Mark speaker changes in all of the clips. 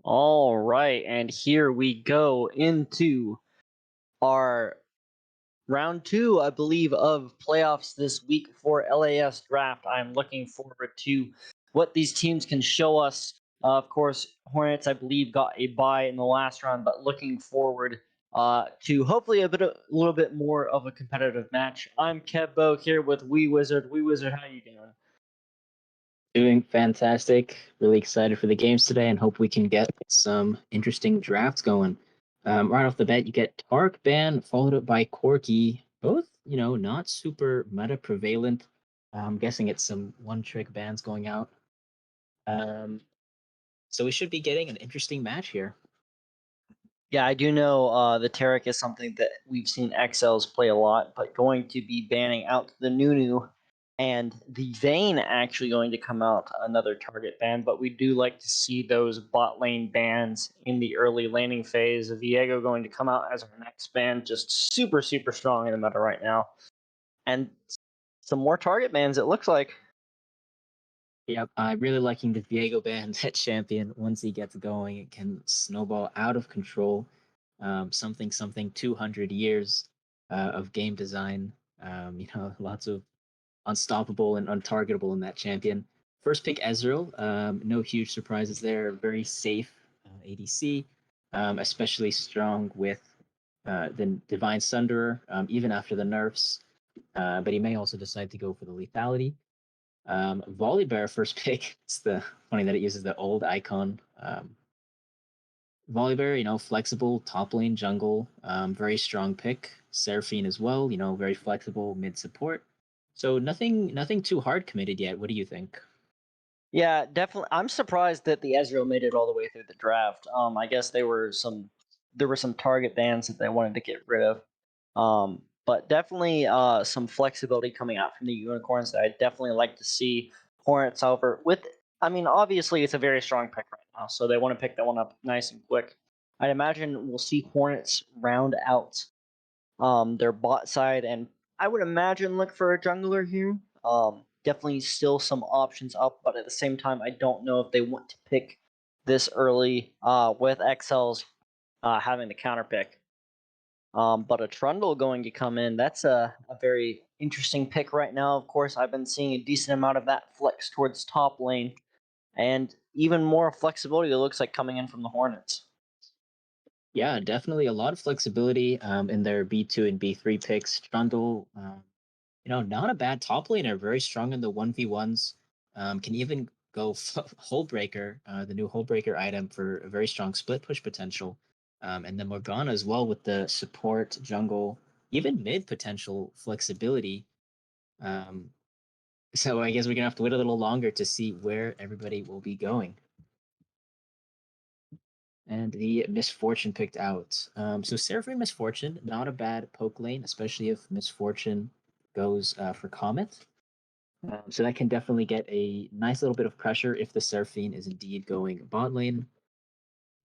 Speaker 1: All right, and here we go into our round two, I believe, of playoffs this week for LAS draft. I'm looking forward to what these teams can show us. Of course, Hornets, I believe, got a bye in the last round, but looking forward to hopefully a little bit more of a competitive match. I'm Kevbo here with Wee Wizard. Wee Wizard, how you doing?
Speaker 2: Doing fantastic. Really excited for the games today and hope we can get some interesting drafts going. Right off the bat, you get Tark Ban followed up by Corky. Both, not super meta prevalent. I'm guessing it's some one trick bans going out. Um, so we should be getting an interesting match here.
Speaker 1: Yeah, I do know the Tarek is something that we've seen XLs play a lot, but going to be banning out the Nunu and the Vayne actually going to come out another target ban, but we do like to see those bot lane bans in the early laning phase. Viego going to come out as our next ban, just super, super strong in the meta right now. And some more target bans, it looks like.
Speaker 2: Yep, I'm really liking the Viego ban at champion. Once he gets going, it can snowball out of control. Something 200 years of game design. Lots of unstoppable and untargetable in that champion. First pick Ezreal. No huge surprises there. Very safe ADC, especially strong with the Divine Sunderer, even after the nerfs. But he may also decide to go for the lethality. Volibear first pick. It's funny that it uses the old icon. Volibear, flexible top lane jungle, very strong pick. Seraphine as well, very flexible mid support. So nothing too hard committed yet. What do you think?
Speaker 1: Yeah, definitely. I'm surprised that the Ezreal made it all the way through the draft. I guess there were some target bans that they wanted to get rid of. But definitely some flexibility coming out from the unicorns that I definitely like to see. Hornets, however, I mean, obviously it's a very strong pick right now, so they want to pick that one up nice and quick. I'd imagine we'll see Hornets round out their bot side, and I would imagine look for a jungler here. Definitely still some options up, but at the same time, I don't know if they want to pick this early with XLs having the counter pick. But a Trundle going to come in, that's a very interesting pick right now. Of course, I've been seeing a decent amount of that flex towards top lane, and even more flexibility it looks like coming in from the Hornets.
Speaker 2: Yeah, definitely a lot of flexibility in their B2 and B3 picks. Trundle, not a bad top laner, very strong in the 1v1s. Can even go Hullbreaker, the new Hullbreaker item for a very strong split push potential. And then Morgana as well with the support, jungle, even mid potential flexibility. Um, so I guess we're gonna have to wait a little longer to see where everybody will be going. And the Misfortune picked out. So Seraphine Misfortune, not a bad poke lane, especially if Misfortune goes for Comet. So that can definitely get a nice little bit of pressure if the Seraphine is indeed going bot lane.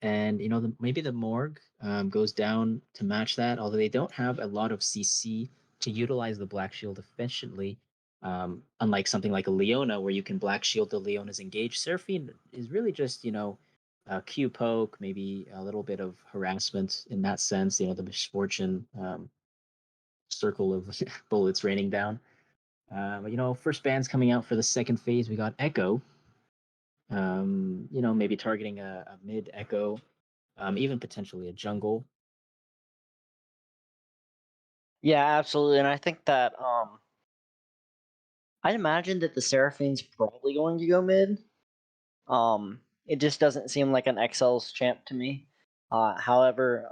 Speaker 2: And maybe the Morg goes down to match that, although they don't have a lot of CC to utilize the Black Shield efficiently. Unlike something like a Leona, where you can Black Shield the Leona's engaged, Seraphine is really just a Q poke, maybe a little bit of harassment in that sense. The Misfortune circle of bullets raining down. But first bands coming out for the second phase, we got Echo. Maybe targeting a mid Echo, even potentially a jungle.
Speaker 1: Yeah, absolutely, and I think that I'd imagine that the Seraphine's probably going to go mid. It just doesn't seem like an XL's champ to me. However,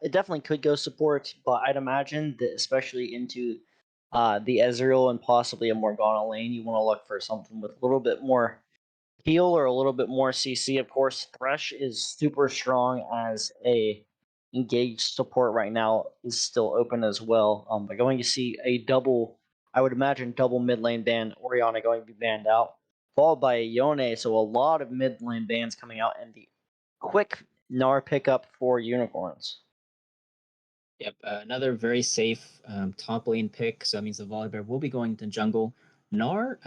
Speaker 1: it definitely could go support, but I'd imagine that especially into the Ezreal and possibly a Morgana lane, you want to look for something with a little bit more heal or a little bit more CC. Of course, Thresh is super strong as a engaged support right now is still open as well. But going to see a double, I would imagine double mid lane ban. Oriana going to be banned out, followed by Yone. So a lot of mid lane bans coming out, and the quick Gnar pickup for unicorns.
Speaker 2: Yep, another very safe top lane pick. So that means the Volibear will be going to jungle. Gnar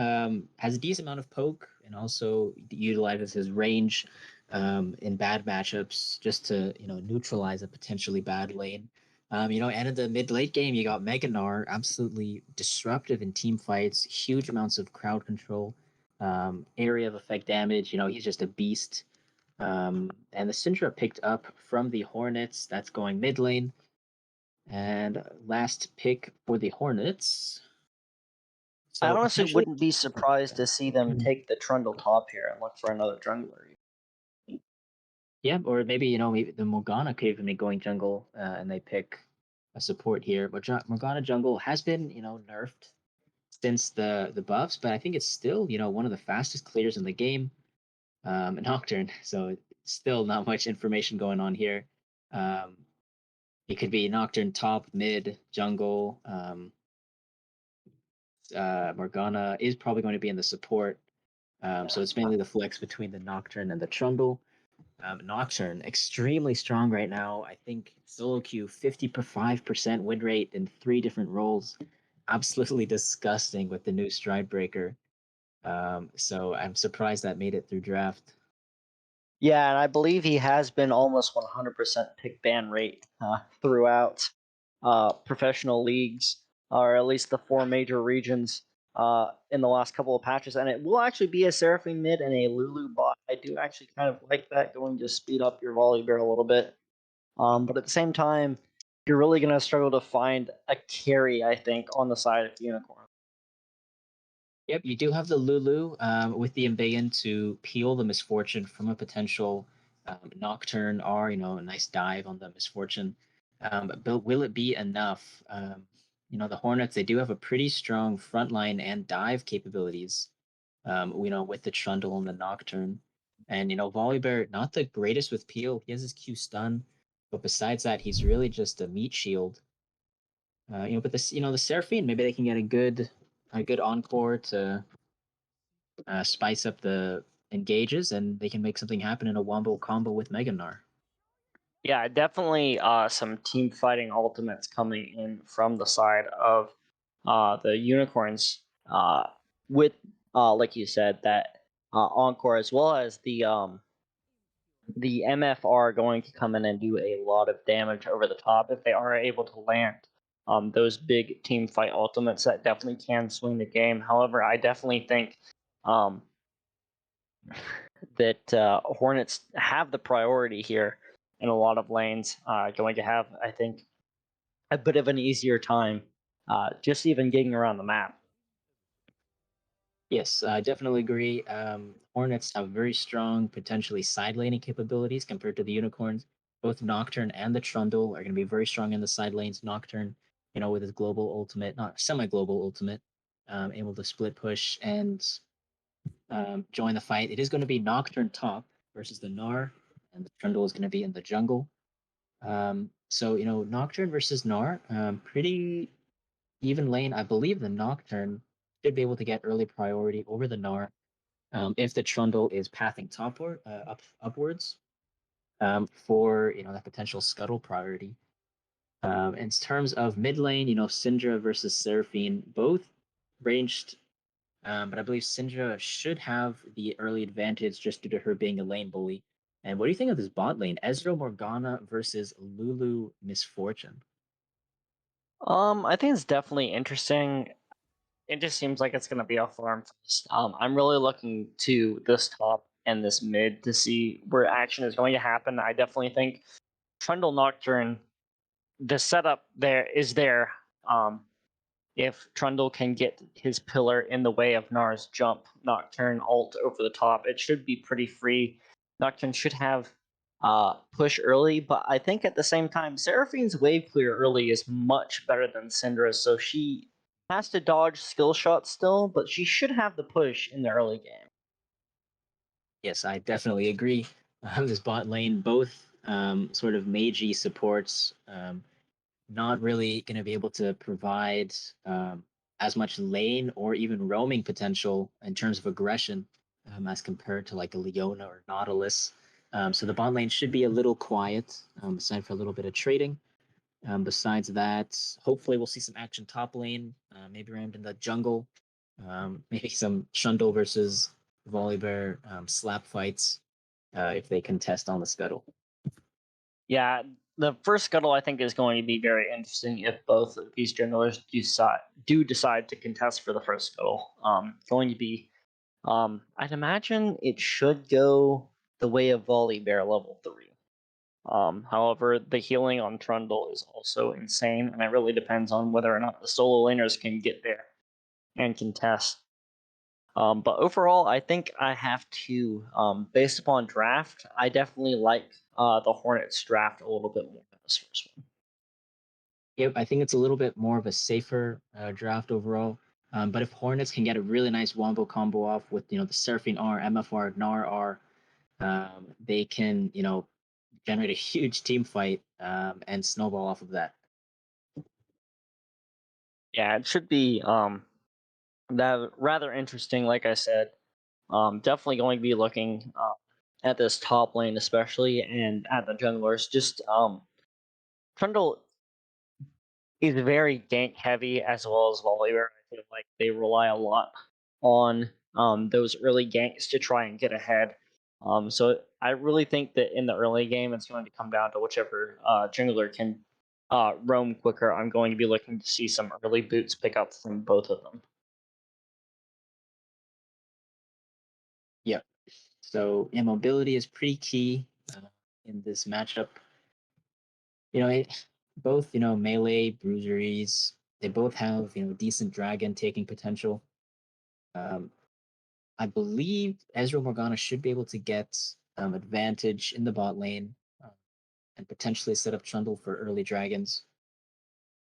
Speaker 2: has a decent amount of poke and also utilizes his range in bad matchups just to neutralize a potentially bad lane. And in the mid late game, you got Meganar absolutely disruptive in team fights, huge amounts of crowd control, area of effect damage. He's just a beast. And the Syndra picked up from the Hornets. That's going mid lane. And last pick for the Hornets.
Speaker 1: I
Speaker 2: So
Speaker 1: honestly
Speaker 2: potentially,
Speaker 1: wouldn't be surprised to see them take the Trundle top here and look for another jungler.
Speaker 2: yeah, or maybe the Morgana could even be going jungle, and they pick a support here. But Morgana jungle has been nerfed since the buffs, but I think it's still one of the fastest clears in the game. Nocturne, so still not much information going on here. Um, it could be Nocturne top, mid, jungle. Morgana is probably going to be in the support. So it's mainly the flex between the Nocturne and the Trundle. Nocturne, extremely strong right now. I think solo queue, 55% win rate in 3 different roles. Absolutely disgusting with the new Stride Breaker. So I'm surprised that made it through draft.
Speaker 1: Yeah, and I believe he has been almost 100% pick ban rate throughout professional leagues, or at least the 4 major regions in the last couple of patches. And it will actually be a Seraphine mid and a Lulu bot. I do actually kind of like that, going to speed up your volley bear a little bit. But at the same time, you're really going to struggle to find a carry, I think, on the side of Unicorn.
Speaker 2: Yep, you do have the Lulu with the Imbayan to peel the Misfortune from a potential Nocturne or, a nice dive on the Misfortune. But will it be enough? The Hornets, they do have a pretty strong frontline and dive capabilities, with the Trundle and the Nocturne. And, Volibear, not the greatest with peel. He has his Q stun. But besides that, he's really just a meat shield. But this, the Seraphine, maybe they can get a good encore to spice up the engages, and they can make something happen in a wombo combo with Meganar.
Speaker 1: Yeah, definitely some team fighting ultimates coming in from the side of the unicorns with like you said, that encore, as well as the MFR going to come in and do a lot of damage over the top if they are able to land those big team fight ultimates that definitely can swing the game. However, I definitely think um, that Hornets have the priority here in a lot of lanes. Going to have, I think, a bit of an easier time just even getting around the map.
Speaker 2: Yes, I definitely agree. Hornets have very strong, potentially side laning capabilities compared to the Unicorns. Both Nocturne and the Trundle are going to be very strong in the side lanes. Nocturne, with his global ultimate, not semi-global ultimate, able to split push and join the fight. It is going to be Nocturne top versus the Gnar, and the Trundle is going to be in the jungle. So Nocturne versus Gnar, pretty even lane. I believe the Nocturne should be able to get early priority over the Gnar if the Trundle is pathing topward, upwards, for that potential scuttle priority. In terms of mid lane, Syndra versus Seraphine, both ranged, but I believe Syndra should have the early advantage just due to her being a lane bully. And what do you think of this bot lane? Ezreal Morgana versus Lulu Misfortune.
Speaker 1: I think it's definitely interesting. It just seems like it's going to be a farm fest. I'm really looking to this top and this mid to see where action is going to happen. I definitely think Trundle Nocturne, the setup there is there. Um, if Trundle can get his pillar in the way of Nar's jump, Nocturne ult over the top, it should be pretty free. Nocturne should have push early, but I think at the same time, Seraphine's wave clear early is much better than Syndra's, so she has to dodge skill shots still, but she should have the push in the early game.
Speaker 2: Yes, I definitely agree. This bot lane, both sort of magey supports, not really going to be able to provide as much lane or even roaming potential in terms of aggression as compared to like a Leona or Nautilus. So the bot lane should be a little quiet, aside for a little bit of trading. Besides that, hopefully we'll see some action top lane, maybe around in the jungle, maybe some Shundle versus Volibear slap fights. if they contest on the scuttle.
Speaker 1: Yeah, the first scuttle I think is going to be very interesting if both of these junglers do decide to contest for the first scuttle. Going to be, I'd imagine it should go the way of Volley Bear level 3. However, the healing on Trundle is also insane, and it really depends on whether or not the solo laners can get there and contest. But overall, I think I have to, based upon draft, I definitely like the Hornets draft a little bit more than this first one.
Speaker 2: Yep, I think it's a little bit more of a safer draft overall. But if Hornets can get a really nice wombo combo off with the Seraphine R, MFR, Gnar R, they can generate a huge team fight and snowball off of that.
Speaker 1: Yeah, it should be that rather interesting. Like I said, definitely going to be looking at this top lane, especially, and at the junglers. Just Trundle is very gank heavy as well as Volibear. I feel like they rely a lot on those early ganks to try and get ahead. So I really think that in the early game, it's going to come down to whichever jungler can roam quicker. I'm going to be looking to see some early boots pick up from both of them.
Speaker 2: Yep. So mobility is pretty key in this matchup. Both melee bruiseries, they both have decent dragon taking potential. I believe Ezreal Morgana should be able to get advantage in the bot lane and potentially set up Trundle for early dragons.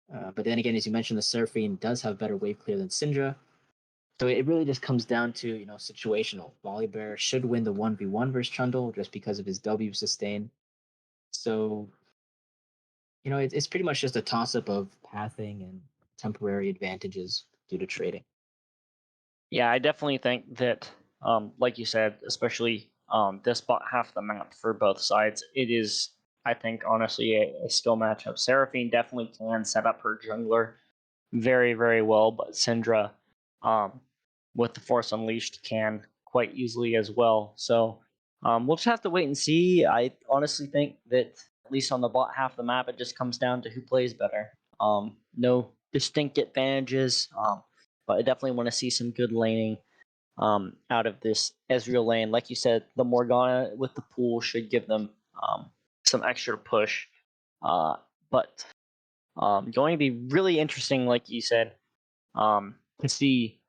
Speaker 2: But then again, as you mentioned, the Seraphine does have better wave clear than Syndra. So it really just comes down to situational. Volibear should win the 1v1 versus Trundle just because of his W sustain. So it's pretty much just a toss-up of pathing and temporary advantages due to trading.
Speaker 1: Yeah, I definitely think that, like you said, especially this bot half the map for both sides, it is, I think, honestly, a skill matchup. Seraphine definitely can set up her jungler very, very well, but Syndra, um, with the Force Unleashed, can quite easily as well. So we'll just have to wait and see. I honestly think that, at least on the bot half of the map, it just comes down to who plays better. No distinct advantages. But I definitely want to see some good laning out of this Ezreal lane. Like you said, the Morgana with the pool should give them some extra push. But going to be really interesting, like you said, to see,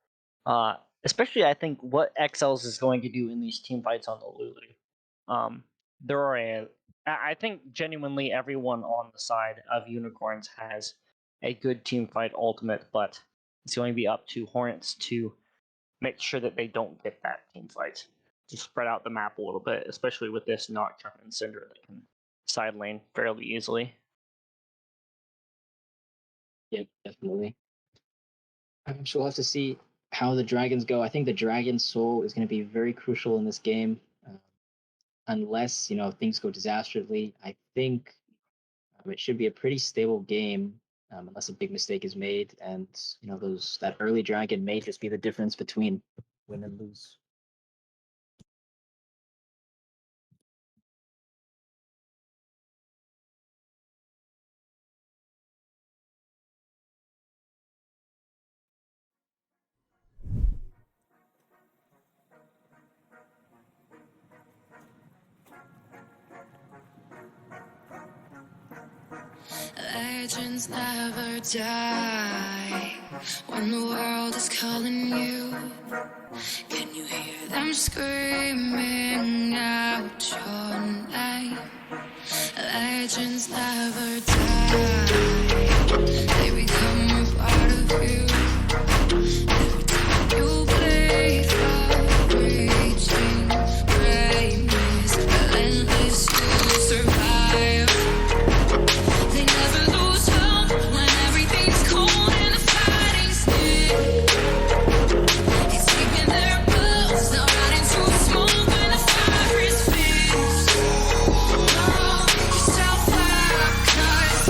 Speaker 1: especially I think what XLs is going to do in these team fights on the Lulu. There are I think genuinely everyone on the side of Unicorns has a good team fight ultimate, but it's going to be up to Hornets to make sure that they don't get that team fight. To spread out the map a little bit, especially with this Nocturne and Cinder that can side lane fairly easily.
Speaker 2: Yep, definitely. So we'll have to see how the dragons go. I think the dragon soul is going to be very crucial in this game. Unless things go disastrously, I think it should be a pretty stable game, unless a big mistake is made, and that early dragon may just be the difference between win and lose.
Speaker 3: Legends never die when the world is calling you. Can you hear them screaming out your name? Legends never die, they become a part of you. Every time you play for reaching greatness, relentless you survive. They never lose hope when everything's cold and the fighting's dead. It's deep in their boots, they'll run into smoke when the fire is fixed. Yourself up, 'cause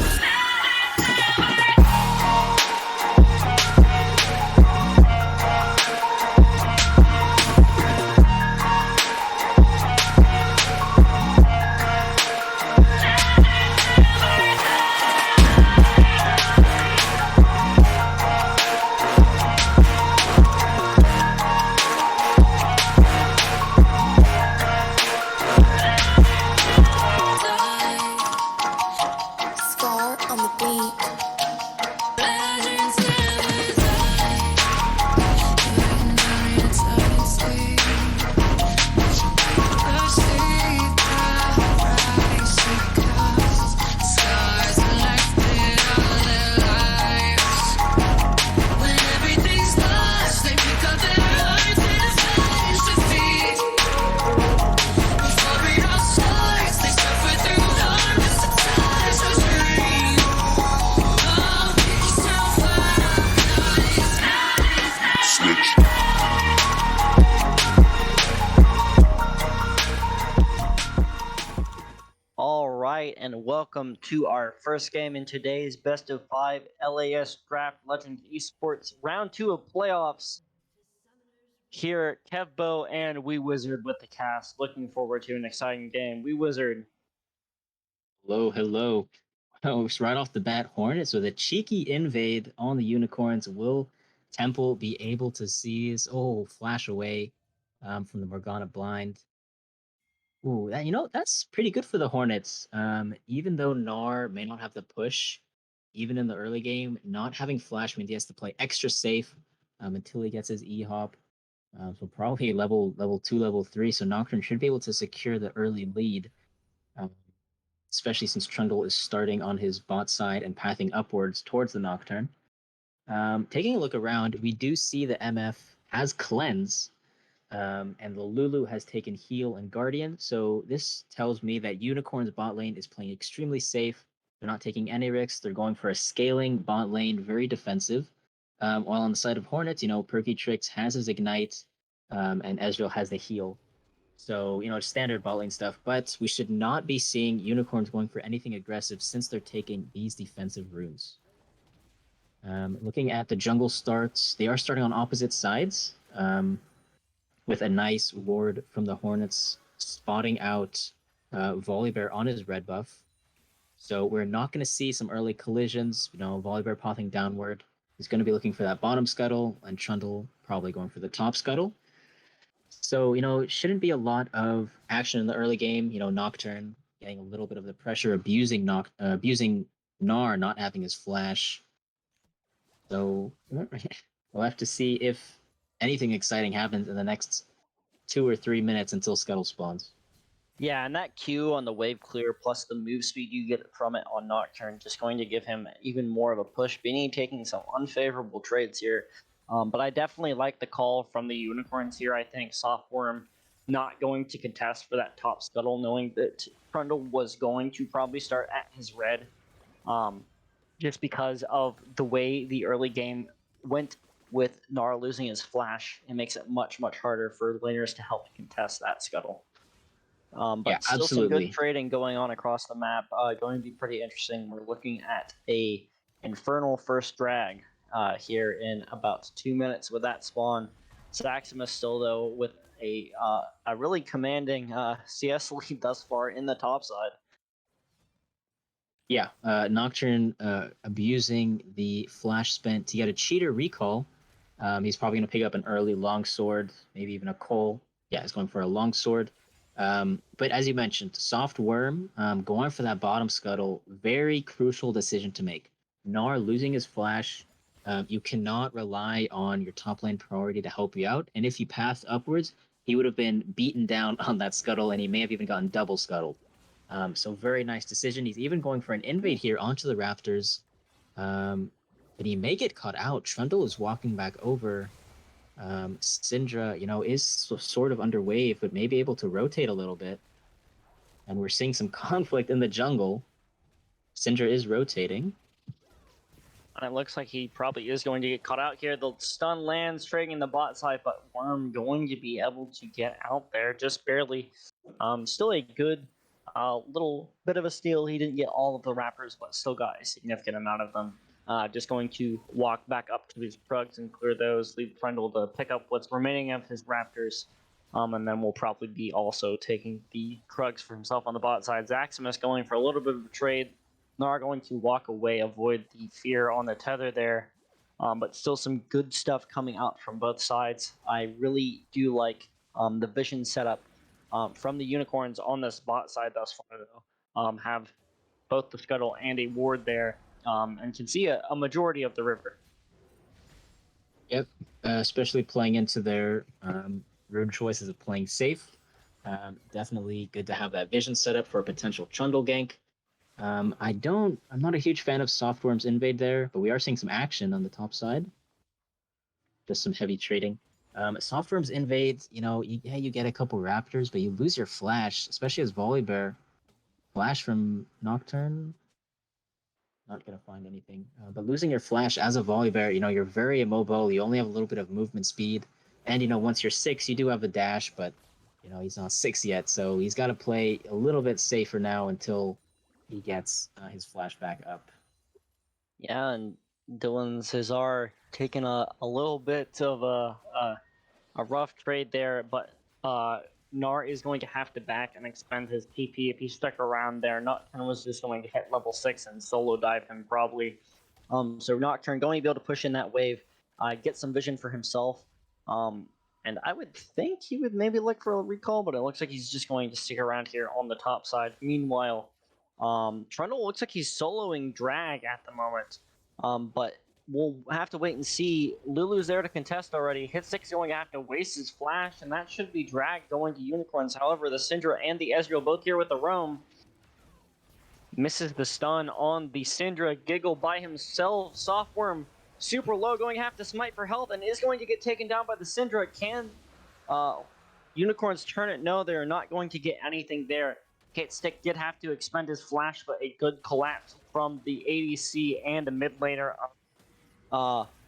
Speaker 1: right, and welcome to our first game in today's best of 5 LAS Draft Legends Esports round 2 of playoffs. Here, Kevbo and We Wizard with the cast. Looking forward to an exciting game. We Wizard.
Speaker 2: Hello, hello. Oh, so right off the bat, Hornets with a cheeky invade on the Unicorns. Will Temple be able to seize? Oh, flash away from the Morgana blind. Ooh, that's pretty good for the Hornets. Even though Nar may not have the push, even in the early game, not having flash means he has to play extra safe until he gets his E-hop. So probably level 2, level 3. So Nocturne should be able to secure the early lead. Especially since Trundle is starting on his bot side and pathing upwards towards the Nocturne. Taking a look around, we do see the MF has Cleanse, and the Lulu has taken Heal and Guardian. So this tells me that Unicorn's bot lane is playing extremely safe. They're not taking any risks. They're going for a scaling bot lane, very defensive. While on the side of Hornets, Perky Tricks has his Ignite, and Ezreal has the Heal. So, standard bot lane stuff, but we should not be seeing Unicorns going for anything aggressive since they're taking these defensive runes. Looking at the jungle starts, they are starting on opposite sides with a nice ward from the Hornets spotting out Volibear on his red buff. So we're not going to see some early collisions, Volibear popping downward. He's going to be looking for that bottom scuttle, and Trundle probably going for the top scuttle. So, it shouldn't be a lot of action in the early game. Nocturne getting a little bit of the pressure, abusing Gnar not having his flash. So we'll have to see if anything exciting happens in the next 2 or 3 minutes until Scuttle spawns.
Speaker 1: Yeah, and that Q on the wave clear plus the move speed you get from it on Nocturne just going to give him even more of a push. Beanie taking some unfavorable trades here. But I definitely like the call from the Unicorns here. I think Softworm not going to contest for that top scuttle, knowing that Trundle was going to probably start at his red. Just because of the way the early game went with Gnar losing his flash, it makes it much, much harder for laners to help contest that scuttle. But
Speaker 2: Yeah,
Speaker 1: still
Speaker 2: absolutely.
Speaker 1: some good trading going on across the map. Going to be pretty interesting. We're looking at a Infernal first drag here in about 2 minutes with that spawn. Saximus still, though, with a really commanding CS lead thus far in the top side.
Speaker 2: Yeah, Nocturne abusing the flash spent to get a cheater recall. He's probably going to pick up an early long sword, maybe even a Cole. Yeah, he's going for a long sword. But as you mentioned, Soft Worm going for that bottom scuttle, very crucial decision to make. Gnar losing his flash, you cannot rely on your top lane priority to help you out. And if you path upwards, he would have been beaten down on that scuttle, and he may have even gotten double scuttled. So very nice decision. He's even going for an invade here onto the rafters. But he may get caught out. Trundle is walking back over. Syndra, is sort of under wave, but may be able to rotate a little bit. And we're seeing some conflict in the jungle. Syndra is rotating.
Speaker 1: And it looks like he probably is going to get caught out here. The stun lands trading in the bot side, but Worm going to be able to get out there just barely. Still a good little bit of a steal. He didn't get all of the wrappers, but still got a significant amount of them. Just going to walk back up to his prugs and clear those. Leave Trundle to pick up what's remaining of his raptors. And then we'll probably be also taking the Krugs for himself on the bot side. Zaximus going for a little bit of a trade. Gnar going to walk away, avoid the fear on the tether there. But still some good stuff coming out from both sides. I really do like the vision setup from the Unicorns on this bot side thus far, though. Have both the scuttle and a ward there, and can see a majority of the river.
Speaker 2: Yep, especially playing into their rune choices of playing safe. Definitely good to have that vision set up for a potential Trundle gank. I'm not a huge fan of Softworm's invade there, but we are seeing some action on the top side. Just some heavy trading. Softworm's invades, you get a couple raptors, but you lose your flash, especially as Volibear. Flash from Nocturne, not gonna find anything. But losing your flash as a Volibear, you're very immobile. You only have a little bit of movement speed, and once you're 6, you do have the dash, but he's not 6 yet, so he's got to play a little bit safer now until he gets his flashback up.
Speaker 1: Yeah, and Dylan Cesar taking a little bit of a rough trade there, but Nar is going to have to back and expend his TP if he stuck around there. Nocturne was just going to hit level 6 and solo dive him probably. So Nocturne going to be able to push in that wave, get some vision for himself. And I would think he would maybe look for a recall, but it looks like he's just going to stick around here on the top side. Meanwhile, Trundle looks like he's soloing Drag at the moment. But we'll have to wait and see. Lulu's there to contest already. Hit 6 going to have to waste his flash, and that should be Drag going to Unicorns. However, the Syndra and the Ezreal both here with the roam. Misses the stun on the Syndra. Giggle by himself. Softworm super low, going to have to smite for health, and is going to get taken down by the Syndra. Can Unicorns turn it? No, they're not going to get anything there. Kate Stick did have to expend his flash, but a good collapse from the ADC and the mid laner.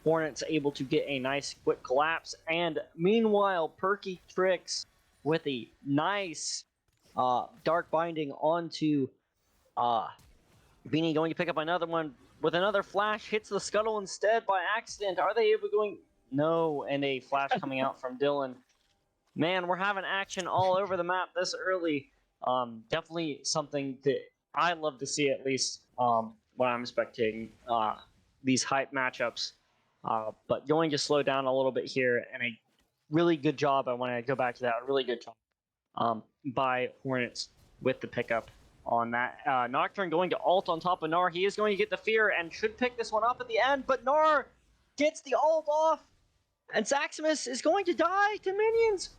Speaker 1: Hornets able to get a nice quick collapse, and meanwhile, Perky Tricks with a nice dark binding onto Beanie, going to pick up another one with another flash, hits the scuttle instead by accident. Are they able going? No, and a flash coming out from Dylan. Man, we're having action all over the map this early. Definitely something that I love to see, at least when I'm spectating these hype matchups. But going to slow down a little bit here, and a really good job. I want to go back to that. A really good job by Hornets with the pickup on that. Nocturne going to ult on top of Gnar. He is going to get the fear and should pick this one up at the end, but Gnar gets the ult off, and Zaximus is going to die to minions.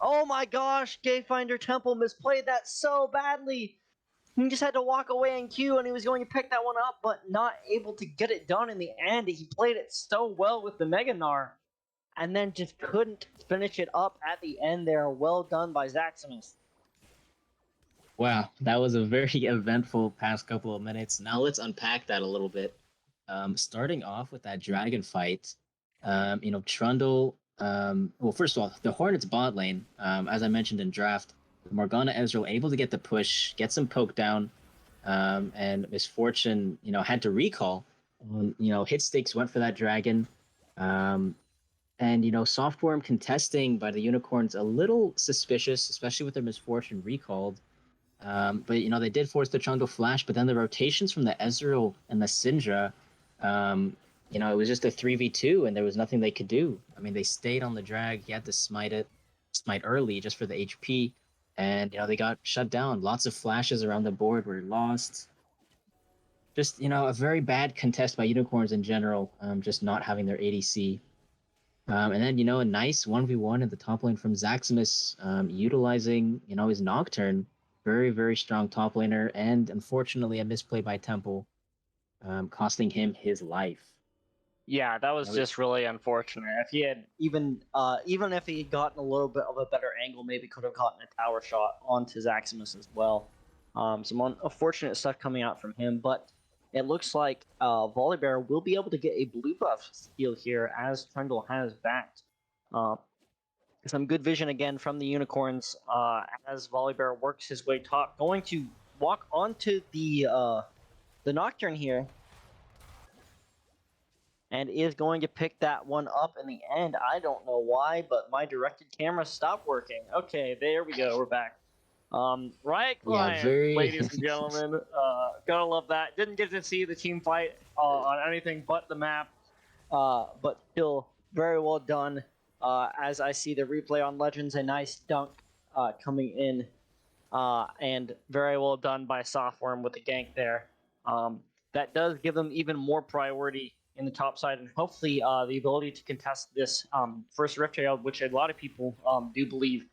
Speaker 1: Oh my gosh, Gayfinder Temple misplayed that so badly. He just had to walk away in queue, and he was going to pick that one up, but not able to get it done in the end. He played it so well with the Mega Gnar, and then just couldn't finish it up at the end there. Well done by Zaximus.
Speaker 2: Wow, that was a very eventful past couple of minutes. Now let's unpack that a little bit. Starting off with that dragon fight, Trundle. Well, first of all, the Hornets bot lane, as I mentioned in draft, Morgana Ezreal able to get the push, get some poke down, and Misfortune, had to recall. Hit stakes went for that dragon. And Softworm contesting by the Unicorns a little suspicious, especially with their Misfortune recalled. But they did force the Trundle flash, but then the rotations from the Ezreal and the Syndra, it was just a 3v2, and there was nothing they could do. I mean, they stayed on the drag. He had to smite early just for the HP, and they got shut down. Lots of flashes around the board were lost. Just a very bad contest by Unicorns in general. Just not having their ADC. And then a nice 1v1 at the top lane from Zaximus, utilizing his Nocturne. Very, very strong top laner, and unfortunately a misplay by Temple, costing him his life.
Speaker 1: Yeah, that was just really unfortunate. If he had even if he had gotten a little bit of a better angle, maybe could have gotten a tower shot onto Zaximus as well. Some unfortunate stuff coming out from him, but it looks like Volibear will be able to get a blue buff steal here, as Trundle has backed. Some good vision again from the Unicorns as Volibear works his way top. Going to walk onto the Nocturne here, and is going to pick that one up in the end. I don't know why, but my directed camera stopped working. Okay, there we go. We're back. Riot Client, ladies and gentlemen. Gotta love that. Didn't get to see the team fight on anything but the map, but still very well done. As I see the replay on Legends, a nice dunk coming in, and very well done by Softworm with the gank there. That does give them even more priority in the top side, and hopefully the ability to contest this first Rift Herald, which a lot of people do believe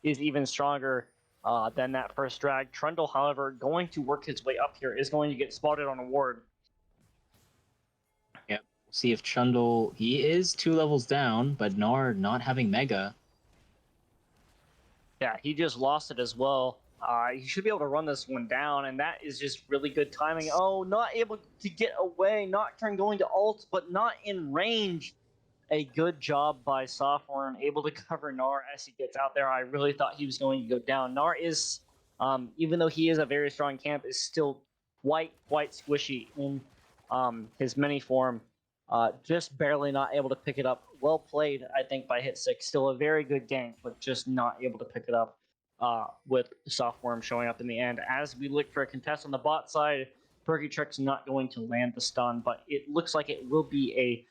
Speaker 1: is even stronger than that first drag. Trundle, however, going to work his way up here, is going to get spotted on a ward.
Speaker 2: Yep. See if Trundle, he is 2 levels down, but Gnar not having Mega.
Speaker 1: Yeah, he just lost it as well. He should be able to run this one down, and that is just really good timing. Oh, not able to get away. Nocturne going to ult, but not in range. A good job by Softworm, able to cover Gnar as he gets out there. I really thought he was going to go down. Gnar is, even though he is a very strong camp, is still quite squishy in his mini form. Just barely not able to pick it up. Well played, I think, by Hit Six. Still a very good gank, but just not able to pick it up with Softworm showing up in the end. As we look for a contest on the bot side, Perky Trick's not going to land the stun, but it looks like it will be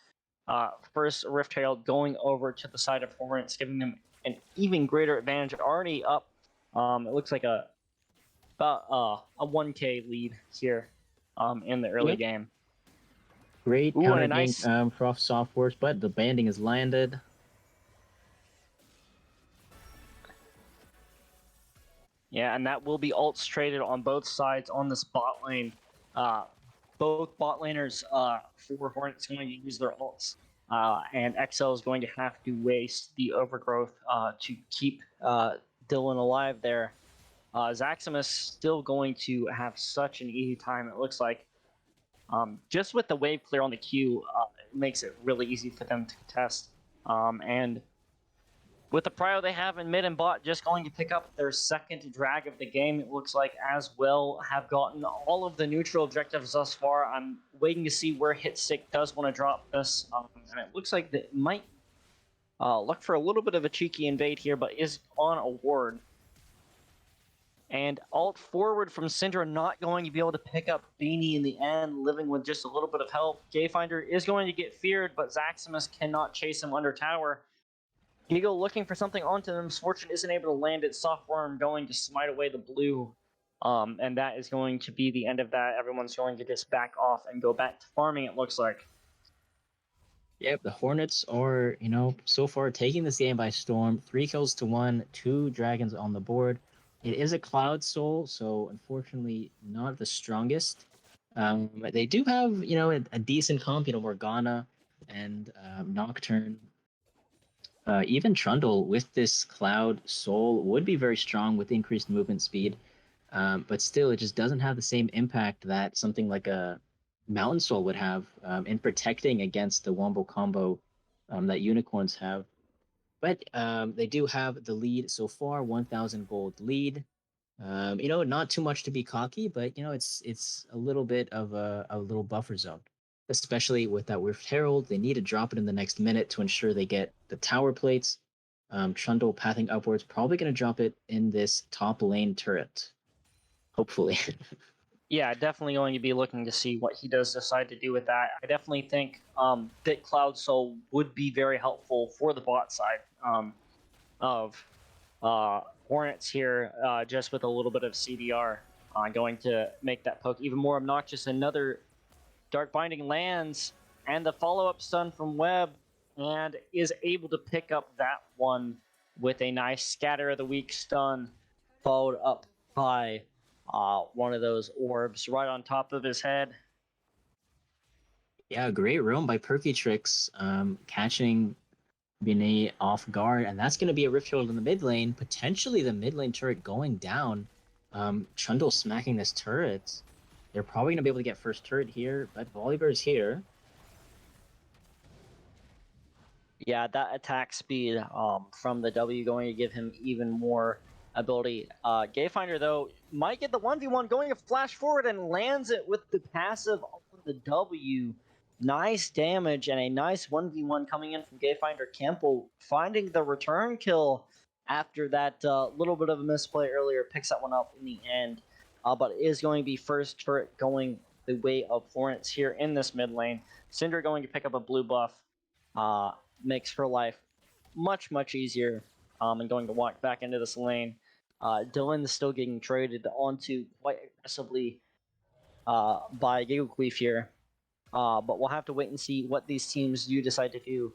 Speaker 1: a first Rift Herald going over to the side of Hornets, giving them an even greater advantage. Already up, it looks like about a 1K lead here in the early game.
Speaker 2: Great
Speaker 1: Ooh,
Speaker 2: counter
Speaker 1: and a
Speaker 2: gank
Speaker 1: nice
Speaker 2: for Softworks, but the banding is landed.
Speaker 1: Yeah, and that will be ults traded on both sides on this bot lane. Both bot laners for Hornets going to use their ults, and XL is going to have to waste the overgrowth to keep Dylan alive there. Zaximus still going to have such an easy time, it looks like. Just with the wave clear on the queue, it makes it really easy for them to contest. And with the prio they have in mid and bot just going to pick up their second drag of the game, it looks like, as well, have gotten all of the neutral objectives thus far. I'm waiting to see where Hitsick does want to drop this, and it looks like that might look for a little bit of a cheeky invade here, but is on a ward. And alt forward from Syndra not going to be able to pick up Beanie in the end, living with just a little bit of help. Gayfinder is going to get feared, but Zaximus cannot chase him under tower. Giggle looking for something onto them. Misfortune isn't able to land it. Softworm going to smite away the blue. And that is going to be the end of that. Everyone's going to just back off and go back to farming, it looks like.
Speaker 2: Yep, the Hornets are, so far taking this game by storm. 3 kills to 1, 2 dragons on the board. It is a Cloud Soul, so unfortunately not the strongest. They do have, a decent comp, Morgana and Nocturne. Even Trundle with this Cloud Soul would be very strong with increased movement speed. But still, it just doesn't have the same impact that something like a Mountain Soul would have in protecting against the Wombo combo that Unicorns have. But they do have the lead so far, 1,000 gold lead. Not too much to be cocky, but it's a little bit of a little buffer zone, especially with that Rift Herald. They need to drop it in the next minute to ensure they get the tower plates. Trundle pathing upwards, probably going to drop it in this top lane turret. Hopefully.
Speaker 1: Yeah, definitely going to be looking to see what he does decide to do with that. I definitely think that Cloud Soul would be very helpful for the bot side of Hornets here, just with a little bit of CDR going to make that poke even more obnoxious. Another Dark Binding lands, and the follow-up stun from Webb, and is able to pick up that one with a nice Scatter of the Weak stun, followed up by one of those orbs right on top of his head.
Speaker 2: Yeah, great roam by Perky Tricks, catching Binet off guard, and that's going to be a Rift Herald in the mid lane. Potentially the mid lane turret going down. Trundle smacking this turret. They're probably going to be able to get first turret here, but Volibear's here.
Speaker 1: Yeah, that attack speed from the W going to give him even more ability. Gayfinder, though, might get the 1v1, going to flash forward and lands it with the passive on the W. Nice damage and a nice 1v1 coming in from Gayfinder. Campbell finding the return kill after that little bit of a misplay earlier. Picks that one up in the end, but is going to be first turret going the way of Florence here in this mid lane. Cinder going to pick up a blue buff. Makes her life much easier and going to walk back into this lane. Dylan is still getting traded onto quite aggressively by Gigglequeef here. But we'll have to wait and see what these teams do decide to do.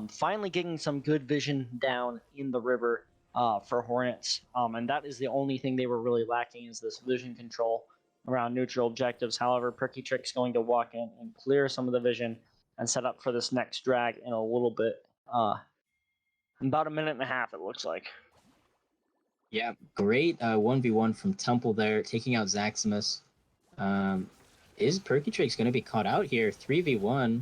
Speaker 1: Finally getting some good vision down in the river for Hornets. And that is the only thing they were really lacking, is this vision control around neutral objectives. However, Perky Trick's going to walk in and clear some of the vision and set up for this next drag in a little bit. About a minute and a half, it looks like.
Speaker 2: Yeah, great 1v1 from Temple there, taking out Zaximus. Is Perky Tricks going to be caught out here? 3v1.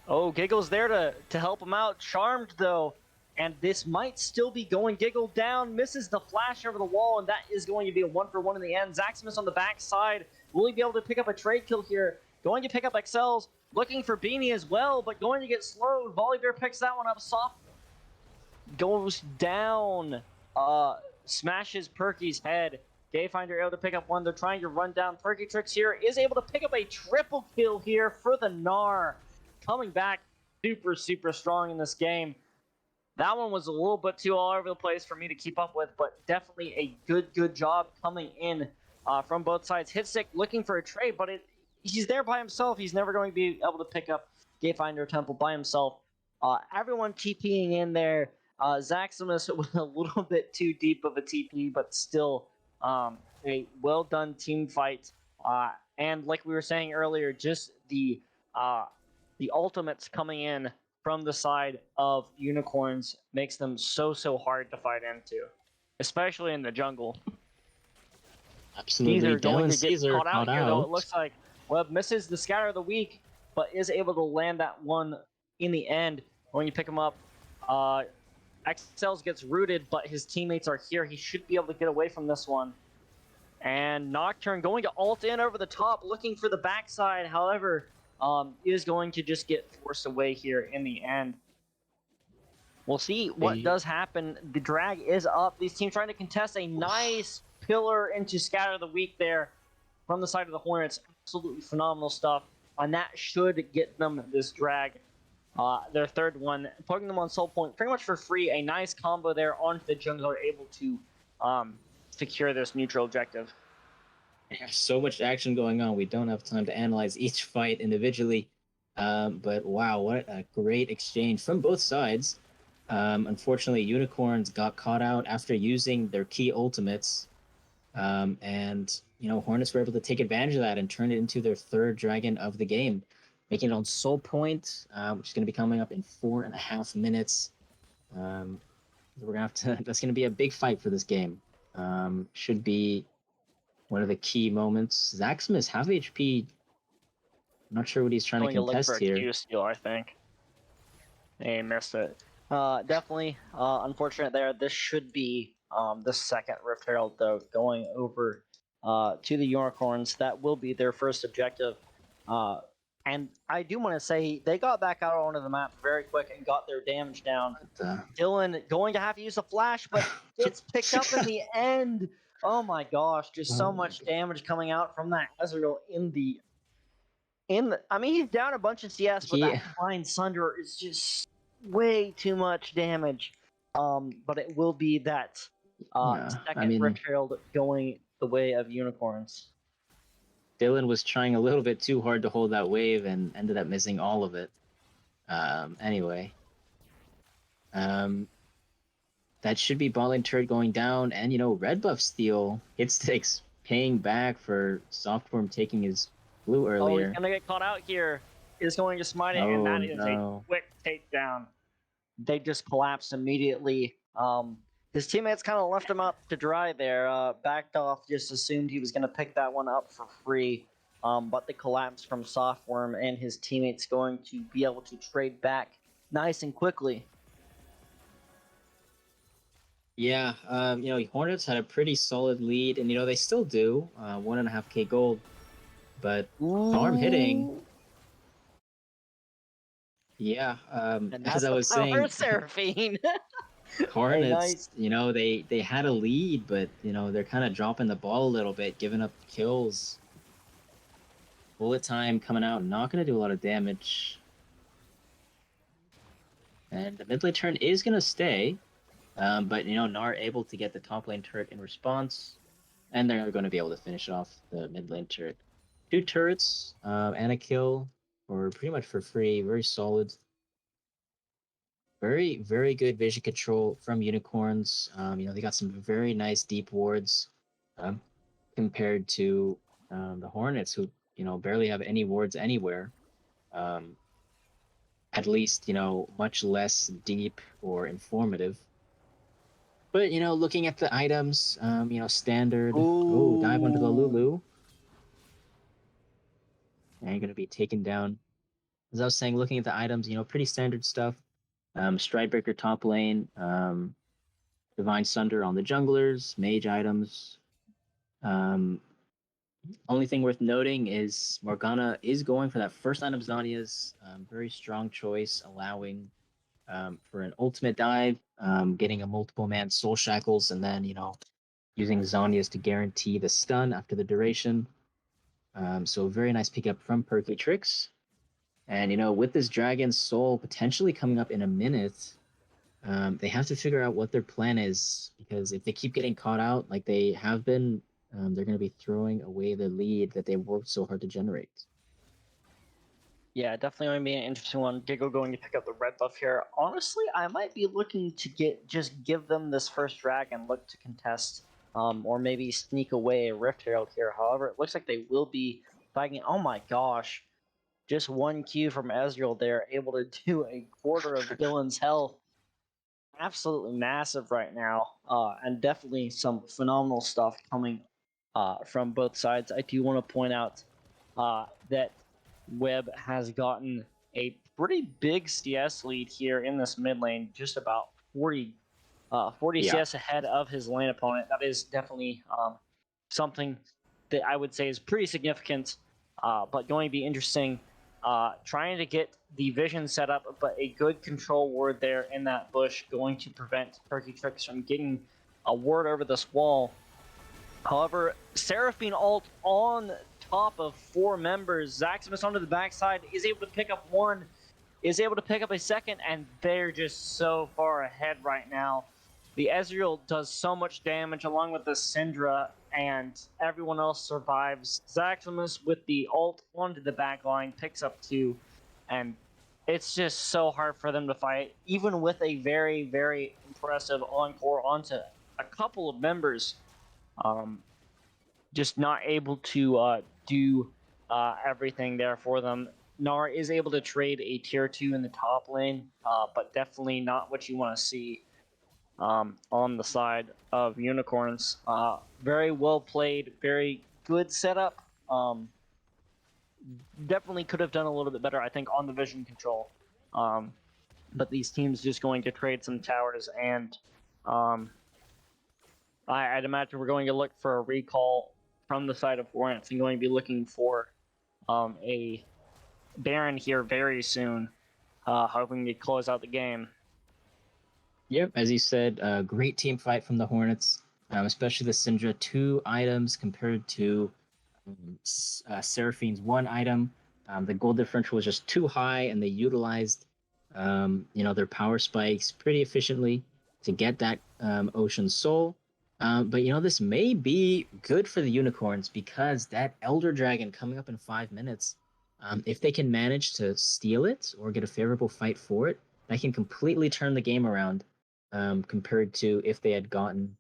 Speaker 1: Oh, Giggle's there to help him out. Charmed, though, And this might still be going. Giggle down, misses the flash over the wall, and that is going to be a 1-for-1 in the end. Zaximus on the backside. Will he be able to pick up a trade kill here? Going to pick up XLs, looking for Beanie as well, but going to get slowed. Volibear picks that one up. Soft goes down. Smashes Perky's head. Gayfinder able to pick up one. They're trying to run down. Perky Tricks here is able to pick up a triple kill here for the Gnar. Coming back super, super strong in this game. That one was a little bit too all over the place for me to keep up with, but definitely a good job coming in from both sides. Hitstick looking for a trade, but he's there by himself. He's never going to be able to pick up Gayfinder Temple by himself. Everyone TPing in there. Zaximus with a little bit too deep of a TP, but still a well-done team fight. And like we were saying earlier, just the ultimates coming in from the side of Unicorns makes them so hard to fight into, especially in the jungle.
Speaker 2: Absolutely.
Speaker 1: Caesar going to get
Speaker 2: Caesar
Speaker 1: caught out here, though. It looks like Webb misses the scatter of the week, but is able to land that one in the end when you pick him up. XLs gets rooted, but his teammates are here. He should be able to get away from this one. And Nocturne going to ult in over the top, looking for the backside. However, is going to just get forced away here in the end. We'll see what does happen. The drag is up. These teams trying to contest a nice pillar into Scatter of the Week there from the side of the Hornets. Absolutely phenomenal stuff. And that should get them this drag. Their third one, poking them on Soul Point pretty much for free. A nice combo there onto the jungler, able to secure this neutral objective.
Speaker 2: There's so much action going on. We don't have time to analyze each fight individually. But wow, what a great exchange from both sides. Unfortunately, Unicorns got caught out after using their key ultimates. And, Hornets were able to take advantage of that and turn it into their third dragon of the game, making it on Soul Point, which is going to be coming up in 4.5 minutes. We're gonna have to. That's going to be a big fight for this game. Should be one of the key moments. Zaximus half HP. I'm not sure what he's trying to contest here.
Speaker 1: Q-steal, I think. He missed it. Definitely unfortunate there. This should be the second Rift Herald, though, going over to the Unicorns. That will be their first objective. And I do want to say they got back out onto the map very quick and got their damage down. Dylan going to have to use a flash, but gets picked up in the end. Oh my gosh, just so much damage coming out from that Ezreal in the I mean, he's down a bunch of CS, but that Blind Sunder is just way too much damage. But it will be that second Rift Herald going the way of Unicorns.
Speaker 2: Dylan was trying a little bit too hard to hold that wave and ended up missing all of it. Anyway. That should be bot lane turret going down, and red buff steal. Hitsticks paying back for Softworm taking his blue earlier.
Speaker 1: Oh, he's gonna get caught out here. Is going to smite it, and that is a quick takedown. They just collapsed immediately. His teammates kind of left him up to dry there. Backed off, just assumed he was gonna pick that one up for free. But the collapse from Softworm and his teammates going to be able to trade back nice and quickly.
Speaker 2: Yeah, Hornets had a pretty solid lead, and they still do. 1.5k gold, but farm hitting. Yeah, as I was saying,
Speaker 1: Seraphine.
Speaker 2: Hornets, they had a lead, but they're kind of dropping the ball a little bit, giving up kills. Bullet time coming out, not going to do a lot of damage, and the mid lane turn is going to stay. But Gnar able to get the top lane turret in response, and they're going to be able to finish off the mid lane turret. 2 turrets and a kill, or pretty much for free. Very solid. Very, very good vision control from Unicorns. They got some very nice deep wards compared to the Hornets, who barely have any wards anywhere. At least much less deep or informative. But, looking at the items, standard. Oh, dive onto the Lulu. And you're going to be taken down. As I was saying, looking at the items, pretty standard stuff. Stridebreaker top lane, Divine Sunder on the junglers, mage items. Only thing worth noting is Morgana is going for that first line of Zanya's. Very strong choice, allowing for an ultimate dive, getting a multiple man soul shackles, and then, using Zanya's to guarantee the stun after the duration. So very nice pickup from Perky Tricks. And, with this Dragon Soul potentially coming up in a minute, they have to figure out what their plan is, because if they keep getting caught out like they have been, they're going to be throwing away the lead that they worked so hard to generate.
Speaker 1: Yeah, definitely going to be an interesting one. Giggle going to pick up the red buff here. Honestly, I might be looking to give them this first drag and look to contest, or maybe sneak away a Rift Herald here. However, it looks like they will be fighting. Oh my gosh. Just one Q from Ezreal there, able to do a quarter of Dylan's health. Absolutely massive right now, and definitely some phenomenal stuff coming from both sides. I do want to point out that Webb has gotten a pretty big CS lead here in this mid lane, just about 40 CS ahead of his lane opponent. That is definitely something that I would say is pretty significant, but going to be interesting. Trying to get the vision set up, but a good control ward there in that bush going to prevent Perky Tricks from getting a ward over this wall. However, Seraphine ult on top of 4 members. Zaximus onto the backside is able to pick up one, is able to pick up a second, and they're just so far ahead right now. The Ezreal does so much damage along with the Syndra, and everyone else survives. Zaximus with the ult onto the back line picks up 2, and it's just so hard for them to fight, even with a very, very impressive encore onto a couple of members. Just not able to do everything there for them. Gnar is able to trade a tier 2 in the top lane, but definitely not what you want to see on the side of Unicorns. Very well played, very good setup. Definitely could have done a little bit better, I think, on the vision control. But these teams just going to trade some towers, and I'd imagine we're going to look for a recall from the side of Hornets and going to be looking for a Baron here very soon, hoping to close out the game.
Speaker 2: Yep, as you said, great team fight from the Hornets, especially the Syndra 2 items compared to Seraphine's 1 item. The gold differential was just too high, and they utilized their power spikes pretty efficiently to get that Ocean Soul. But this may be good for the Unicorns, because that Elder Dragon coming up in 5 minutes, if they can manage to steal it or get a favorable fight for it, that can completely turn the game around, compared to if they had gotten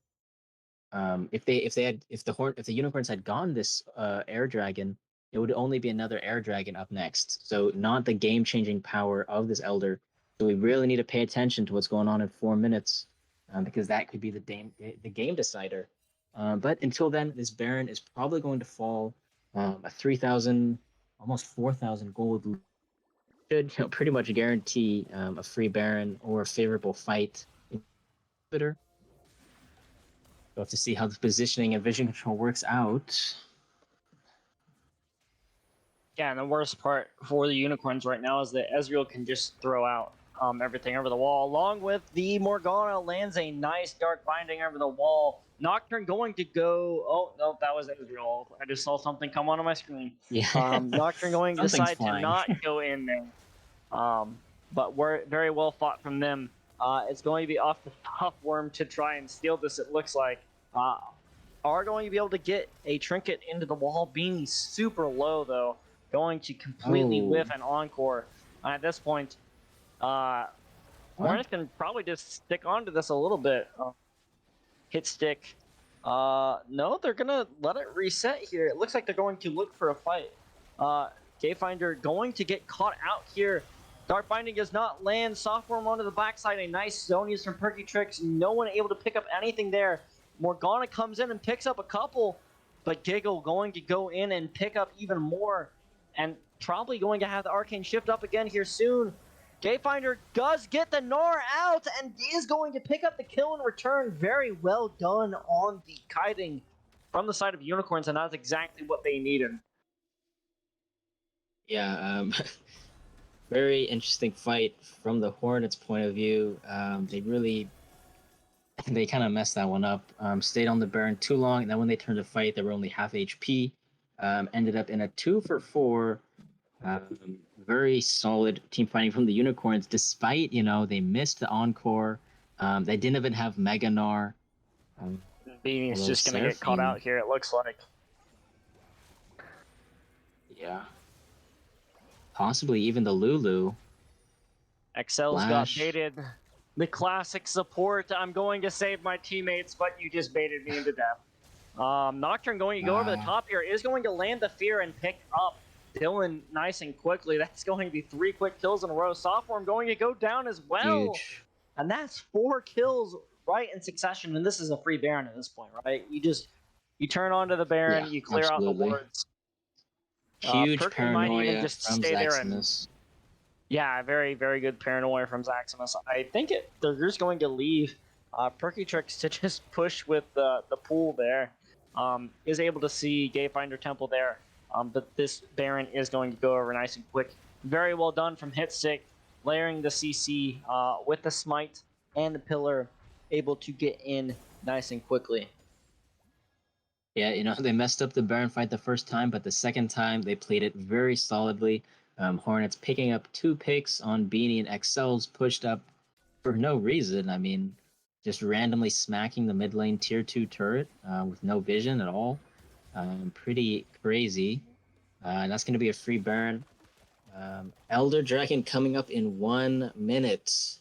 Speaker 2: if the Unicorns had gone this Air Dragon, it would only be another Air Dragon up next. So not the game-changing power of this Elder. So we really need to pay attention to what's going on in 4 minutes, because that could be the game decider. But until then, this Baron is probably going to fall a 3,000, almost 4,000 gold. Should pretty much guarantee a free Baron or a favorable fight. We'll have to see how the positioning and vision control works out.
Speaker 1: Yeah, and the worst part for the Unicorns right now is that Ezreal can just throw out everything over the wall, along with the Morgana lands a nice Dark Binding over the wall. Nocturne going to go... Oh, no, that was Ezreal. I just saw something come onto my screen.
Speaker 2: Yeah.
Speaker 1: Nocturne going to decide to not go in there. But we're very well fought from them. It's going to be off the top worm to try and steal this, it looks like. Are going to be able to get a trinket into the wall, being super low, though. Going to completely whiff an encore. At this point, Hornets can probably just stick onto this a little bit. Hit stick. No, they're going to let it reset here. It looks like they're going to look for a fight. Gayfinder going to get caught out here. Dark Binding does not land. Softworm onto the backside. A nice zone use from Perky Tricks. No one able to pick up anything there. Morgana comes in and picks up a couple, but Giggle going to go in and pick up even more, and probably going to have the Arcane Shift up again here soon. Gayfinder does get the Gnar out and is going to pick up the kill in return. Very well done on the kiting from the side of Unicorns, and that's exactly what they needed.
Speaker 2: Yeah, very interesting fight from the Hornets' point of view. They kind of messed that one up. Stayed on the Baron too long, and then when they turned to fight, they were only half HP. Ended up in a 2-for-4. Very solid team fighting from the Unicorns, despite, they missed the Encore. They didn't even have Mega Gnar.
Speaker 1: Beanie's just going to get caught out here, it looks like.
Speaker 2: Yeah. Possibly even the Lulu.
Speaker 1: Excel's got baited. The classic support. I'm going to save my teammates, but you just baited me into death. Nocturne going to go over the top here, is going to land the fear and pick up Dylan nice and quickly. That's going to be 3 quick kills in a row. Sophomore going to go down as well.
Speaker 2: Huge.
Speaker 1: And that's 4 kills right in succession. And this is a free Baron at this point, right? You turn onto the Baron, you clear out the wards.
Speaker 2: Huge paranoia
Speaker 1: might even just
Speaker 2: from
Speaker 1: stay there
Speaker 2: Zaximus.
Speaker 1: Yeah, very, very good paranoia from Zaximus. I think they're just going to leave Perky Tricks to just push with the pool there. Is able to see Gayfinder Temple there. But this Baron is going to go over nice and quick. Very well done from Hitstick, layering the CC with the Smite and the Pillar, able to get in nice and quickly.
Speaker 2: Yeah, they messed up the Baron fight the first time, but the second time they played it very solidly. Hornets picking up 2 picks on Beanie, and Excel's pushed up for no reason. I mean, just randomly smacking the mid lane tier 2 turret with no vision at all. Pretty crazy. And that's going to be a free Baron. Elder Dragon coming up in 1 minute.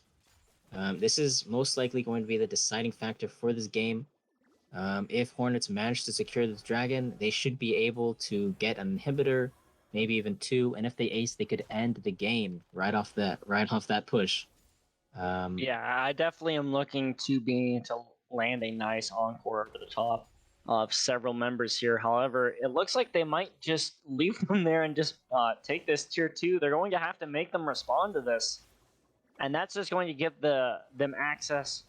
Speaker 2: This is most likely going to be the deciding factor for this game. If Hornets manage to secure this dragon, they should be able to get an inhibitor, maybe even 2, and if they ace, they could end the game right off that push.
Speaker 1: Yeah, I definitely am looking to land a nice encore over the top of several members here. However, it looks like they might just leave them there and just take this tier 2. They're going to have to make them respond to this, and that's just going to give them access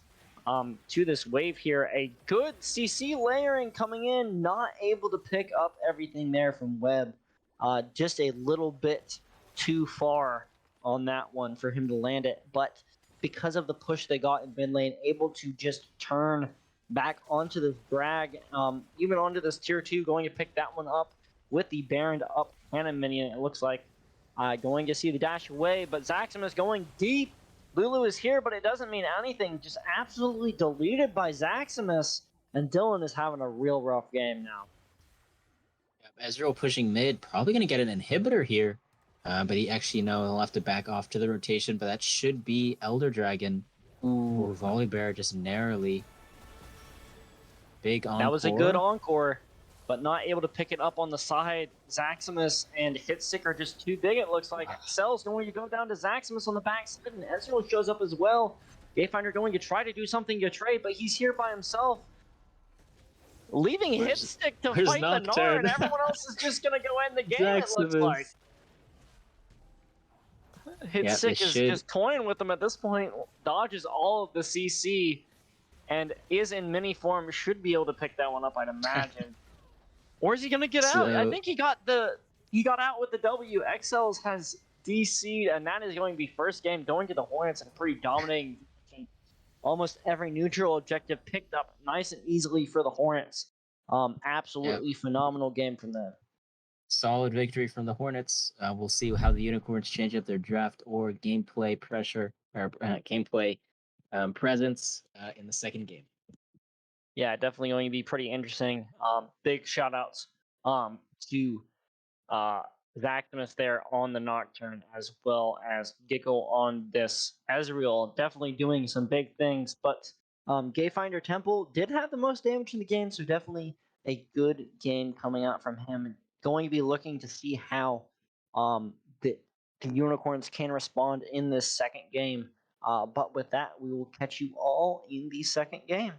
Speaker 1: to this wave here. A good CC layering coming in, not able to pick up everything there from Webb. Just a little bit too far on that one for him to land it. But because of the push they got in mid lane, able to just turn back onto this drag, even onto this tier 2, going to pick that one up with the Baron up cannon minion. It looks like going to see the dash away, but Zaximus going deep. Lulu is here, but it doesn't mean anything. Just absolutely deleted by Zaximus, and Dylan is having a real rough game now.
Speaker 2: Ezreal pushing mid, probably going to get an inhibitor here, but he actually he'll have to back off to the rotation, but that should be Elder Dragon. Ooh, Volibear just narrowly. Big encore.
Speaker 1: That was a good encore, but not able to pick it up on the side. Zaximus and Hitstick are just too big, it looks like. Excel's going to go down to Zaximus on the backside, and Ezreal shows up as well. Gayfinder going to try to do something to trade, but he's here by himself. Leaving Hitstick to fight the Gnar, and everyone else is just going to go end the game, it looks like. Hitstick is just toying with them at this point, dodges all of the CC, and is in mini form, should be able to pick that one up, I'd imagine. Or is he going to get out? I think he got out with the W. XLs has DC'd, and that is going to be first game going to the Hornets and pretty dominating. Almost every neutral objective picked up nice and easily for the Hornets. Absolutely phenomenal game from them.
Speaker 2: Solid victory from the Hornets. We'll see how the Unicorns change up their draft or gameplay pressure or gameplay presence in the second game.
Speaker 1: Yeah, definitely going to be pretty interesting. Big shout outs to Zaximus there on the Nocturne, as well as Gecko on this Ezreal. Definitely doing some big things, but Gayfinder Temple did have the most damage in the game, so definitely a good game coming out from him. Going to be looking to see how the Unicorns can respond in this second game. But with that, we will catch you all in the second game.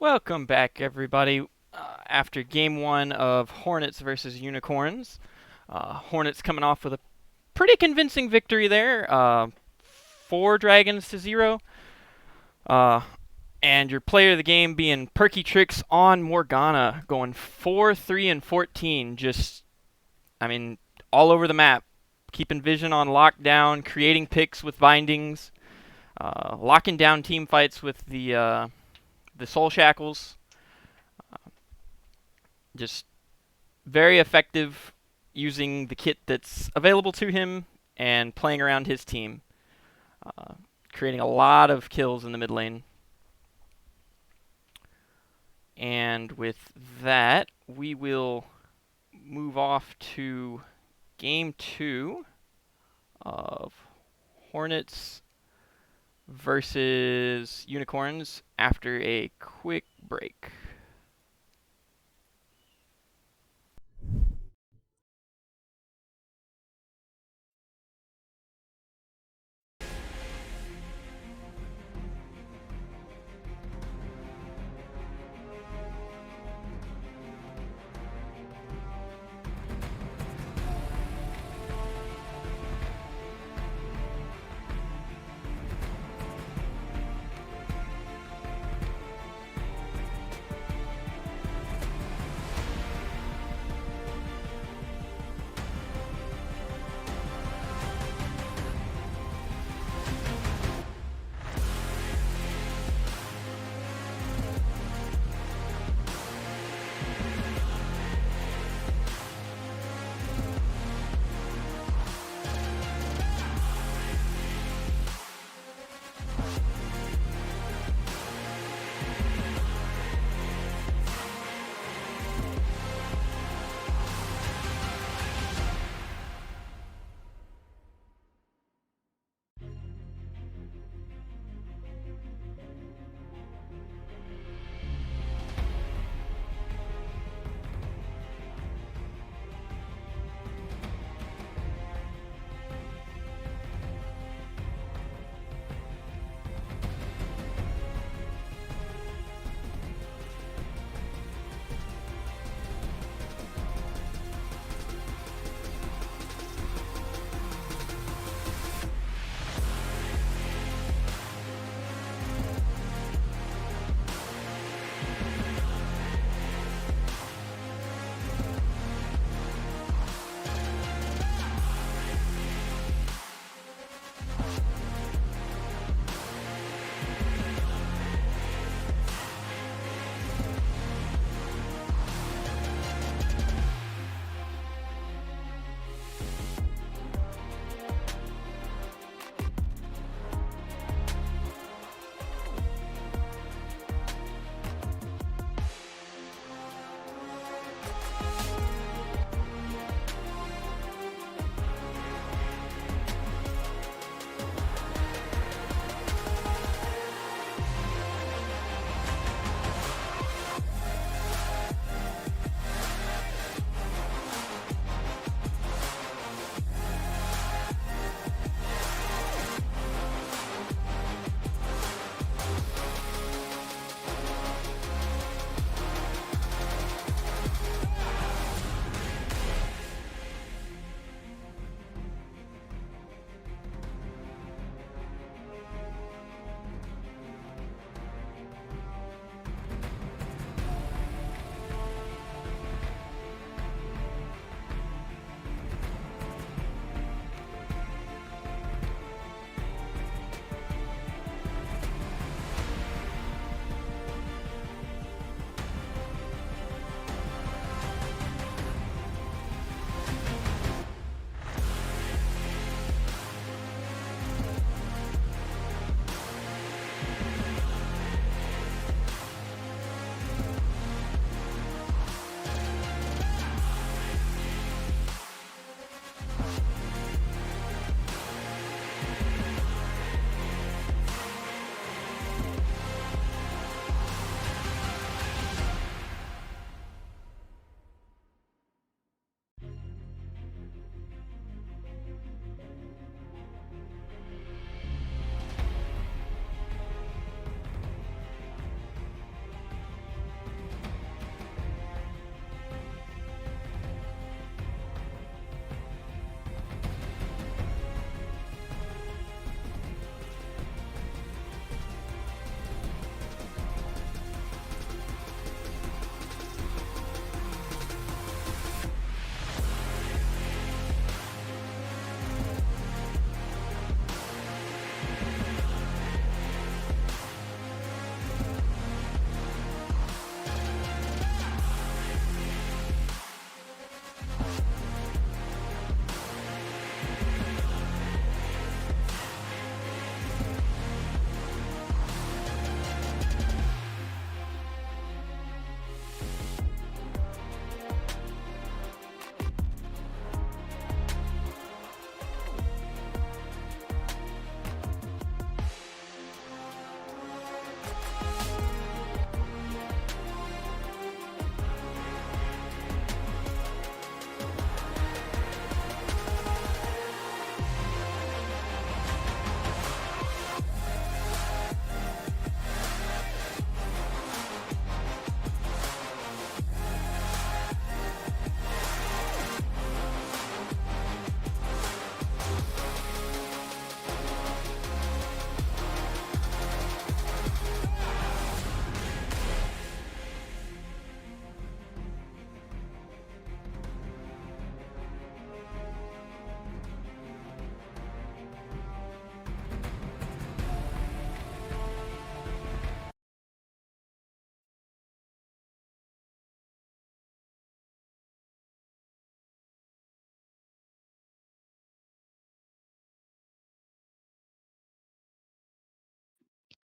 Speaker 4: Welcome back, everybody. After game one of Hornets versus Unicorns, Hornets coming off with a pretty convincing victory there, 4 dragons to 0. And your player of the game being Perky Tricks on Morgana, going 4-3-14. Just, I mean, all over the map, keeping Vision on lockdown, creating picks with bindings, locking down team fights with the Soul Shackles. Just very effective using the kit that's available to him and playing around his team. Creating a lot of kills in the mid lane. And with that, we will move off to game 2 of Hornets versus Unicorns after a quick break.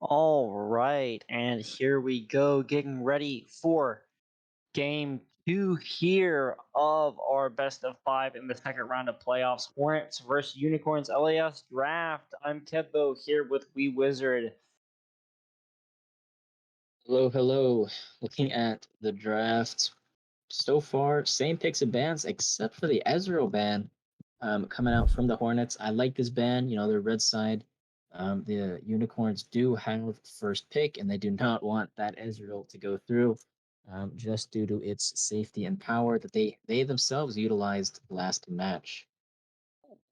Speaker 1: All right, and here we go, getting ready for game 2 here of our best of 5 in the second round of playoffs. Hornets versus Unicorns LAS draft. I'm Kebbo here with Wee Wizard.
Speaker 2: Hello, hello. Looking at the draft so far, same picks and bans except for the Ezreal ban coming out from the Hornets. I like this ban. You know, they're red side. The Unicorns do have first pick, and they do not want that Ezreal to go through, just due to its safety and power that they themselves utilized last match.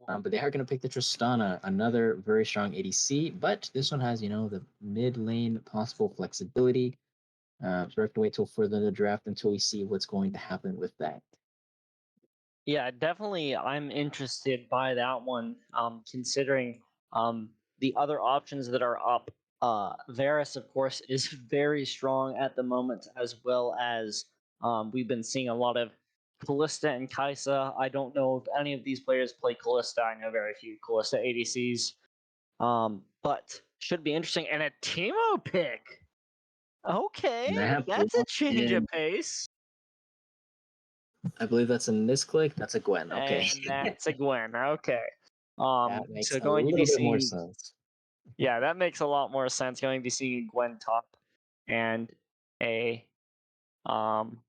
Speaker 2: But they are going to pick the Tristana, another very strong ADC. But this one has, you know, the mid lane possible flexibility. So we have to wait till further in the draft until we see what's going to happen with that.
Speaker 1: Yeah, definitely. I'm interested by that one, considering the other options that are up. Varus, of course, is very strong at the moment, as well as we've been seeing a lot of Callista and Kaisa. I don't know if any of these players play Callista. I know very few Callista ADCs, but should be interesting. And a Teemo pick. Okay,
Speaker 2: Map
Speaker 1: that's a
Speaker 2: locked
Speaker 1: change of
Speaker 2: in.
Speaker 1: pace.
Speaker 2: I believe that's a misclick. That's a Gwen. Okay.
Speaker 1: And that's a Gwen. Okay.
Speaker 2: That makes
Speaker 1: So
Speaker 2: a
Speaker 1: going to be
Speaker 2: little bit more
Speaker 1: seeing,
Speaker 2: sense.
Speaker 1: yeah, that makes a lot more sense. Going to be seeing Gwen top and a um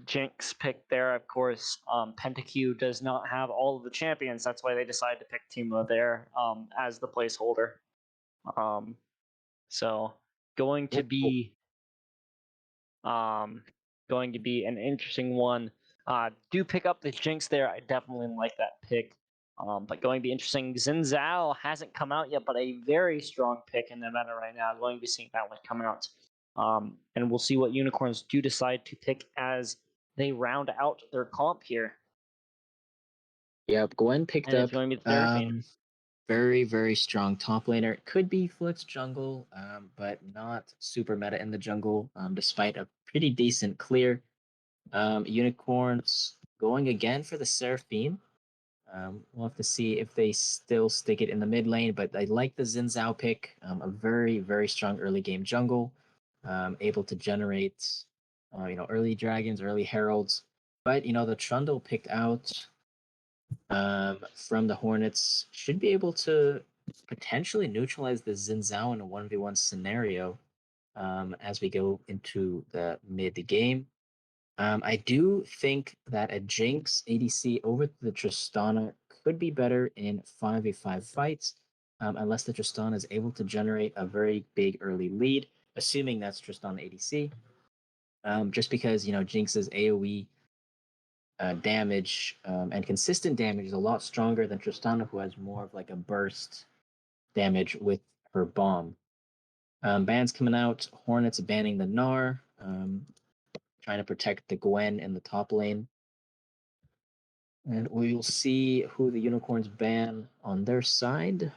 Speaker 1: Jinx pick there. Of course, PentaQ does not have all of the champions. That's why they decided to pick Teemo there as the placeholder. Um, so going to be Um, going to be an interesting one. Do pick up the Jinx there. I definitely like that pick. But going to be interesting. Xin Zhao hasn't come out yet, but a very strong pick in the meta right now. Going to be seeing that one come out. And we'll see what unicorns do decide to pick as they round out their comp here.
Speaker 2: Yep, Gwen picked
Speaker 1: And it's
Speaker 2: up
Speaker 1: going to be the Seraphine.
Speaker 2: very, very strong top laner. Could be flex jungle, but not super meta in the jungle, despite a pretty decent clear. Unicorns going again for the Seraphine. We'll have to see if they still stick it in the mid lane, but I like the Xin Zhao pick. A very, very strong early game jungle, able to generate, early dragons, early heralds. But the Trundle picked out from the Hornets should be able to potentially neutralize the Xin Zhao in a 1v1 scenario as we go into the mid game. I do think that a Jinx ADC over the Tristana could be better in 5v5 fights, unless the Tristana is able to generate a very big early lead, assuming that's Tristana ADC. Just because, Jinx's AoE damage and consistent damage is a lot stronger than Tristana, who has more of like a burst damage with her bomb. Bans coming out, Hornets banning the Gnar, trying to protect the Gwen in the top lane. And we will see who the Unicorns ban on their side.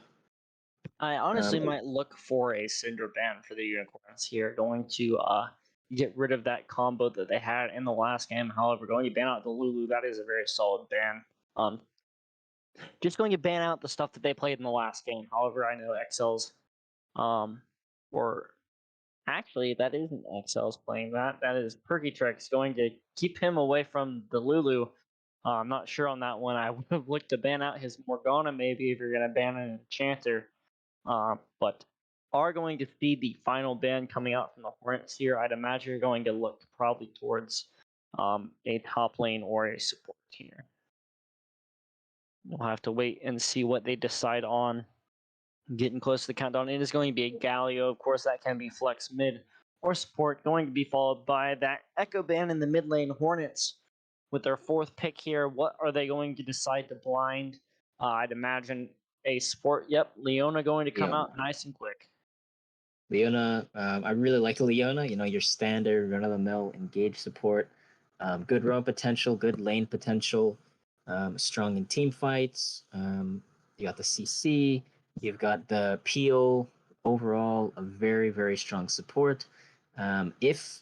Speaker 1: I honestly might look for a Cinder ban for the Unicorns here. Going to get rid of that combo that they had in the last game. However, going to ban out the Lulu, that is a very solid ban. Just going to ban out the stuff that they played in the last game. However, I know XL's or actually that isn't XL's playing that. That is Perky Tricks going to keep him away from the Lulu. I'm not sure on that one. I would have looked to ban out his Morgana maybe if you're going to ban an Enchanter. But are going to see the final ban coming out from the Hornets here. I'd imagine you're going to look probably towards a top lane or a support here. We'll have to wait and see what they decide on. Getting close to the countdown. It is going to be a Galio. Of course, that can be flex mid or support. Going to be followed by that Echo ban in the mid lane. Hornets with their fourth pick here. What are they going to decide to blind? I'd imagine a support. Yep, Leona going to come out nice and quick.
Speaker 2: Leona, I really like Leona. Your standard run-of-the-mill engage support. Good roam potential, good lane potential, strong in team fights. You got the CC, you've got the peel. Overall, a very, very strong support. If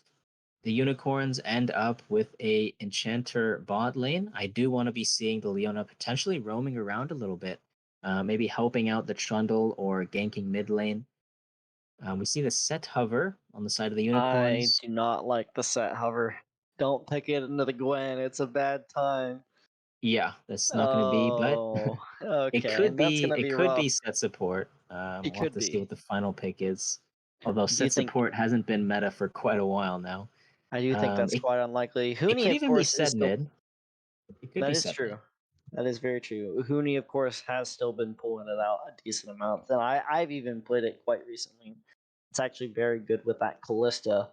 Speaker 2: the Unicorns end up with a Enchanter bot lane, I do want to be seeing the Leona potentially roaming around a little bit. maybe helping out the Trundle or ganking mid lane. We see the set hover on the side of the
Speaker 1: I
Speaker 2: unicorns.
Speaker 1: do not like the set hover. Don't pick it into the Gwen. It's a bad time.
Speaker 2: Yeah, that's not going to be, but
Speaker 1: Oh,
Speaker 2: it
Speaker 1: okay.
Speaker 2: could
Speaker 1: That's
Speaker 2: be
Speaker 1: gonna
Speaker 2: it
Speaker 1: be
Speaker 2: could
Speaker 1: rough.
Speaker 2: be set support.
Speaker 1: It
Speaker 2: We'll have
Speaker 1: could
Speaker 2: to see
Speaker 1: be.
Speaker 2: what the final pick is. Although
Speaker 1: Do you
Speaker 2: set
Speaker 1: think?
Speaker 2: support hasn't been meta for quite a while now.
Speaker 1: I do think that's
Speaker 2: It
Speaker 1: quite unlikely.
Speaker 2: it
Speaker 1: Huni,
Speaker 2: could
Speaker 1: of
Speaker 2: even be
Speaker 1: course, is
Speaker 2: set
Speaker 1: still.
Speaker 2: mid. It could
Speaker 1: That
Speaker 2: be
Speaker 1: is
Speaker 2: set mid.
Speaker 1: true. That is very true. Huni, of course, has still been pulling it out a decent amount. And I've even played it quite recently. It's actually very good with that Callista.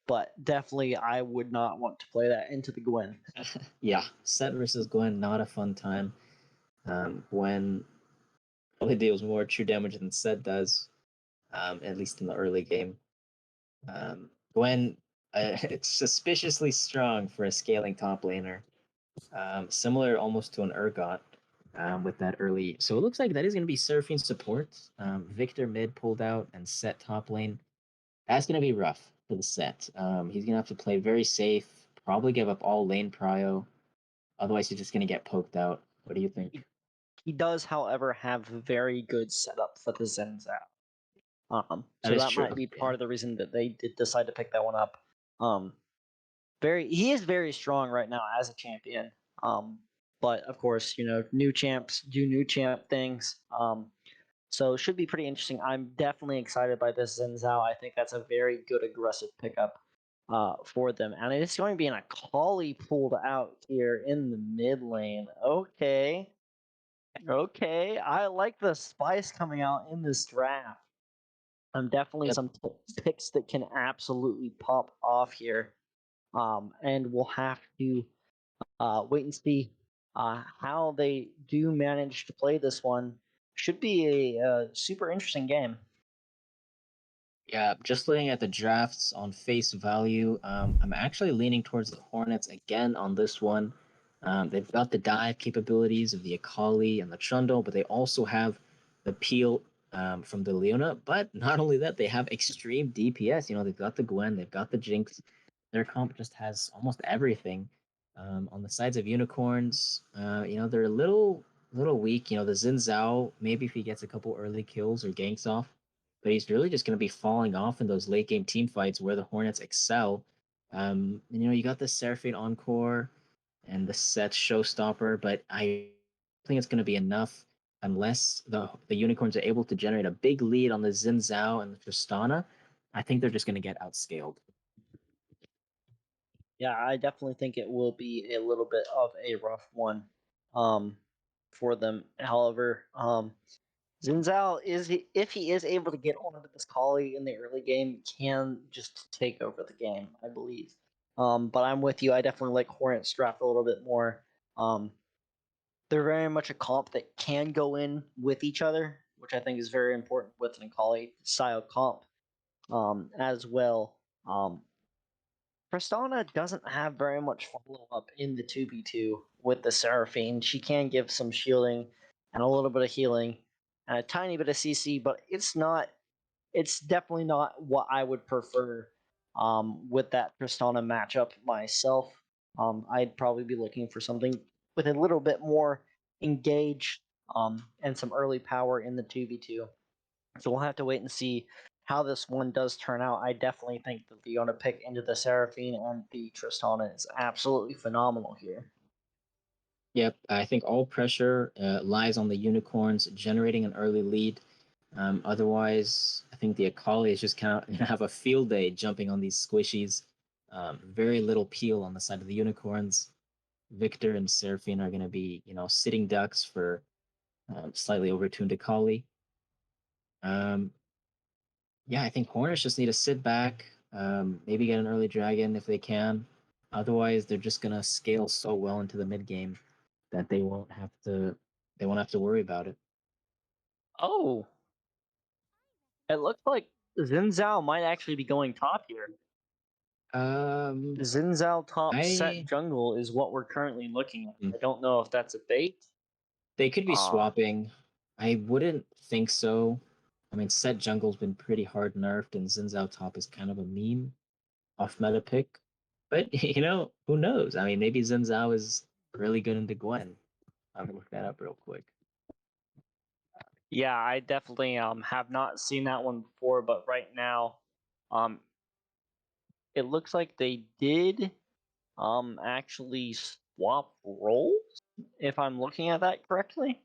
Speaker 1: But definitely, I would not want to play that into the Gwen.
Speaker 2: Yeah, set versus Gwen, not a fun time. Gwen probably deals more true damage than set does, at least in the early game. Gwen, it's suspiciously strong for a scaling top laner. Similar almost to an Urgot with that early. So it looks like that is going to be Seraphine support. Victor mid pulled out and set top lane. That's going to be rough for the set. He's going to have to play very safe, probably give up all lane prio. Otherwise, he's just going to get poked out. What do you think?
Speaker 1: He does, however, have very good setup for the Zen Zap.
Speaker 2: That
Speaker 1: So
Speaker 2: is
Speaker 1: that might
Speaker 2: true.
Speaker 1: be
Speaker 2: Yeah.
Speaker 1: part of the reason that they did decide to pick that one up. He is very strong right now as a champion. But of course, new champs do new champ things. So it should be pretty interesting. I'm definitely excited by this Zenzao. I think that's a very good aggressive pickup for them. And it's going to be in a Collie pulled out here in the mid lane. Okay. Okay. I like the spice coming out in this draft. Definitely
Speaker 2: Yep.
Speaker 1: some picks that can absolutely pop off here. And we'll have to wait and see how they do manage to play this one. Should be a super interesting game.
Speaker 2: Yeah, just looking at the drafts on face value, I'm actually leaning towards the Hornets again on this one. They've got the dive capabilities of the Akali and the Trundle, but they also have the peel from the Leona. But not only that, they have extreme DPS. They've got the Gwen, they've got the Jinx. Their comp just has almost everything. On the sides of unicorns, they're a little weak. The Xin Zhao, maybe if he gets a couple early kills or ganks off, but he's really just going to be falling off in those late game team fights where the Hornets excel. You got the Seraphine Encore and the Set Showstopper, but I think it's going to be enough unless the Unicorns are able to generate a big lead on the Xin Zhao and the Tristana. I think they're just going to get outscaled.
Speaker 1: Yeah, I definitely think it will be a little bit of a rough one um, for them. However, Zinzao if he is able to get onto this collie in the early game, can just take over the game, I believe. But I'm with you. I definitely like Hornets draft a little bit more. Um, they're very much a comp that can go in with each other, which I think is very important with an Akali style comp as well. Tristana doesn't have very much follow up in the 2v2 with the Seraphine. She can give some shielding and a little bit of healing and a tiny bit of CC, but it's definitely not what I would prefer with that Tristana matchup myself. I'd probably be looking for something with a little bit more engage and some early power in the 2v2. So we'll have to wait and see how this one does turn out. I definitely think that the Leona pick into the Seraphine and the Tristana is absolutely phenomenal here.
Speaker 2: Yep, I think all pressure lies on the Unicorns generating an early lead. Otherwise, I think the Akali is just kind of going to have a field day jumping on these squishies. Very little peel on the side of the Unicorns. Victor and Seraphine are going to be, sitting ducks for slightly overtuned Akali. Yeah, I think Hornets just need to sit back, maybe get an early dragon if they can. Otherwise, they're just going to scale so well into the mid game that they won't have to worry about it.
Speaker 1: Oh, it looks like Zinzao might actually be going top here.
Speaker 2: Um,
Speaker 1: Zinzao top set
Speaker 2: I
Speaker 1: jungle is what we're currently looking
Speaker 2: hmm,
Speaker 1: at. I don't know if that's a bait.
Speaker 2: they could be
Speaker 1: Uh,
Speaker 2: swapping. I wouldn't think so. I mean, set jungle's been pretty hard nerfed, and Xin Zhao top is kind of a meme off meta pick. But who knows? I mean, maybe Xin Zhao is really good into Gwen. I'm gonna look that up real quick.
Speaker 1: Yeah, I definitely have not seen that one before, but right now, um, it looks like they did actually swap roles, if I'm looking at that correctly.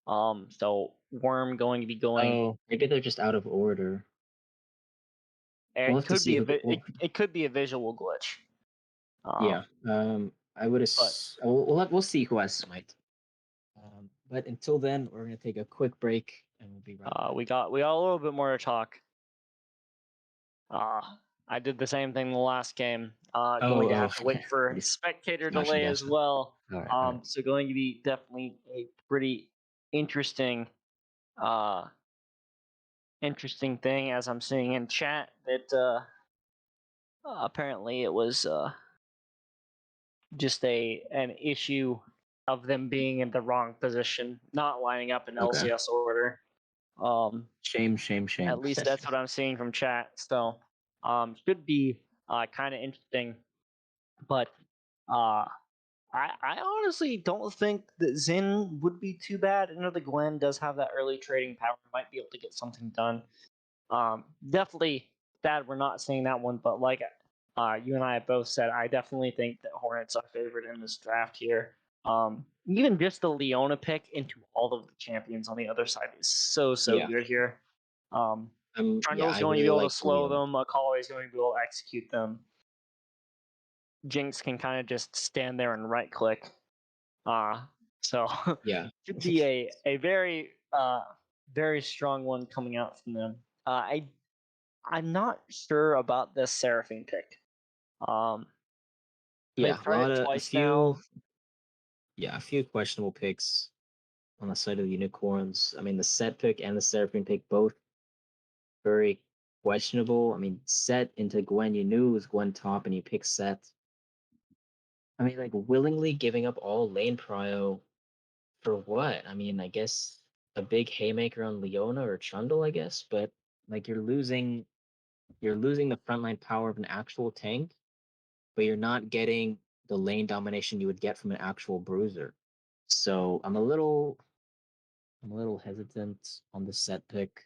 Speaker 1: So Worm going to be going.
Speaker 2: Oh, maybe they're just out of order. We'll
Speaker 1: It
Speaker 2: have to
Speaker 1: could
Speaker 2: see
Speaker 1: be
Speaker 2: who.
Speaker 1: it could be a visual glitch.
Speaker 2: Yeah. I would.
Speaker 1: But
Speaker 2: We'll see who has Smite. But until then, we're gonna take a quick break, and we'll be right back.
Speaker 1: we got a little bit more to talk. I did the same thing the last game. Going to have to wait for spectator delay as well.
Speaker 2: All right. All right.
Speaker 1: So going to be definitely a pretty interesting, uh, interesting thing as I'm seeing in chat that apparently it was just an issue of them being in the wrong position, not lining up in
Speaker 2: Okay.
Speaker 1: LCS order.
Speaker 2: Shame, shame, shame.
Speaker 1: At least that's what I'm seeing from chat. So, should be kind of interesting. But uh, I honestly don't think that Xin would be too bad. I know the Gwen does have that early trading power, might be able to get something done. Definitely sad we're not seeing that one, but like you and I have both said, I definitely think that Hornets are favored in this draft here. Even just the Leona pick into all of the champions on the other side is so
Speaker 2: Yeah.
Speaker 1: good here. Trundle's
Speaker 2: I
Speaker 1: going to
Speaker 2: really
Speaker 1: be able
Speaker 2: like
Speaker 1: to slow
Speaker 2: Leona.
Speaker 1: them. McCauley's going to be able to execute them. Jinx can kind of just stand there and right click. So
Speaker 2: Yeah.
Speaker 1: should be a very very strong one coming out from them. I'm not sure about this Seraphine pick.
Speaker 2: Yeah.
Speaker 1: They've tried it twice now.
Speaker 2: Yeah, a few questionable picks on the side of the unicorns. I mean, the set pick and the Seraphine pick both very questionable. I mean, set into Gwen, you knew it was Gwen top, and you pick set. I mean, like willingly giving up all lane prio for what? I mean, I guess a big haymaker on Leona or Trundle, I guess, but like you're losing the frontline power of an actual tank, but you're not getting the lane domination you would get from an actual bruiser. So I'm a little hesitant on the set pick.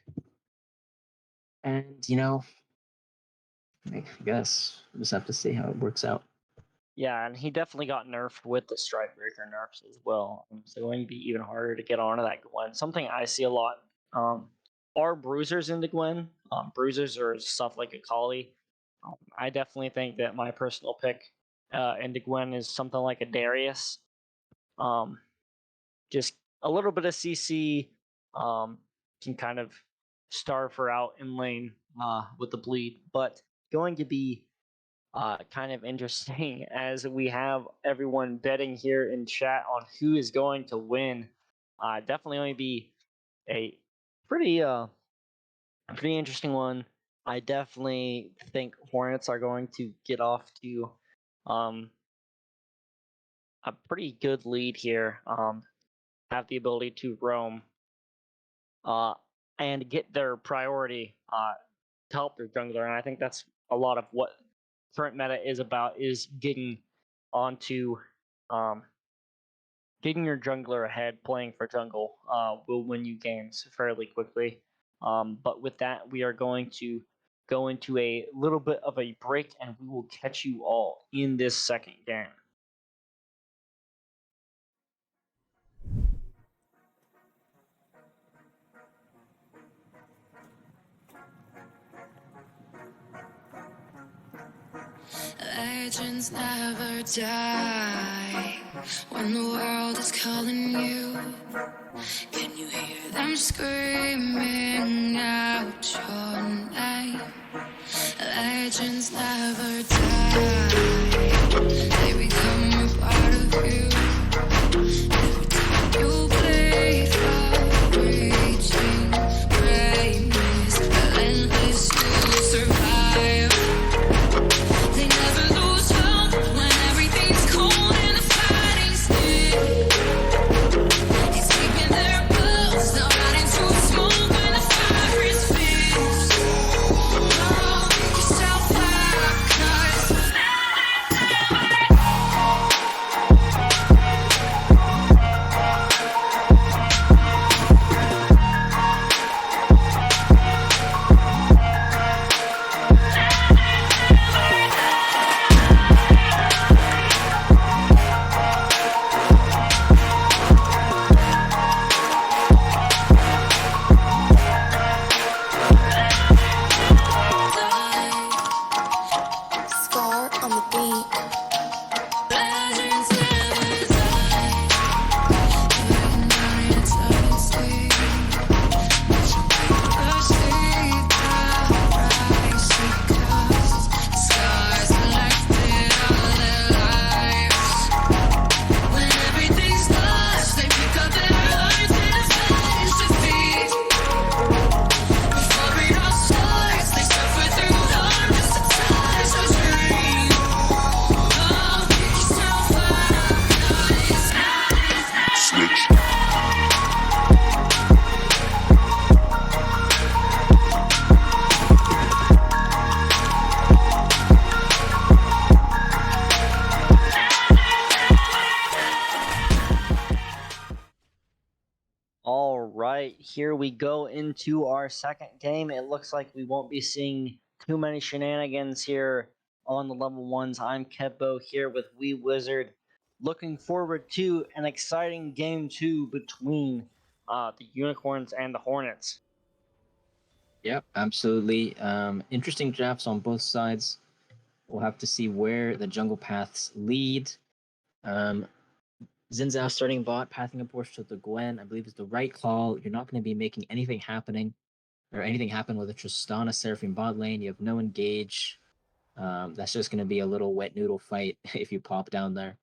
Speaker 2: And I guess we'll just have to see how it works out.
Speaker 1: Yeah, and he definitely got nerfed with the Strikebreaker nerfs as well. So going to be even harder to get onto that Gwen. Something I see a lot are bruisers into Gwen. Bruisers are stuff like a Kali. I definitely think that my personal pick into Gwen is something like a Darius. Just a little bit of CC can kind of starve her out in lane with the bleed, but going to be kind of interesting as we have everyone betting here in chat on who is going to win. Definitely going to be a pretty pretty interesting one. I definitely think Hornets are going to get off to um, a pretty good lead here. Have the ability to roam uh, and get their priority to help their jungler, and I think that's a lot of what current meta is about: is getting onto getting your jungler ahead. Playing for jungle will win you games fairly quickly. But with that, we are going to go into a little bit of a break, and we will catch you all in this second game.
Speaker 3: Legends never die when the world is calling you. Can you hear them screaming out your name? Legends never die, they become a part of you. Every time you play for reaching greatness, relentless to survive. They never lose hope when everything's cold and the fighting's still. It's keeping their pulse, not riding through smoke when the
Speaker 1: here we go into our second game. It looks like we won't be seeing too many shenanigans here on the level ones. I'm Kebbo here with Wee Wizard. Looking forward to an exciting game 2 between the Unicorns and the Hornets.
Speaker 2: Yep, absolutely. Interesting drafts on both sides. We'll have to see where the jungle paths lead. Xin Zhao starting bot, pathing upwards to the Gwen, I believe is the right call. You're not going to be making anything happen with a Tristana Seraphine bot lane. You have no engage. That's just going to be a little wet noodle fight if you pop down there.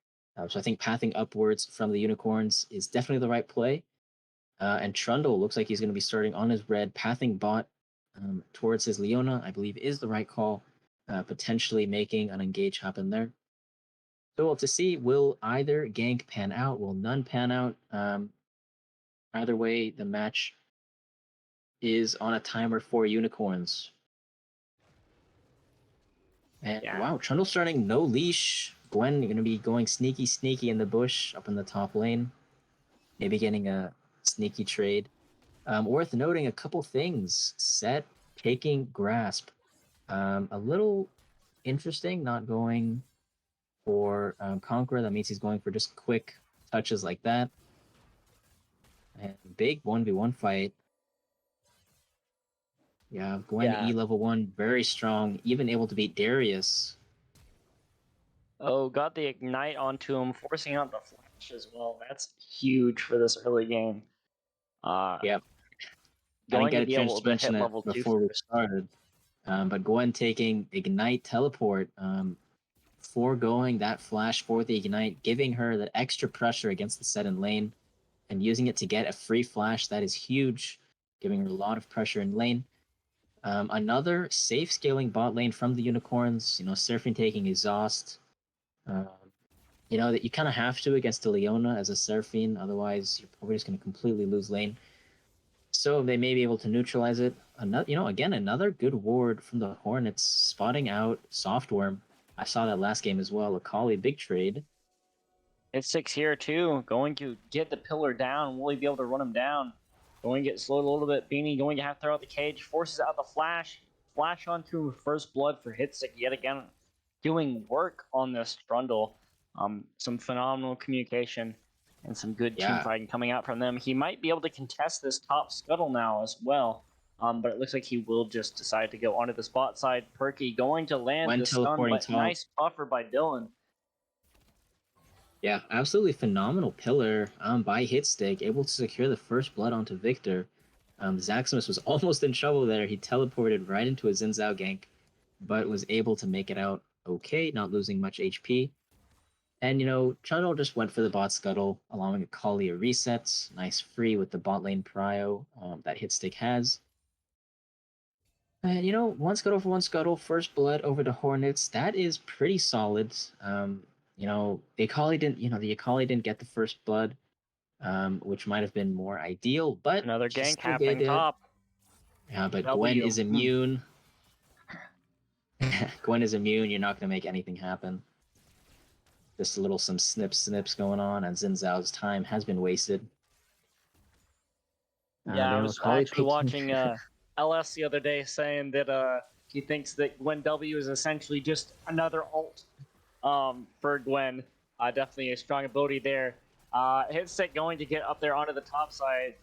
Speaker 2: So I think pathing upwards from the Unicorns is definitely the right play. And Trundle looks like he's going to be starting on his red, pathing bot towards his Leona, I believe is the right call, potentially making an engage happen there. So we'll to see, will either gank pan out, will none pan out? Either way, the match is on a timer for Unicorns. And wow, Trundle starting no leash. Gwen going to be going sneaky in the bush up in the top lane. Maybe getting a sneaky trade. Worth noting a couple things. Set taking grasp. A little interesting, not going for Conqueror. That means he's going for just quick touches like that. And big 1v1 fight. Yeah, Gwen E level 1, very strong, even able to beat Darius.
Speaker 1: Oh, got the ignite onto him, forcing out the flash as well. That's huge for this early game.
Speaker 2: Yep. I
Speaker 1: Going
Speaker 2: didn't get
Speaker 1: to
Speaker 2: a
Speaker 1: be
Speaker 2: chance
Speaker 1: able
Speaker 2: to
Speaker 1: to
Speaker 2: mention
Speaker 1: hit
Speaker 2: it
Speaker 1: level 2
Speaker 2: before we
Speaker 1: first.
Speaker 2: started. But Gwen taking ignite teleport, foregoing that flash for the ignite, giving her that extra pressure against the set in lane, and using it to get a free flash. That is huge, giving her a lot of pressure in lane. Another safe scaling bot lane from the Unicorns. Seraphine taking exhaust. That you kind of have to against the Leona as a Seraphine, otherwise you're probably just going to completely lose lane. So they may be able to neutralize it. Another good ward from the Hornets, spotting out Softworm. I saw that last game as well. Akali, big trade.
Speaker 1: It's 6 here too. Going to get the pillar down. Will he be able to run him down? Going to get slowed a little bit. Beanie going to have to throw out the cage. Forces out the flash. Flash onto first blood for Hitstick yet again. Doing work on this Trundle. Some phenomenal communication and some good team fighting coming out from them. He might be able to contest this top scuttle now as well. But it looks like he will just decide to go onto the spot side. Perky going to land the stun, but
Speaker 2: top.
Speaker 1: nice buffer by Dylan.
Speaker 2: Yeah, absolutely phenomenal pillar by Hitstick, able to secure the first blood onto Victor. Zaximus was almost in trouble there. He teleported right into a Xin Zhao gank, but was able to make it out okay, not losing much HP. And, Trundle just went for the bot scuttle, allowing Akali a reset. Nice free with the bot lane prio that Hitstick has. And, one scuttle for one scuttle, first blood over to Hornets. That is pretty solid. The Akali didn't get the first blood, which might have been more ideal, but
Speaker 1: another gank happening top.
Speaker 2: Yeah, but Gwen is immune. Gwen is immune. You're not going to make anything happen. Just some snips going on, and Xin Zhao's time has been wasted.
Speaker 1: Yeah, I was actually watching LS the other day saying that he thinks that Gwen W is essentially just another ult for Gwen. Definitely a strong ability there. Hitstick going to get up there onto the top side,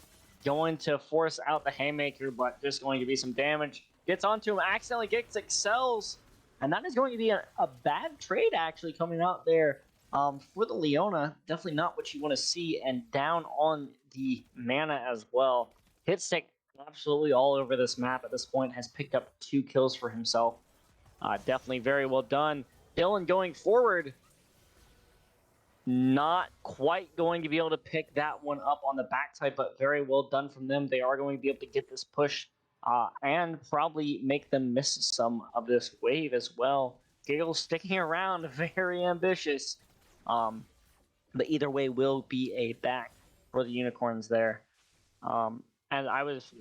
Speaker 1: going to force out the Haymaker, but just going to be some damage. Gets onto him, accidentally gets excels, and that is going to be a bad trade actually coming out there for the Leona. Definitely not what you want to see, and down on the mana as well. Hitstick absolutely all over this map at this point, has picked up 2 kills for himself. Definitely very well done. Dylan going forward, not quite going to be able to pick that one up on the backside, but very well done from them. They are going to be able to get this push and probably make them miss some of this wave as well. Gale sticking around, very ambitious. But either way will be a back for the Unicorns there. And I was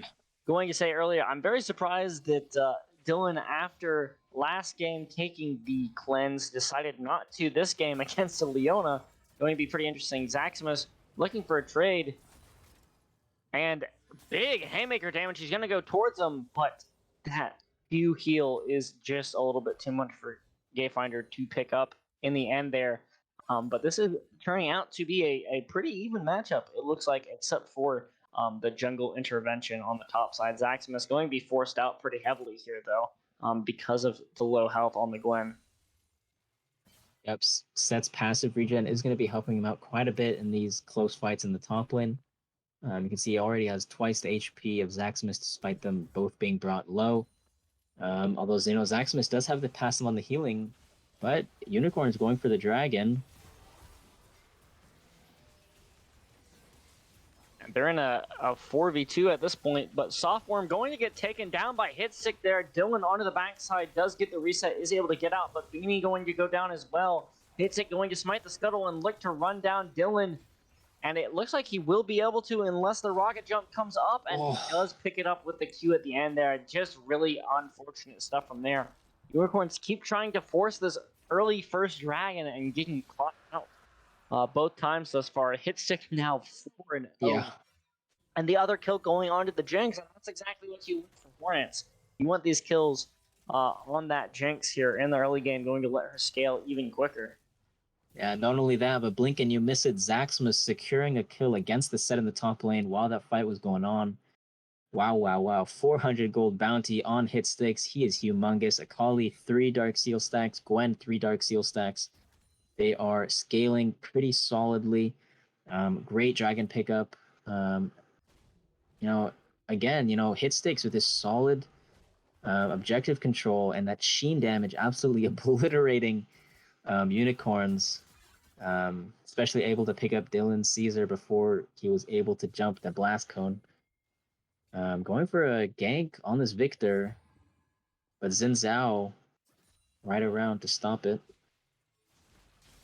Speaker 1: going to say earlier, I'm very surprised that Dylan, after last game taking the cleanse, decided not to this game against the Leona. Going to be pretty interesting. Zaximus looking for a trade and big haymaker damage. He's going to go towards him, but that Q heal is just a little bit too much for Gayfinder to pick up in the end there. But this is turning out to be a pretty even matchup, it looks like, except for the jungle intervention on the top side. Zaximus going to be forced out pretty heavily here, though, because of the low health on the Gwen.
Speaker 2: Yep, Set's passive regen is going to be helping him out quite a bit in these close fights in the top lane. You can see he already has twice the HP of Zaximus, despite them both being brought low. Although Zaximus does have the passive on the healing, but Unicorn's going for the dragon.
Speaker 1: They're in a 4v2 at this point, but Softworm going to get taken down by Hitstick there. Dylan onto the backside does get the reset, is able to get out, but Beanie going to go down as well. Hitstick going to smite the scuttle and look to run down Dylan, and it looks like he will be able to unless the rocket jump comes up, and he does pick it up with the Q at the end there. Just really unfortunate stuff from there. Unicorns keep trying to force this early first dragon and getting caught out. Both times thus far. Hitstick now 4-0.
Speaker 2: Yeah.
Speaker 1: And the other kill going on to the Jinx, and that's exactly what you want from Hornets. You want these kills on that Jinx here in the early game, going to let her scale even quicker.
Speaker 2: Yeah, not only that, but blink and you miss it. Zaximus securing a kill against the Set in the top lane while that fight was going on. Wow. 400 gold bounty on Hitsticks. He is humongous. Akali, 3 Dark Seal stacks. Gwen, 3 Dark Seal stacks. They are scaling pretty solidly. Great dragon pickup. Again, Hitsticks with this solid objective control and that sheen damage absolutely obliterating unicorns. Especially able to pick up Dylan Caesar before he was able to jump the blast cone. Going for a gank on this Victor, but Xin Zhao right around to stop it.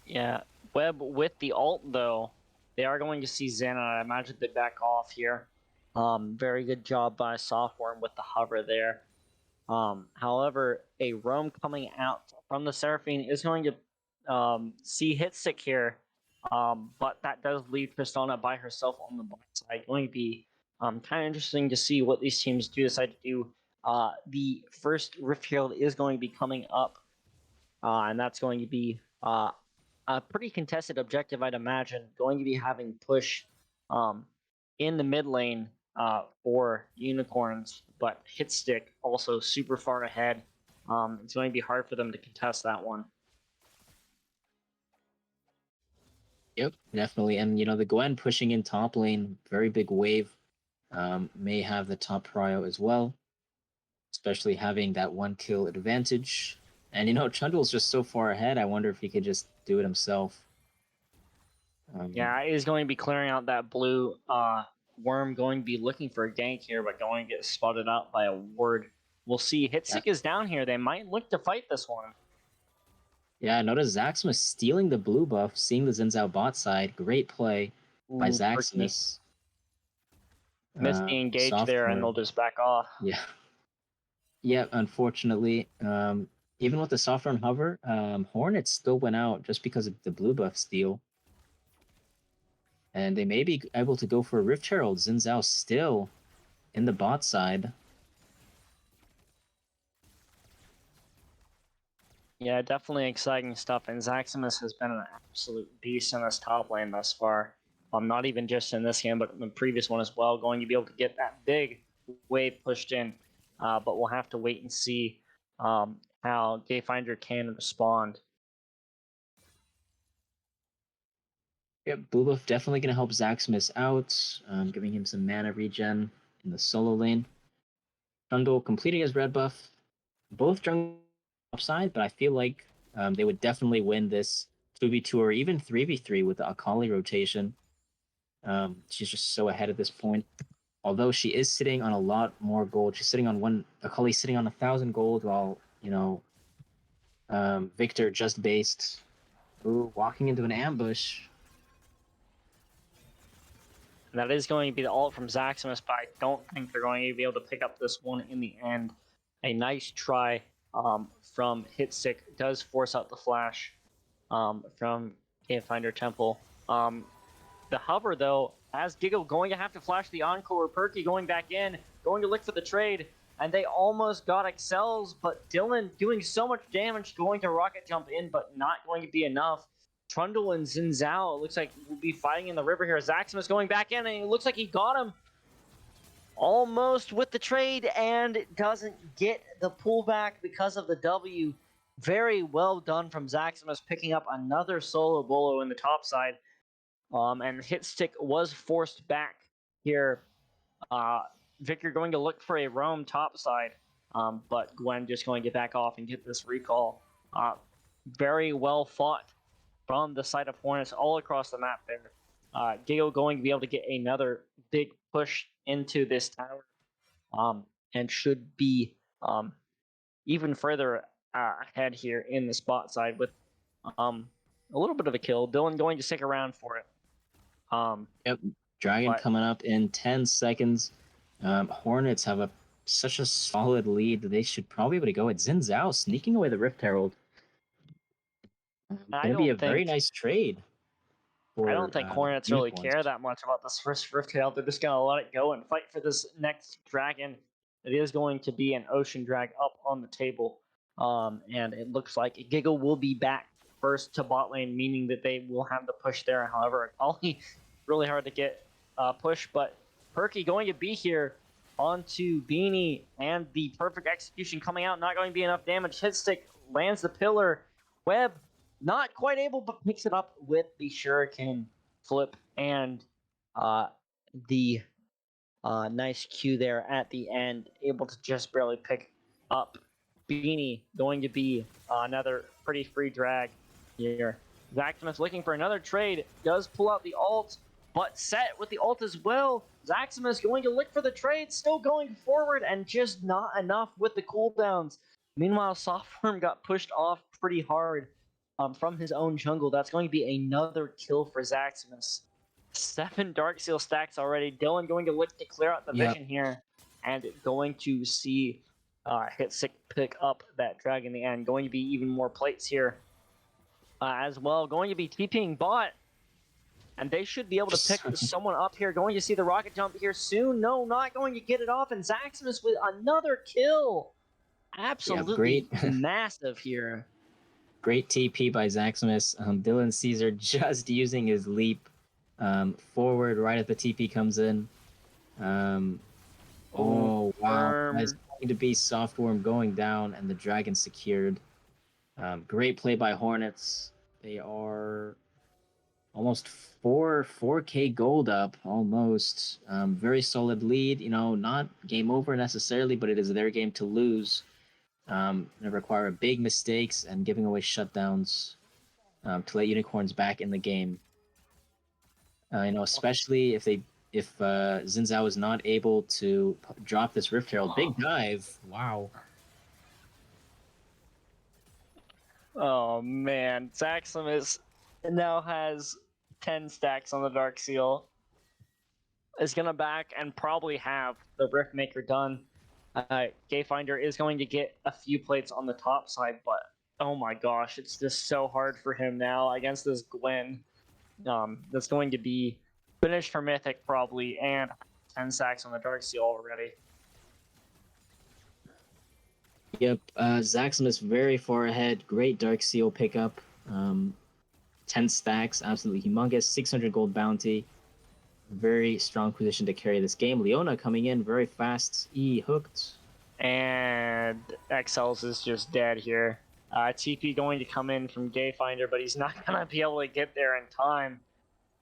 Speaker 1: Yeah, Webb with the ult, though, they are going to see Zen, and I imagine they back off here. Very good job by Softworm with the hover there. However, a roam coming out from the Seraphine is going to see Hitstick here, but that does leave Tristana by herself on the bot side. Going to be kind of interesting to see what these teams do decide to do. The first Rift Herald is going to be coming up, and that's going to be a pretty contested objective, I'd imagine. Going to be having push in the mid lane for Unicorns, but Hitstick also super far ahead. It's going to be hard for them to contest that one.
Speaker 2: Yep, definitely. And, the Gwen pushing in top lane, very big wave, may have the top prio as well, especially having that 1 kill advantage. And, Trundle's just so far ahead, I wonder if he could just do it himself.
Speaker 1: Yeah, he's going to be clearing out that blue Worm, going to be looking for a gank here, but going to get spotted out by a ward. We'll see. Hitstick is down here. They might look to fight this one.
Speaker 2: Yeah, notice Zaximus stealing the blue buff, seeing the Xin Zhao bot side. Great play by Zaximus.
Speaker 1: Missed the engage there, and they'll just back off.
Speaker 2: Yeah. Yeah, unfortunately. Even with the software and hover, Hornets still went out just because of the blue buff steal. And they may be able to go for a Rift Herald. Xin Zhao still in the bot side.
Speaker 1: Yeah, definitely exciting stuff. And Zaximus has been an absolute beast in this top lane thus far. Not even just in this game, but in the previous one as well. Going to be able to get that big wave pushed in. But we'll have to wait and see how Gayfinder can respond.
Speaker 2: Yep, blue buff definitely going to help Zaximus out, giving him some mana regen in the solo lane. Trundle completing his red buff. Both jungle upside, but I feel like they would definitely win this 2v2 or even 3v3 with the Akali rotation. She's just so ahead at this point. Although she is sitting on a lot more gold. She's sitting on Akali's sitting on 1,000 gold while, Victor just based. Ooh, walking into an ambush.
Speaker 1: And that is going to be the ult from Zaximus, but I don't think they're going to be able to pick up this one in the end. A nice try from Hitstick does force out the flash from Gayfinder Temple. The hover, though, as Giggle going to have to flash the Encore. Perky going back in, going to look for the trade, and they almost got Excels, but Dylan doing so much damage, going to rocket jump in, but not going to be enough. Trundle and Zinzao, it looks like we'll be fighting in the river here. Zaximus going back in, and it looks like he got him almost with the trade, and doesn't get the pullback because of the W. Very well done from Zaximus, picking up another solo bolo in the top side. And Hitstick was forced back here. Victor going to look for a roam topside, but Gwen just going to back off and get this recall. Very well fought from the side of Hornets all across the map there. Gale going to be able to get another big push into this tower, and should be even further ahead here in the spot side with a little bit of a kill. Dylan going to stick around for it.
Speaker 2: Yep, Dragon
Speaker 1: but-
Speaker 2: coming up in 10 seconds. Hornets have such a solid lead that they should probably be able to go at Xin Zhao sneaking away the Rift Herald.
Speaker 1: I
Speaker 2: Gonna be a
Speaker 1: don't
Speaker 2: very
Speaker 1: think-
Speaker 2: nice trade.
Speaker 1: I don't think Hornets really
Speaker 2: Unicorns.
Speaker 1: care that much about this first Rift Herald. They're just going to let it go and fight for this next dragon. It is going to be an Ocean Drag up on the table. And it looks like Giggle will be back first to bot lane, meaning that they will have the push there. However, Ollie, really hard to get push, but Perky going to be here onto Beanie, and the perfect execution coming out, not going to be enough damage. Hitstick lands the pillar. Webb, not quite able, but picks it up with the Shuriken flip and the nice Q there at the end, able to just barely pick up. Beanie going to be another pretty free drag here. Zaximus looking for another trade, does pull out the ult, but set with the ult as well. Zaximus going to look for the trade, still going forward, and just not enough with the cooldowns. Meanwhile, Softworm got pushed off pretty hard from his own jungle. That's going to be another kill for Zaximus. 7 Darkseal stacks already. Dylan going to look to clear out the vision here, and going to see Hitstick pick up that drag in the end. Going to be even more plates here as well. Going to be TPing bot, and they should be able to pick someone up here. Going to see the rocket jump here soon. No, not going to get it off, and Zaximus with another kill. Absolutely massive here.
Speaker 2: Great TP by Zaximus. Dylan Caesar just using his leap forward right as the TP comes in. Oh, wow. That's going to be Softworm going down and the dragon secured. Great play by Hornets. They are almost 4K gold up, almost. Very solid lead. You know, not game over necessarily, but it is their game to lose. They require big mistakes and giving away shutdowns to let Unicorns back in the game. You know, especially if Xin Zhao is not able to drop this Rift Herald. Big dive. Wow.
Speaker 1: Oh man, Zaximus now has 10 stacks on the Darkseal. Is gonna back and probably have the Rift Maker done. Gayfinder is going to get a few plates on the top side, but oh my gosh, it's just so hard for him now against this Gwen. That's going to be finished for Mythic probably, and 10 stacks on the Darkseal already.
Speaker 2: Yep, Zaximus very far ahead. Great Darkseal pickup. 10 stacks, absolutely humongous. 600 gold bounty. Very strong position to carry this game. Leona coming in very fast. E hooked.
Speaker 1: And XLs is just dead here. TP going to come in from Gayfinder, but he's not going to be able to get there in time.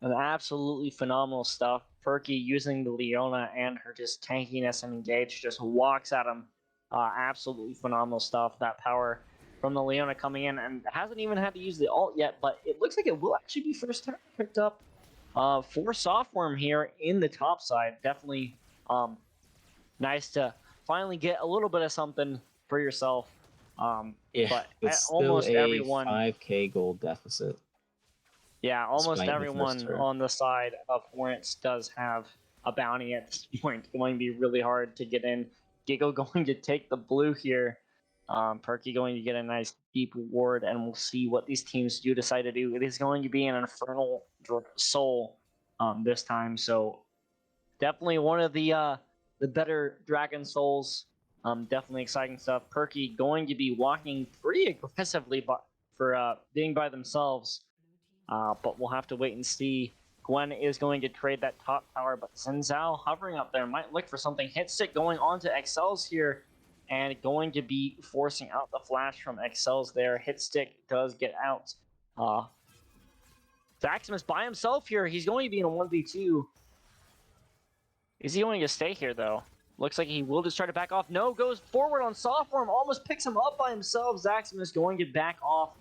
Speaker 1: And absolutely phenomenal stuff. Perky using the Leona and her just tankiness and engage just walks at him. Absolutely phenomenal stuff. That power from the Leona coming in, and hasn't even had to use the ult yet, but it looks like it will actually be first time picked up for Softworm here in the top side. Definitely nice to finally get a little bit of something for yourself.
Speaker 2: Yeah,
Speaker 1: but
Speaker 2: it's
Speaker 1: almost
Speaker 2: still a
Speaker 1: everyone
Speaker 2: 5K gold deficit.
Speaker 1: Yeah, almost
Speaker 2: Despite the
Speaker 1: everyone
Speaker 2: first turn.
Speaker 1: on the side of Hornets does have a bounty at this point. It's going to be really hard to get in. Giggle going to take the blue here. Perky going to get a nice deep ward, and we'll see what these teams do decide to do. It is going to be an Infernal Soul this time. So definitely one of the better Dragon Souls. Definitely exciting stuff. Perky going to be walking pretty aggressively, but for being by themselves. But we'll have to wait and see. Gwen is going to trade that top tower, but Zinzao hovering up there might look for something. Hitstick going on to Excels here and going to be forcing out the flash from Excels there. Hitstick does get out. Zaximus by himself here. He's going to be in a 1v2. Is he going to stay here, though? Looks like he will just try to back off. No, goes forward on soft form. Almost picks him up by himself. Zaximus going to back off.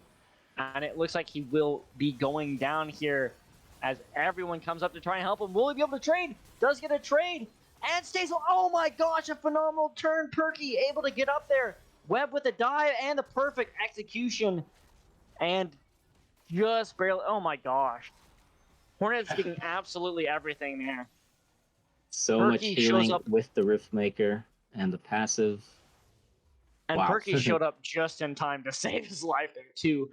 Speaker 1: And it looks like he will be going down here as everyone comes up to try and help him. Will he be able to trade? Does get a trade. And stays. Oh my gosh, a phenomenal turn. Perky able to get up there. Webb with a dive and the perfect execution. And just barely. Oh my gosh. Hornet's getting absolutely everything there.
Speaker 2: So
Speaker 1: Perky
Speaker 2: much
Speaker 1: shows
Speaker 2: healing
Speaker 1: up.
Speaker 2: with the Riftmaker and the passive.
Speaker 1: And
Speaker 2: Wow.
Speaker 1: Perky showed up just in time to save his life there, too.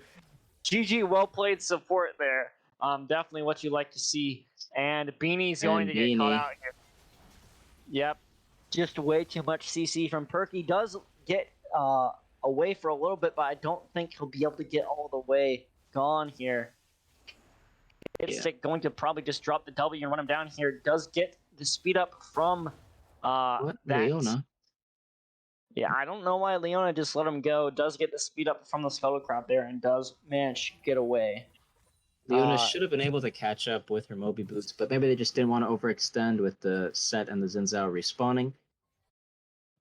Speaker 1: GG, well played support there. Definitely what you like to see. And Beanie's going to get caught out here. Yep. Just way too much CC from Perky. Does get away for a little bit, but I don't think he'll be able to get all the way gone here. It's going to probably just drop the W and run him down here. Does get the speed up from
Speaker 2: What?
Speaker 1: that.
Speaker 2: Leona?
Speaker 1: Yeah, I don't know why Leona just let him go. Does get the speed up from the Scuttle Crab there and does manage to get away.
Speaker 2: Leona should have been able to catch up with her Moby boots, but maybe they just didn't want to overextend with the Set and the Zinzao respawning.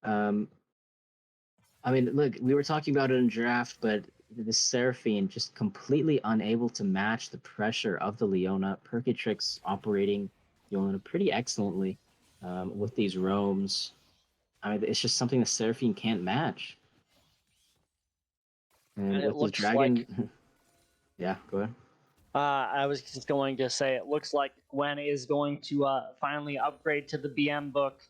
Speaker 2: I mean, look, we were talking about it in draft, but the Seraphine just completely unable to match the pressure of the Leona. Perkitrix operating Leona pretty excellently with these roams. I mean, it's just something the Seraphine can't match. And
Speaker 1: it
Speaker 2: with the
Speaker 1: looks
Speaker 2: Dragon...
Speaker 1: like...
Speaker 2: Yeah, go ahead.
Speaker 1: I was just going to say, it looks like Gwen is going to finally upgrade to the BM book.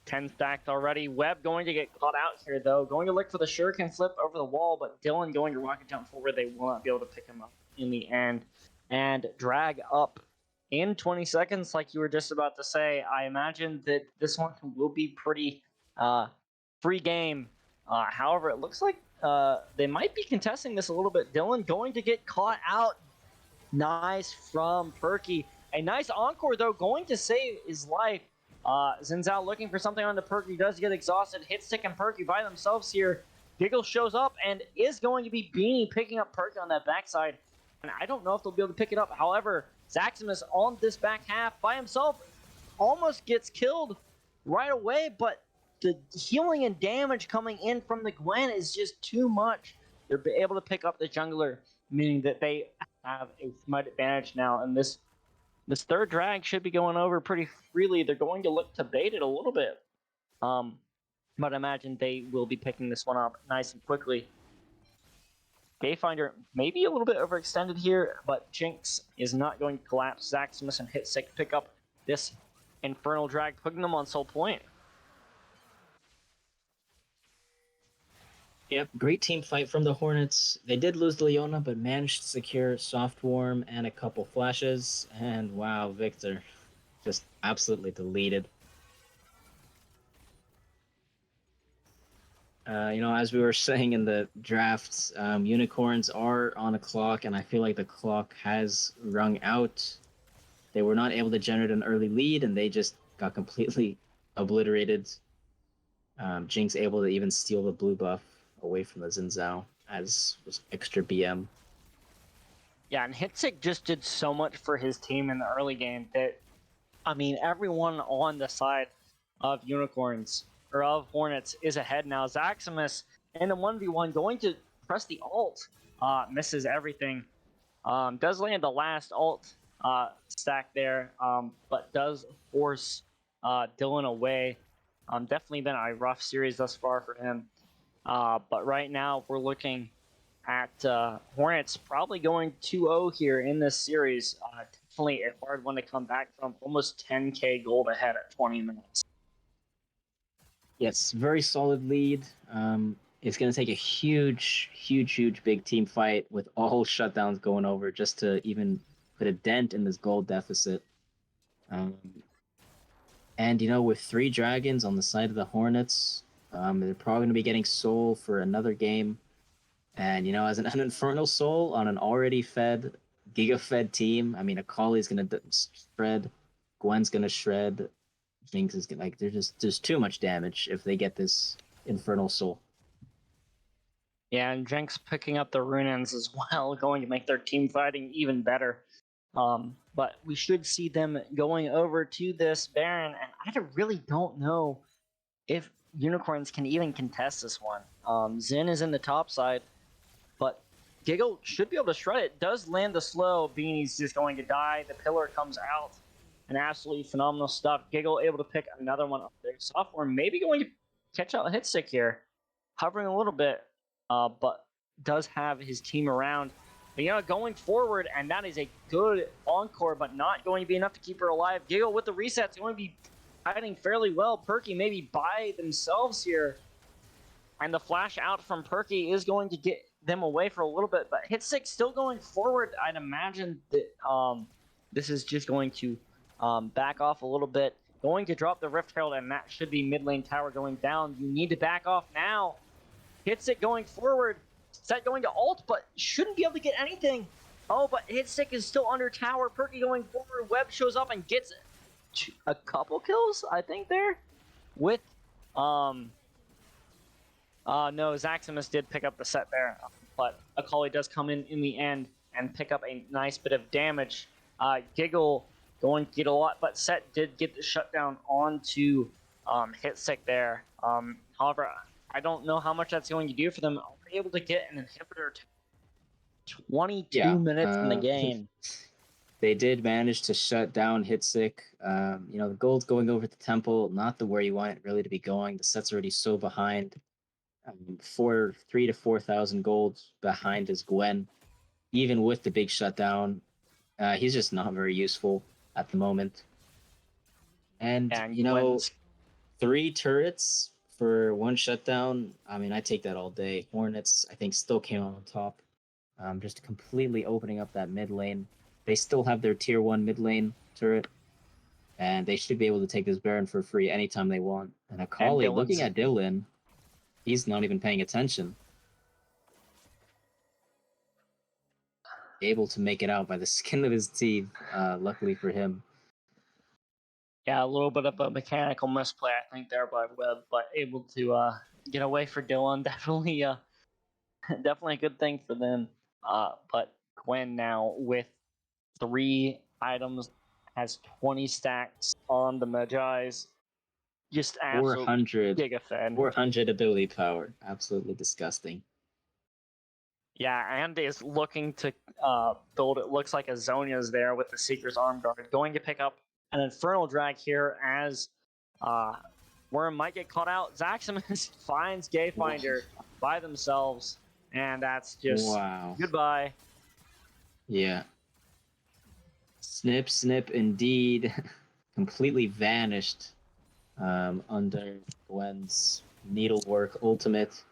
Speaker 1: 10 stacked already. Webb going to get caught out here, though. Going to look for the shuriken flip over the wall, but Dylan going to rocket jump forward. They will not be able to pick him up in the end. And drag up in 20 seconds, like you were just about to say. I imagine that this one will be pretty free game. However, it looks like they might be contesting this a little bit. Dylan going to get caught out. Nice from Perky. A nice encore, though, going to save his life. Zinzao looking for something on the Perky. Does get exhausted. Hitstick and Perky by themselves here. Giggle shows up and is going to be Beanie picking up Perky on that backside. And I don't know if they'll be able to pick it up. However, Zaximus on this back half by himself almost gets killed right away, but the healing and damage coming in from the Gwen is just too much. They're able to pick up the jungler, meaning that they have a smite advantage now, and this third drag should be going over pretty freely. They're going to look to bait it a little bit, but I imagine they will be picking this one up nice and quickly. Gayfinder maybe a little bit overextended here, but Jinx is not going to collapse. Zaximus and Hitstick pick up this Infernal Drag, putting them on Soul Point.
Speaker 2: Yep, great team fight from the Hornets. They did lose the Leona, but managed to secure Soft Worm and a couple flashes. And wow, Victor just absolutely deleted. As we were saying in the drafts, unicorns are on a clock, and I feel like the clock has rung out. They were not able to generate an early lead, and they just got completely obliterated. Jinx able to even steal the blue buff away from the Zinzao as was extra BM.
Speaker 1: Yeah, and Hitstick just did so much for his team in the early game that, I mean, everyone on the side of Unicorns, or of Hornets, is ahead now. Zaximus in the 1v1 going to press the ult, misses everything. Does land the last ult stack there, but does force Dylan away. Definitely been a rough series thus far for him. But right now we're looking at Hornets probably going 2-0 here in this series. Definitely a hard one to come back from. Almost 10k gold ahead at 20 minutes.
Speaker 2: Yes, very solid lead. It's going to take a huge big team fight with all shutdowns going over just to even put a dent in this gold deficit. And with 3 dragons on the side of the Hornets, they're probably going to be getting Soul for another game. And as an Infernal Soul on an already fed, Giga-fed team, I mean, Akali's going to shred, Gwen's going to shred, Jinx is going to, there's too much damage if they get this Infernal Soul.
Speaker 1: Yeah, and Jinx picking up the Runins as well, going to make their team fighting even better. But we should see them going over to this Baron, and I really don't know if Unicorns can even contest this one. Zen is in the top side, but Giggle should be able to shred it. Does land the slow. Beanie's just going to die. The pillar comes out. And absolutely phenomenal stuff. Giggle able to pick another one up there. Sophomore maybe going to catch out Hitstick here. Hovering a little bit, but does have his team around. But going forward, and that is a good encore, but not going to be enough to keep her alive. Giggle with the resets going to be fighting fairly well. Perky maybe by themselves here. And the flash out from Perky is going to get them away for a little bit, but Hitstick still going forward. I'd imagine that this is just going to back off a little bit. Going to drop the Rift Herald, and that should be mid lane tower going down. You need to back off now. Hitstick going forward. Set going to ult, but shouldn't be able to get anything. Oh, but Hitstick is still under tower. Perky going forward. Webb shows up and gets a couple kills, I think, there. With, no, Zaximus did pick up the set there. But Akali does come in the end and pick up a nice bit of damage. Giggle going to get a lot, but Set did get the shutdown onto Hitstick there. However, I don't know how much that's going to do for them. Are they able to get an inhibitor to 22 minutes in the game?
Speaker 2: They did manage to shut down Hitstick. The gold's going over the temple, not the where you want it really to be going. The set's already so behind. 3,000 to 4,000 gold behind is Gwen. Even with the big shutdown, he's just not very useful at the moment. And Gwen's 3 turrets for 1 shutdown. I mean, I take that all day. Hornets, I think, still came on top, just completely opening up that mid lane. They still have their tier 1 mid lane turret, and they should be able to take this Baron for free anytime they want. And Akali, looking at Dylan, he's not even paying attention. Able to make it out by the skin of his teeth, luckily for him.
Speaker 1: Yeah, a little bit of a mechanical misplay, I think, there by Webb, but able to get away for Dylan. Definitely a good thing for them. But Gwen now with 3 items, has 20 stacks on the Magi's. Just absolute
Speaker 2: 400
Speaker 1: giga-fed.
Speaker 2: 400 ability power. Absolutely disgusting.
Speaker 1: Yeah, and is looking to build, it looks like Azonia's there with the Seeker's Arm Guard. Going to pick up an Infernal Drag here as Worm might get caught out. Zaximus finds Gayfinder by themselves, and that's just goodbye.
Speaker 2: Yeah. Snip, snip, indeed. Completely vanished under Gwen's needlework ultimate.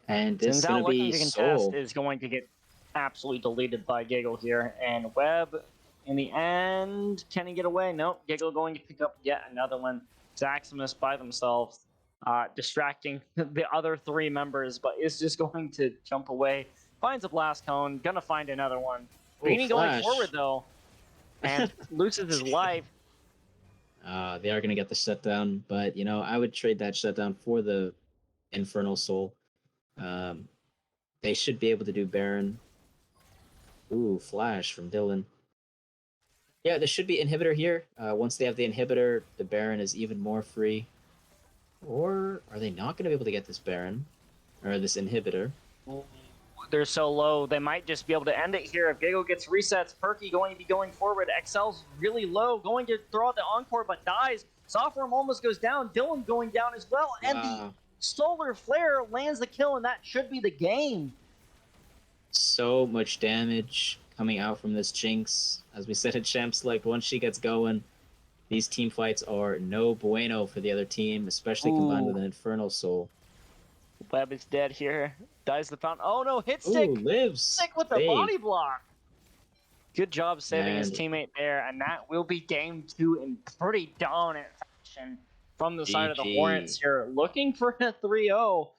Speaker 2: And this is going to be Soul.
Speaker 1: Is going to get absolutely deleted by Giggle here. And Webb, in the end, can he get away? Nope. Giggle going to pick up yet another one. Zaximus by themselves, distracting the other 3 members, but is just going to jump away. Finds a blast cone, gonna find another one. Beanie going forward though, and loses his life.
Speaker 2: They are gonna get the shutdown, but I would trade that shutdown for the Infernal Soul. They should be able to do Baron. Ooh, flash from Dylan. Yeah, there should be inhibitor here. Once they have the inhibitor, the Baron is even more free. Or are they not going to be able to get this Baron? Or this inhibitor?
Speaker 1: They're so low, they might just be able to end it here. If Giggle gets resets, Perky going to be going forward. Excel's really low, going to throw out the Encore, but dies. Softworm almost goes down. Dylan going down as well. And the Solar Flare lands the kill, and that should be the game.
Speaker 2: So much damage coming out from this Jinx. As we said at Champ Select, once she gets going, these team fights are no bueno for the other team, especially combined with an Infernal Soul.
Speaker 1: Webb is dead here. Dies the fountain. Oh no, Hitstick!
Speaker 2: Lives!
Speaker 1: Stick with the body block!
Speaker 5: Good job saving his
Speaker 2: And
Speaker 5: teammate there, and that will be game 2 in pretty dominant fashion from the side of the Hornets
Speaker 2: GG.
Speaker 5: here. Looking for a 3-0.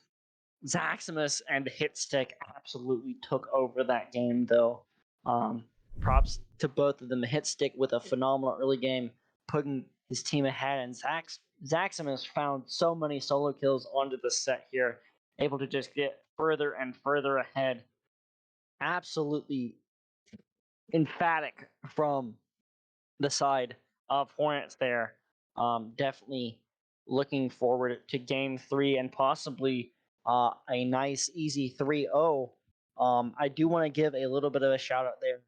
Speaker 5: Zaximus and Hitstick absolutely took over that game, though. Props to both of them. Hitstick with a phenomenal early game, putting his team ahead, and Zaximus found so many solo kills onto the set here, able to just get further and further ahead. Absolutely emphatic from the side of Hornets there. Definitely looking forward to game 3 and possibly a nice, easy 3-0. I do want to give a little bit of a shout out there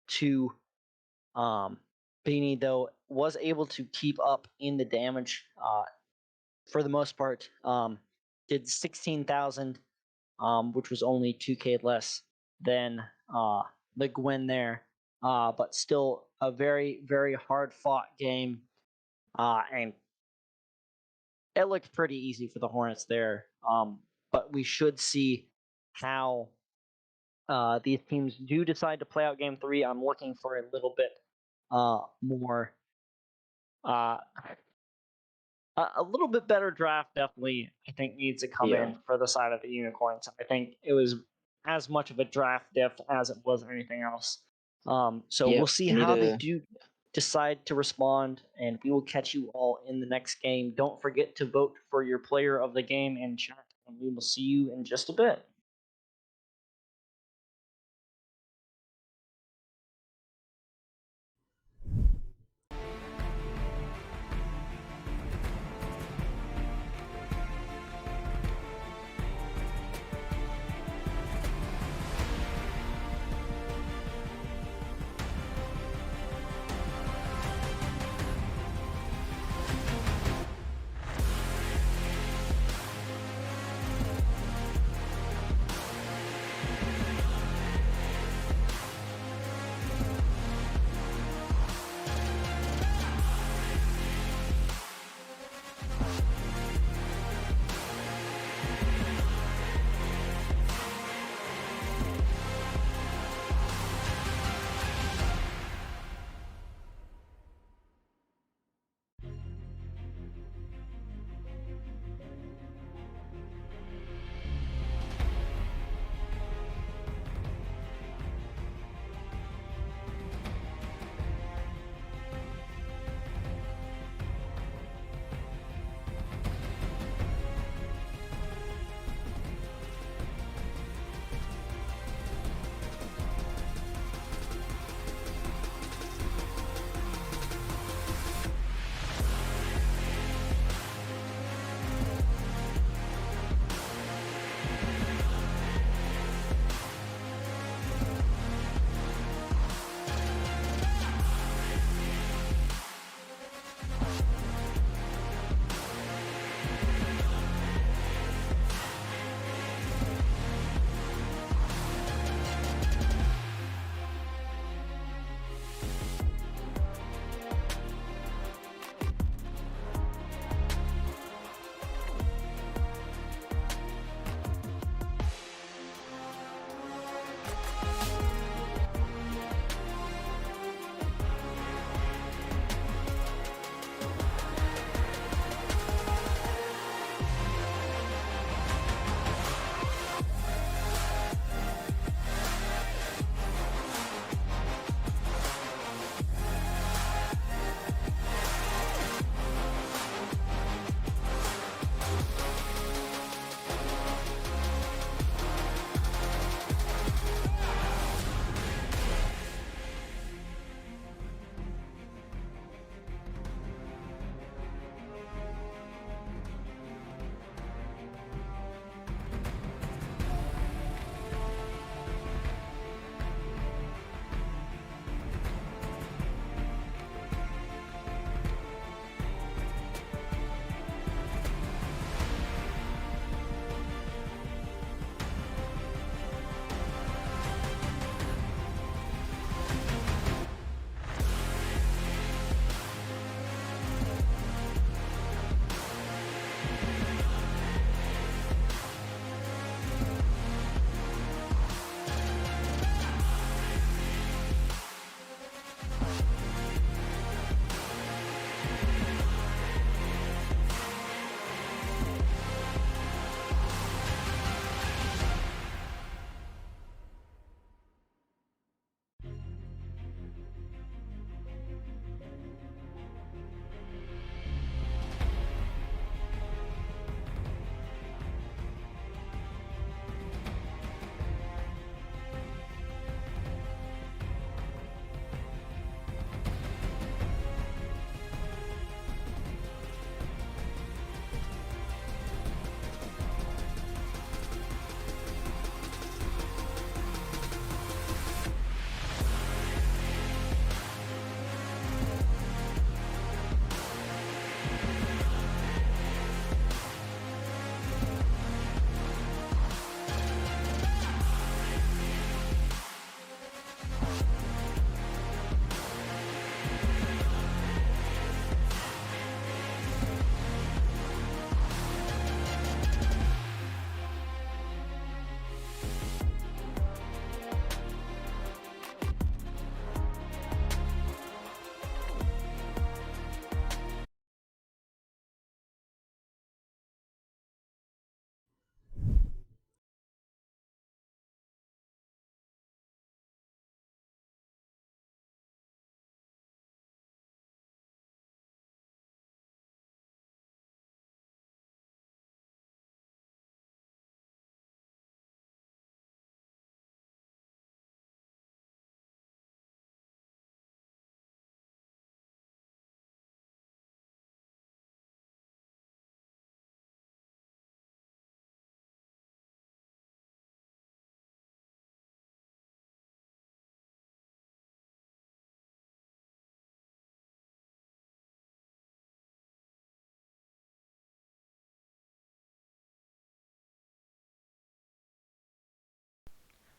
Speaker 5: to Beanie, though, was able to keep up in the damage for the most part. Did 16,000, which was only 2K less than the Gwen there. But still a very, very hard fought game. And it looked pretty easy for the Hornets there. But we should see how these teams do decide to play out game 3. I'm looking for a little bit more. A little bit better draft definitely, I think, needs to come
Speaker 2: Yeah.
Speaker 5: in for the side of the Unicorns. I think it was as much of a draft diff as it was anything else. So
Speaker 2: Yep,
Speaker 5: we'll see
Speaker 2: they need
Speaker 5: how they
Speaker 2: to-
Speaker 5: do decide to respond, and we will catch you all in the next game. Don't forget to vote for your player of the game in chat, and we will see you in just a bit.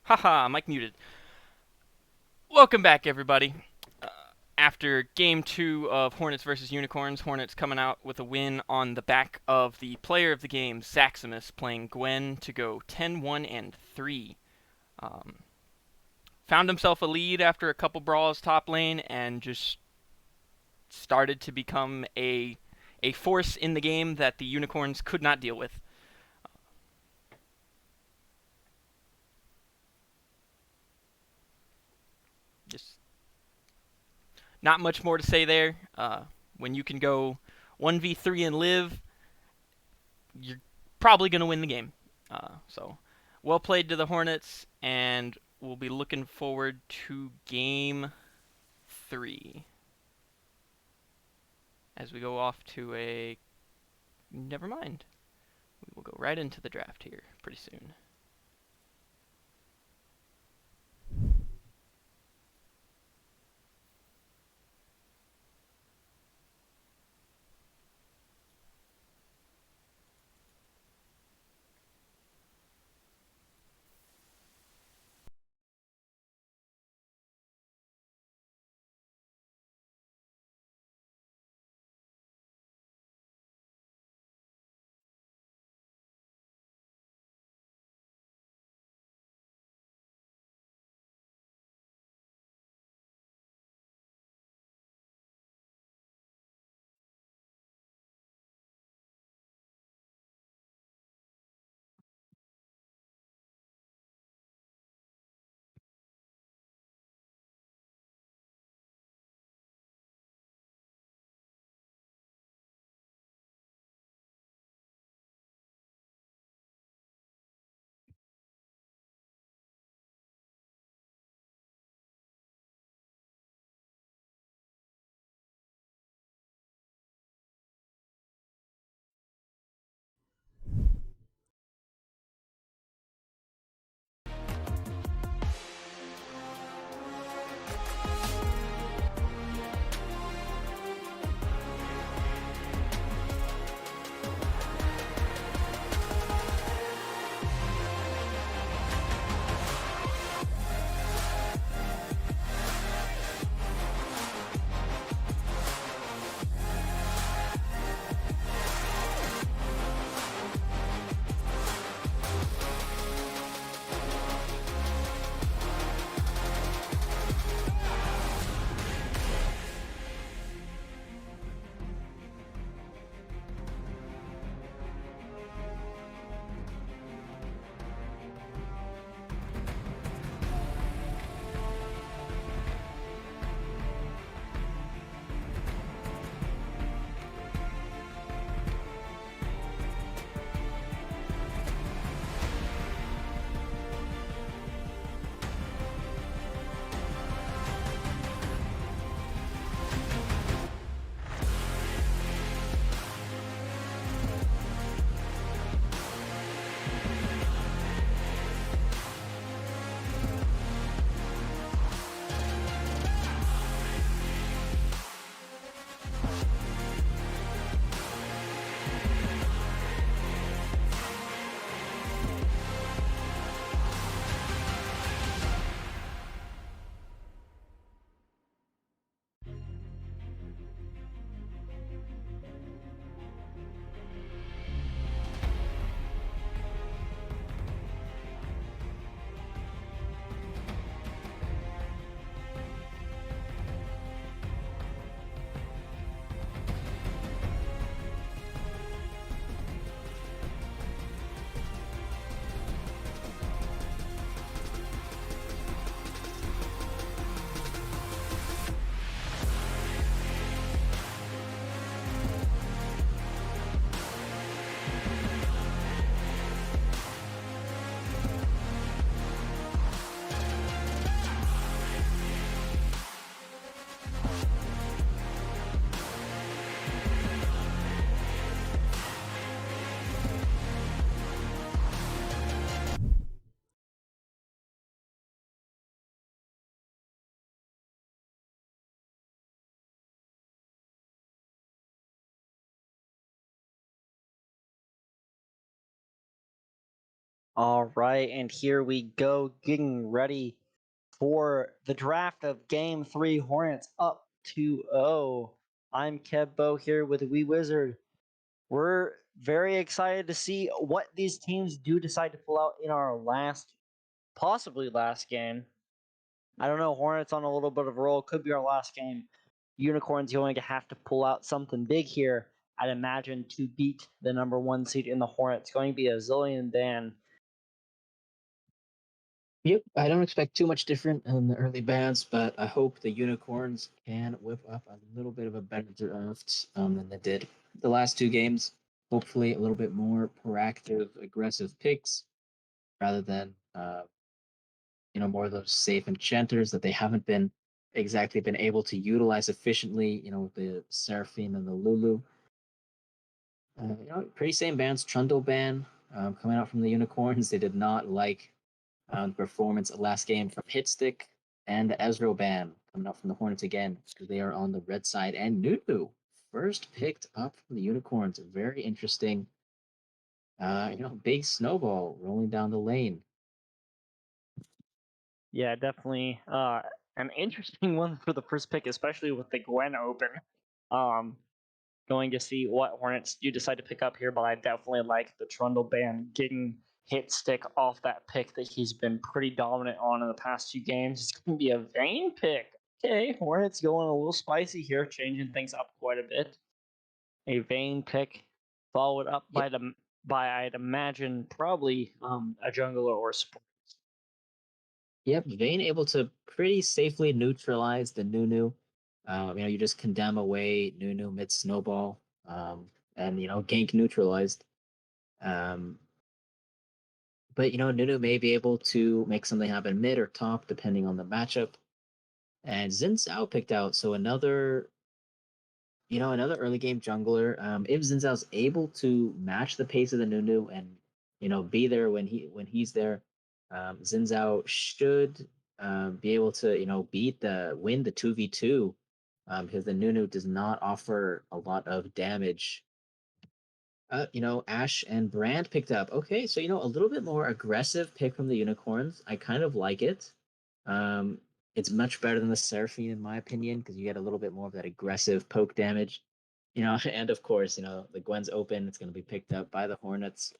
Speaker 4: Haha, mic muted. Welcome back, everybody. After game 2 of Hornets versus Unicorns, Hornets coming out with a win on the back of the player of the game, Zaximus, playing Gwen to go 10-1-3. Found himself a lead after a couple brawls top lane and just started to become a force in the game that the Unicorns could not deal with. Just not much more to say there. When you can go 1v3 and live, you're probably going to win the game. So, well played to the Hornets, and we'll be looking forward to game 3 as we go off to a... Never mind. We will go right into the draft here pretty soon.
Speaker 5: All right, and here we go, getting ready for the draft of Game 3, Hornets up 2-0. I'm Kebbo here with Wee Wizard. We're very excited to see what these teams do decide to pull out in our possibly last game. I don't know, Hornets on a little bit of a roll, could be our last game. Unicorns going to have to pull out something big here, I'd imagine, to beat the number 1 seed in the Hornets. Going to be a zillion ban.
Speaker 2: Yep, I don't expect too much different in the early bans, but I hope the Unicorns can whip up a little bit of a better draft than they did the last two games. Hopefully, a little bit more proactive, aggressive picks rather than more of those safe enchanters that they haven't been exactly been able to utilize efficiently. With the Seraphine and the Lulu. Pretty same bans. Trundle ban coming out from the Unicorns. They did not like the performance last game from Hitstick, and the Ezreal ban coming out from the Hornets again because they are on the red side. And Nunu first picked up from the Unicorns. Very interesting. Big snowball rolling down the lane.
Speaker 5: Yeah, definitely an interesting one for the first pick, especially with the Gwen open. Um, Going to see what Hornets do decide to pick up here, but I definitely like the Trundle band getting hit stick off that pick that he's been pretty dominant on in the past 2 games. It's going to be a Vayne pick. Okay, Hornets going a little spicy here, changing things up quite a bit. A Vayne pick followed up
Speaker 2: Yep.
Speaker 5: by I'd imagine probably a jungler or support.
Speaker 2: Yep, Vayne able to pretty safely neutralize the Nunu. You just condemn away Nunu mid snowball, and gank neutralized. Um, but Nunu may be able to make something happen mid or top depending on the matchup. And Xin Zhao picked out, so another early game jungler. If Xin Zhao's able to match the pace of the Nunu and be there when he's there, Xin Zhao should be able to win the 2v2 because the Nunu does not offer a lot of damage. Ash and Brand picked up. Okay, so a little bit more aggressive pick from the Unicorns. I kind of like it. Um, it's much better than the Seraphine in my opinion because you get a little bit more of that aggressive poke damage. And of course, the Gwen's open. It's going to be picked up by the Hornets.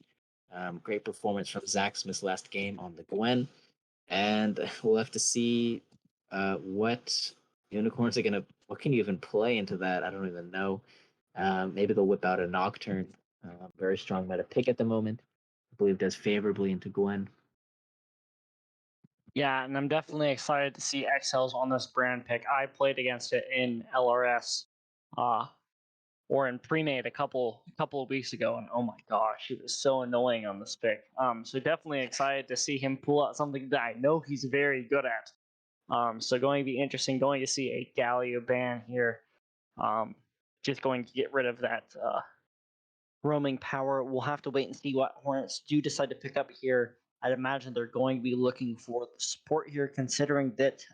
Speaker 2: Great performance from Zaxmas last game on the Gwen, and we'll have to see what Unicorns are gonna. What can you even play into that? I don't even know. Maybe they'll whip out a Nocturne. Very strong meta pick at the moment. I believe does favorably into Gwen.
Speaker 5: Yeah, and I'm definitely excited to see XLs on this brand pick. I played against it in LRS, or in pre-made a couple of weeks ago, and oh my gosh, he was so annoying on this pick. So definitely excited to see him pull out something that I know he's very good at. So going to be interesting. Going to see a Galio ban here. Just going to get rid of that roaming power. We'll have to wait and see what Hornets do decide to pick up here. I'd imagine they're going to be looking for the support here, considering that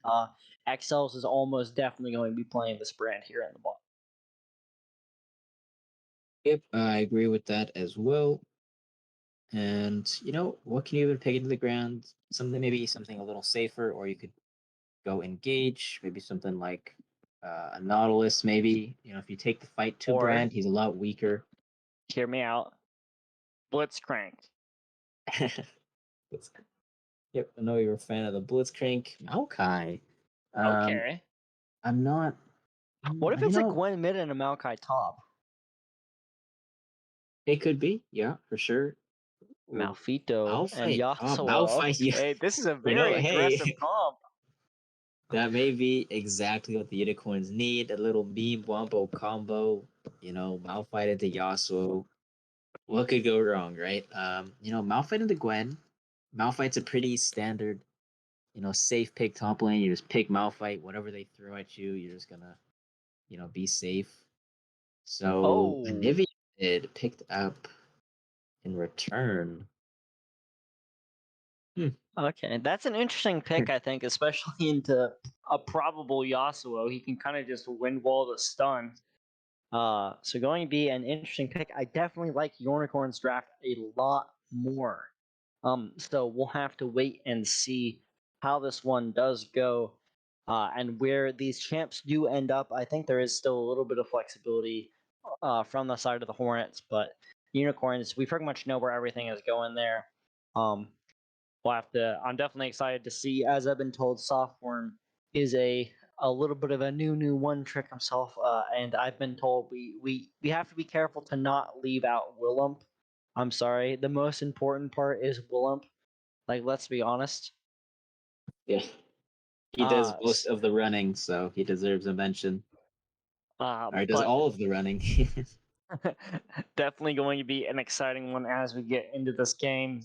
Speaker 5: XLs is almost definitely going to be playing this brand here in the bottom.
Speaker 2: Yep, I agree with that as well. And what can you even pick into the ground? Maybe something a little safer, or you could go engage. Maybe something like a Nautilus. Maybe if you take the fight to
Speaker 5: Or,
Speaker 2: Brand, he's a lot weaker.
Speaker 5: hear me out, Blitzcrank.
Speaker 2: Yep, I know you're a fan of the Blitzcrank. Maokai.
Speaker 5: Okay.
Speaker 2: I'm not.
Speaker 5: What if it's a Gwen mid and a Maokai top?
Speaker 2: It could be, yeah, for sure.
Speaker 5: Malfito and
Speaker 2: Malphite. Oh,
Speaker 5: Yasuo.
Speaker 2: Malphite. Yeah.
Speaker 5: Hey, this is a very
Speaker 2: Hey,
Speaker 5: aggressive comp.
Speaker 2: that may be exactly what the unicorns need. A little meme wombo combo. Malphite into Yasuo. What could go wrong, right? Malphite into Gwen. Malphite's a pretty standard, safe pick top lane. You just pick Malphite. Whatever they throw at you, you're just gonna, be safe. So
Speaker 5: Oh.
Speaker 2: Anivia picked up in return.
Speaker 5: Okay, that's an interesting pick, I think, especially into a probable Yasuo. He can kind of just wind wall the stun. So going to be an interesting pick. I definitely like Unicorn's draft a lot more So we'll have to wait and see how this one does go, and where these champs do end up. I think there is still a little bit of flexibility from the side of the Hornets, but Unicorns, we pretty much know where everything is going there. Um, we'll have to. I'm definitely excited to see. As I've been told, Softworm is a little bit of a new one trick himself, and I've been told we have to be careful to not leave out Willump. I'm sorry. The most important part is Willump. Like, let's be honest.
Speaker 2: Yeah, he does
Speaker 5: Uh,
Speaker 2: most of the running, so he deserves a mention. Or he does
Speaker 5: but
Speaker 2: all of the running.
Speaker 5: definitely going to be an exciting one as we get into this game.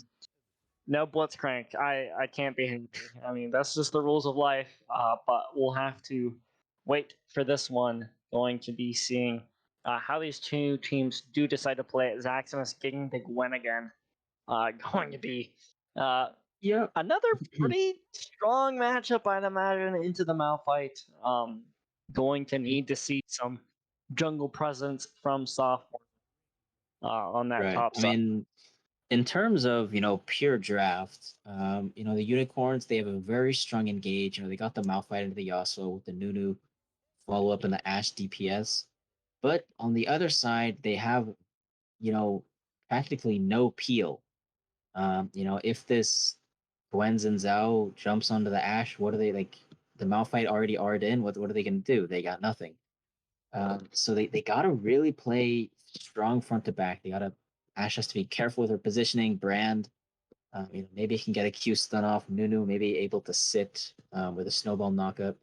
Speaker 5: No Blitzcrank. I can't be happy. I mean, that's just the rules of life. But we'll have to wait for this one. Going to be seeing how these two teams do decide to play it. Zaximus getting the Gwen again. Going to be uh,
Speaker 2: Yeah.
Speaker 5: another pretty strong matchup, I'd imagine, into the Malphite. Going to need to see some jungle presence from sophomore on that
Speaker 2: Right.
Speaker 5: top
Speaker 2: I
Speaker 5: side.
Speaker 2: mean, in terms of pure draft, the unicorns, they have a very strong engage. They got the Malphite into the Yasuo with the Nunu follow up in the Ashe DPS. But on the other side, they have practically no peel. If this Gwenzen Zhao jumps onto the Ashe, what are they like? The Malphite already R'd in. What are they gonna do? They got nothing. So they gotta really play strong front to back. They gotta Ash has to be careful with her positioning, brand. Maybe he can get a Q stun off. Nunu maybe able to sit with a snowball knockup.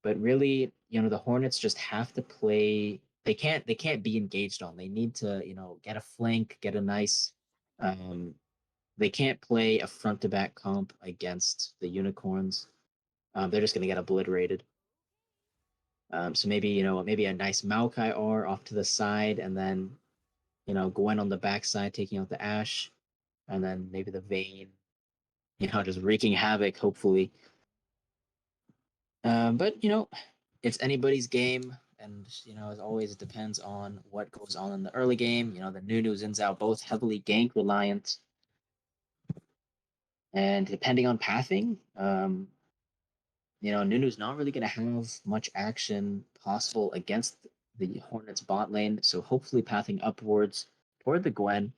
Speaker 2: But really, the Hornets just have to play. They can't be engaged on. They need to get a flank, get a nice. Um, they can't play a front to back comp against the unicorns. They're just gonna get obliterated. So maybe a nice Maokai R off to the side, and then Gwen on the backside taking out the Ashe, and then maybe the Vayne, just wreaking havoc. Hopefully, but it's anybody's game, and as always, it depends on what goes on in the early game. The Nunu and Zhao both heavily gank reliant, and depending on pathing, Nunu's not really going to have much action possible against the Hornets bot lane. So hopefully pathing upwards toward the Gwen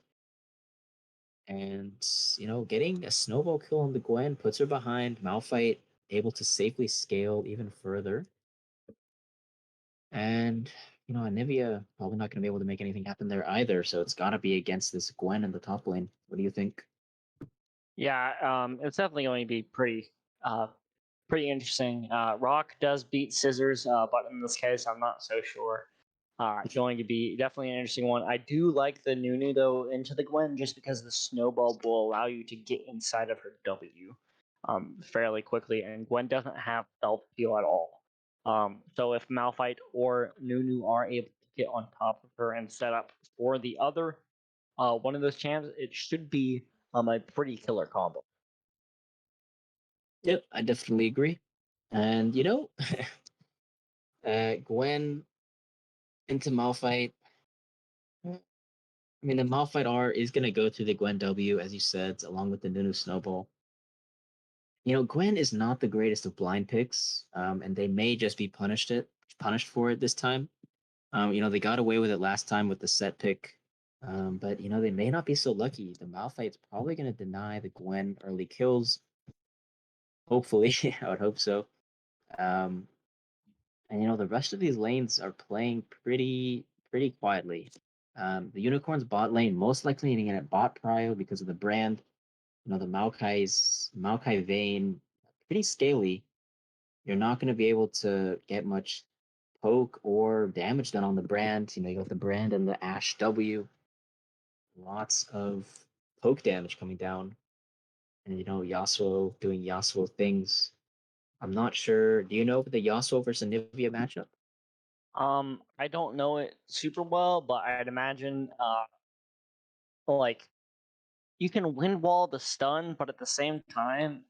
Speaker 2: and, getting a snowball kill on the Gwen puts her behind. Malphite able to safely scale even further. And, Anivia probably not going to be able to make anything happen there either. So it's got to be against this Gwen in the top lane. What do you think?
Speaker 5: Yeah, it's definitely going to be pretty interesting. Rock does beat Scissors, but in this case, I'm not so sure. Going to be definitely an interesting one. I do like the Nunu though into the Gwen just because the snowball will allow you to get inside of her W fairly quickly, and Gwen doesn't have stealth peel at all. So if Malphite or Nunu are able to get on top of her and set up for the other one of those champs, it should be a pretty killer combo.
Speaker 2: Yep, I definitely agree. And, Gwen into Malphite. I mean, the Malphite R is going to go through the Gwen W, as you said, along with the Nunu Snowball. Gwen is not the greatest of blind picks, and they may just be punished for it this time. They got away with it last time with the set pick, but they may not be so lucky. The Malphite's probably going to deny the Gwen early kills. Hopefully, I would hope so. Um, and the rest of these lanes are playing pretty quietly. The Unicorn's bot lane most likely needing it bot prio because of the brand. The Maokai Vayne, pretty scaly. You're not going to be able to get much poke or damage done on the brand. You got the brand and the Ashe W. Lots of poke damage coming down. And Yasuo doing Yasuo things. I'm not sure. Do you know the Yasuo versus Nivea matchup?
Speaker 5: I don't know it super well, but I'd imagine like you can wind wall the stun, but at the same time,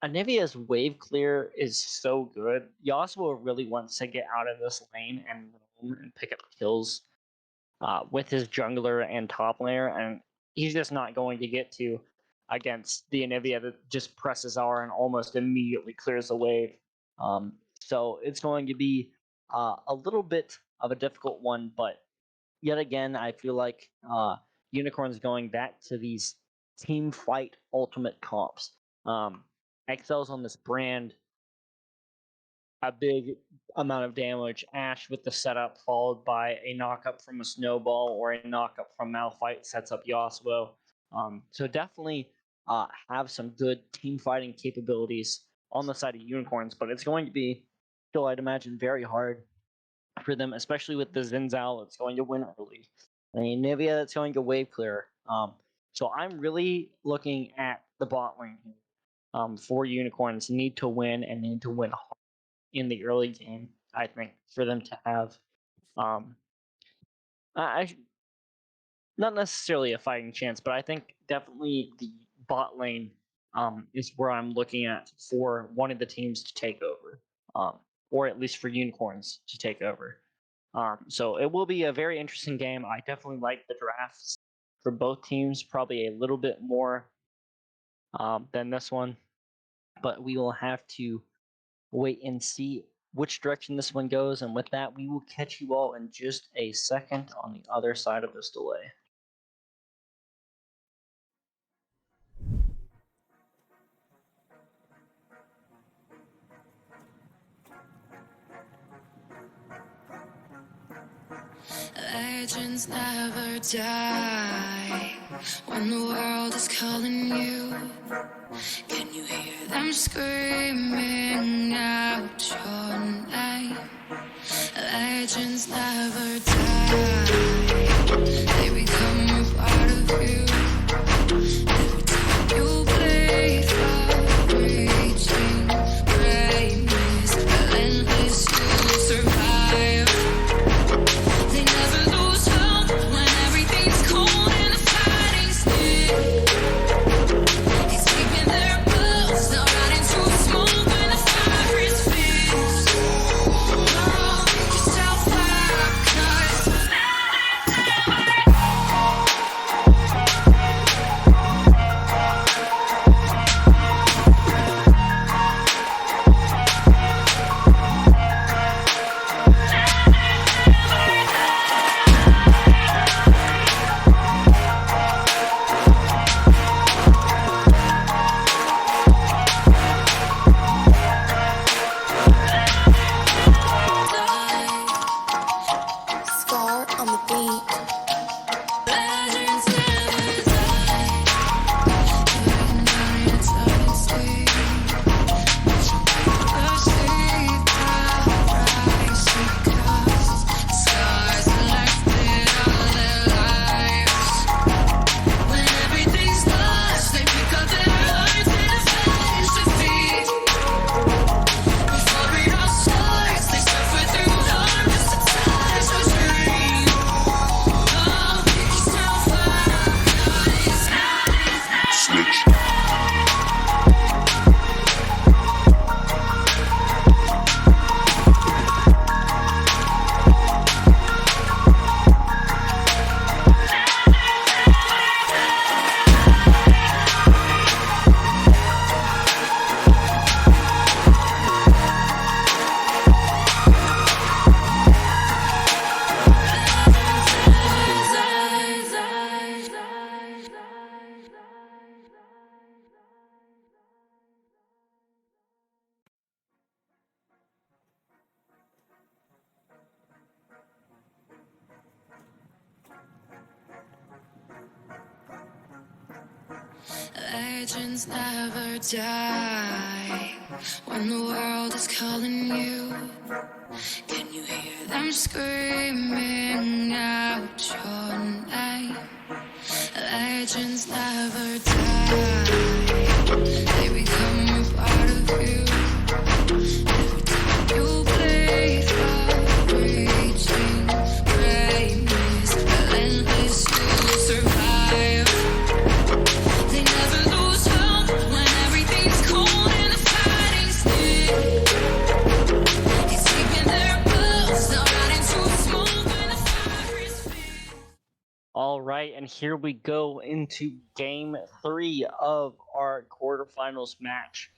Speaker 5: Anivia's wave clear is so good. Yasuo really wants to get out of this lane and roam and pick up kills with his jungler and top laner, and he's just not going to get to. against the Anivia that just presses R and almost immediately clears the wave. So it's going to be a little bit of a difficult one, but yet again, I feel like Unicorn's going back to these team fight ultimate comps. Excels on this brand a big amount of damage. Ash with the setup, followed by a knockup from a snowball or a knockup from Malphite sets up Yasuo. So definitely have some good team fighting capabilities on the side of Unicorns, but it's going to be still, I'd imagine, very hard for them, especially with the Zinzal that's going to win early, and the Nivea that's going to wave clear. So I'm really looking at the bot lane here for Unicorns. Need to win and need to win hard in the early game, I think, for them to have not necessarily a fighting chance, but I think definitely the bot lane is where I'm looking at for one of the teams to take over, or at least for Unicorns to take over. So it will be a very interesting game. I definitely like the drafts for both teams, probably a little bit more than this one, but we will have to wait and see which direction this one goes. And with that, we will catch you all in just a second on the other side of this delay.
Speaker 3: Legends never die when the world is calling you. Can you hear them screaming out your name? Legends never die, they become a part of you. Every time you play for reaching greatness, relentless you survive. They never lose hope when everything's cold and the fighting's near. He's keeping their pulse, not riding through smoke when the fire is fierce. Pick yourself up, 'cause
Speaker 6: Scar on the beat.
Speaker 3: legends never die. Burning down your time and sleep. Perceive the price it costs. Scars collected all their lives. When everything's lost, they pick up their hearts and avenge defeat. Before it all starts, they suffer through harm just to touch a dream. Oh, pick yourself up, 'cause legends never die when the world is calling you. Can you hear them screaming out your name? Legends never die, they become a part of you. Every time you play for reaching greatness, relentless you survive. They never lose hope when everything's cold and the fighting's near. He's keeping their pulse, not riding through smoke when the fire is fierce.
Speaker 5: All right, and here we go into game 3 of our quarterfinals match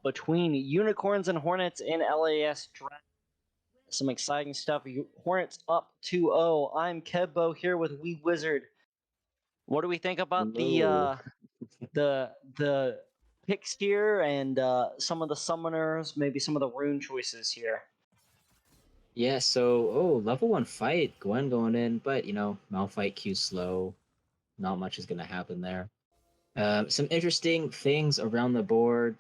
Speaker 5: between Unicorns and Hornets in LAS Draft. Some exciting stuff. Hornets up 2-0. I'm Kebbo here with Wee Wizard. What do we think about
Speaker 2: Hello.
Speaker 5: the picks here and some of the summoners, maybe some of the rune choices here?
Speaker 2: Yeah, so level 1 fight, Gwen going in, but Malphite Q slow. Not much is gonna happen there. Some interesting things around the board.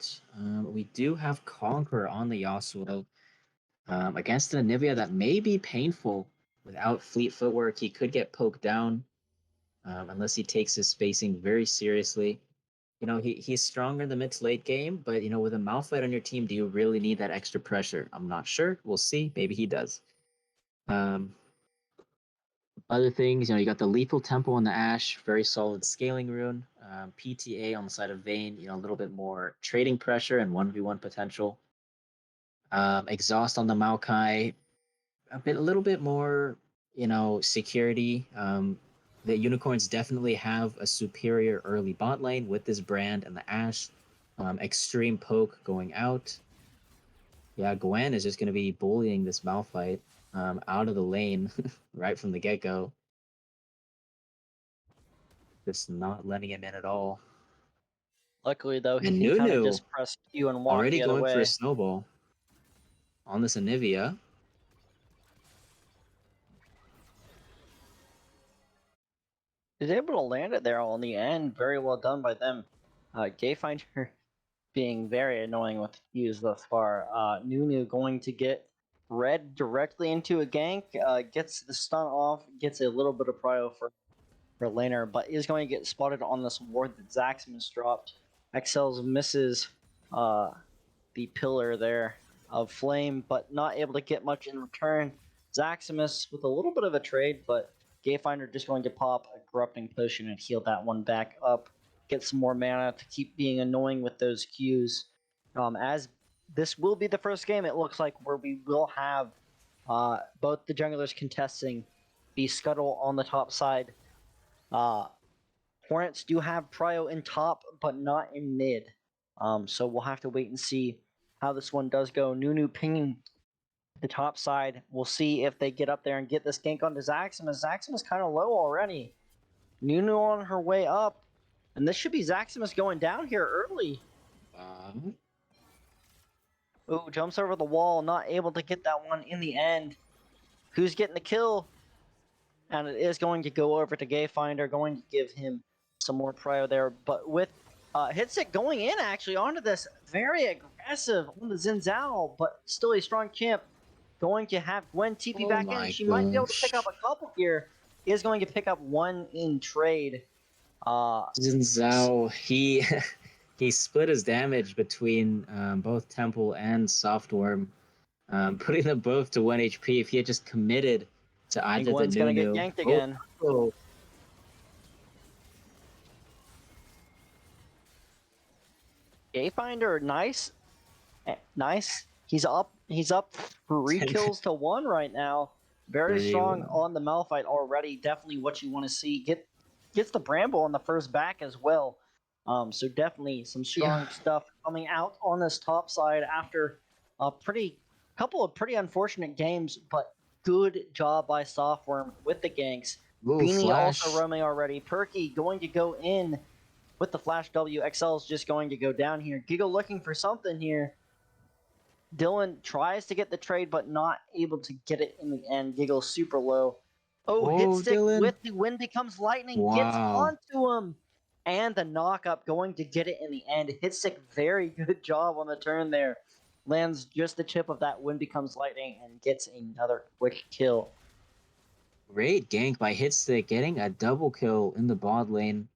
Speaker 2: We do have Conqueror on the Yasuo. Against an Anivia that may be painful. Without fleet footwork, he could get poked down unless he takes his spacing very seriously. He's stronger in the mid to late game, but with a Malphite on your team, do you really need that extra pressure? I'm not sure. We'll see. Maybe he does. Other things, you got the Lethal Temple on the Ashe, very solid scaling rune. PTA on the side of Vayne, a little bit more trading pressure and 1v1 potential. Exhaust on the Maokai, a little bit more, security. The Unicorns definitely have a superior early bot lane with this brand and the Ashe. Extreme poke going out. Yeah, Gwen is just going to be bullying this Malphite out of the lane right from the get-go. Just not letting him in at all.
Speaker 5: Luckily, though, he
Speaker 2: And
Speaker 5: can kind of
Speaker 2: Nunu
Speaker 5: just press Q and walk
Speaker 2: already
Speaker 5: the other
Speaker 2: going for a
Speaker 5: way.
Speaker 2: snowball on this Anivia.
Speaker 5: He's able to land it there on the end. Very well done by them. Gayfinder being very annoying with Qs thus far. Nunu going to get red directly into a gank. Gets the stun off. Gets a little bit of prio for laner, but is going to get spotted on this ward that Zaxxon dropped. Excels misses the pillar there of flame, but not able to get much in return. Zaximus with a little bit of a trade, but Gayfinder just going to pop a corrupting potion and heal that one back up. Get some more mana to keep being annoying with those Qs. As this will be the first game, it looks like, where we will have both the junglers contesting the Scuttle on the top side. Hornets do have prio in top, but not in mid. So we'll have to wait and see how this one does go. Nunu pinging the top side. We'll see if they get up there and get this gank onto Zaximus. Zaximus kind of low already. Nunu on her way up. And this should be Zaximus going down here early. Ooh, jumps over the wall. Not able to get that one in the end. Who's getting the kill? And it is going to go over to Gayfinder. Going to give him some more prio there. But with Hitstick going in actually onto this, very aggressive on the Xin Zhao, but still a strong champ. Going to have Gwen TP back in. She might be able to pick up a couple here. Is going to pick up one in trade.
Speaker 2: Xin Zhao, he split his damage between both Temple and Softworm, putting them both to 1 HP. If he had just committed to either the
Speaker 5: Gwen's
Speaker 2: Nunu...
Speaker 5: going to get yanked again.
Speaker 2: Oh.
Speaker 5: Gayfinder, nice. Nice. He's up 3 kills to 1 right now. Very strong on the Malphite already. Definitely what you want to see. Gets the Bramble on the first back as well. So definitely some strong stuff coming out on this top side after a couple of pretty unfortunate games, but good job by Softworm with the ganks.
Speaker 2: Ooh,
Speaker 5: Beanie
Speaker 2: flash.
Speaker 5: also roaming already. Perky going to go in with the flash W. XL's just going to go down here. Giggle looking for something here. Dylan tries to get the trade, but not able to get it in the end. Giggle super low. Oh, Hitstick
Speaker 2: Dylan.
Speaker 5: with the Wind Becomes Lightning. Gets onto him. And the knock-up going to get it in the end. Hitstick, very good job on the turn there. Lands just the chip of that Wind Becomes Lightning and gets another quick kill.
Speaker 2: Great gank by Hitstick, getting a double kill in the bot lane.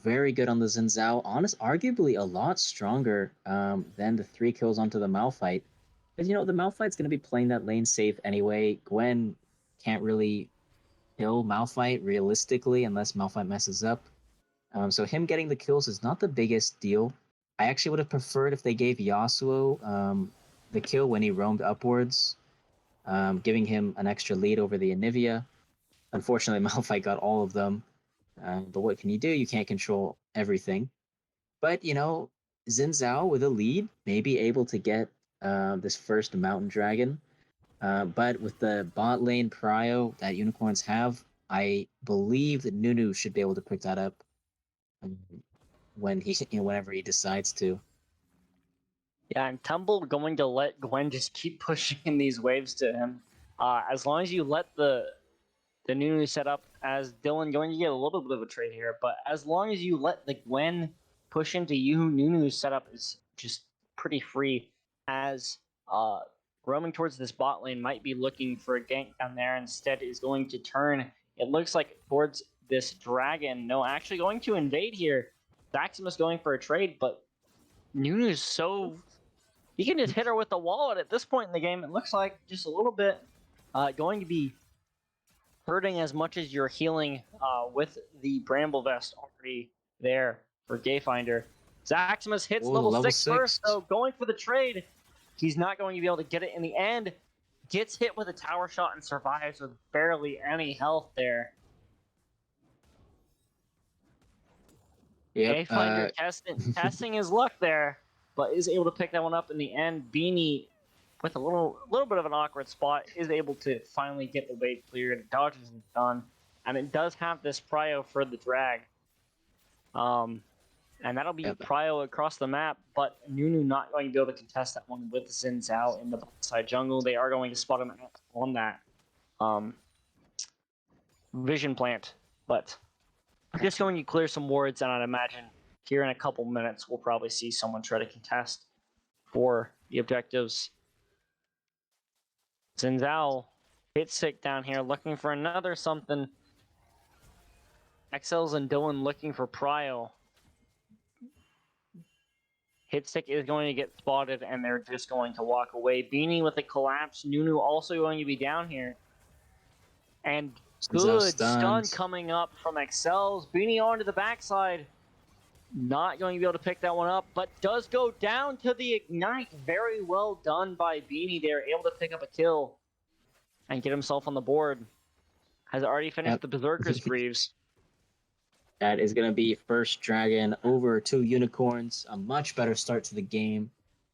Speaker 2: Very good on the Xin Zhao. Arguably a lot stronger than the 3 kills onto the Malphite. Because, the Malphite's going to be playing that lane safe anyway. Gwen can't really kill Malphite realistically unless Malphite messes up. So him getting the kills is not the biggest deal. I actually would have preferred if they gave Yasuo the kill when he roamed upwards, giving him an extra lead over the Anivia. Unfortunately, Malphite got all of them. But what can you do? You can't control everything. But, Xin Zhao with a lead may be able to get this first Mountain Dragon. But with the bot lane prio that Unicorns have, I believe that Nunu should be able to pick that up um, whenever he decides to.
Speaker 5: Yeah, and Tumble going to let Gwen just keep pushing in these waves to him. As long as you let the Nunu set up as Dylan going to get a little bit of a trade here, but as long as you let the Gwen push into you, Nunu's setup is just pretty free as roaming towards this bot lane might be looking for a gank down there. Instead is going to turn, it looks like, towards this dragon. No, actually going to invade here. Zaximus going for a trade, but Nunu's so... He can just hit her with the wallet at this point in the game. It looks like just a little bit going to be hurting as much as you're healing with the Bramble Vest already there for Gayfinder. Zaximus hits
Speaker 2: Ooh,
Speaker 5: level
Speaker 2: level
Speaker 5: 6 first,
Speaker 2: 6.
Speaker 5: so going for the trade. He's not going to be able to get it in the end. Gets hit with a tower shot and survives with barely any health there.
Speaker 2: Yep.
Speaker 5: Gayfinder testing his luck there, but is able to pick that one up in the end. Beanie, with a little bit of an awkward spot, is able to finally get the wave cleared. Dodges is done, and it does have this prio for the drag. And that'll be
Speaker 2: Yep.
Speaker 5: prio across the map, but Nunu not going to be able to contest that one with Xin Zhao in the side jungle. They are going to spot him on that vision plant, but just going to clear some wards, and I'd imagine here in a couple minutes we'll probably see someone try to contest for the objectives. Xin Zhao hit sick down here, looking for another something. XLs and Dylan looking for prio. Hitstick is going to get spotted, and they're just going to walk away. Beanie with a collapse. Nunu also going to be down here. And good stun coming up from XLs. Beanie onto the backside. Not going to be able to pick that one up, but does go down to the Ignite. Very well done by Beanie there. Able to pick up a kill and get himself on the board. Has already finished the Berserker's Greaves.
Speaker 2: That is going to be first dragon over 2 unicorns. A much better start to the game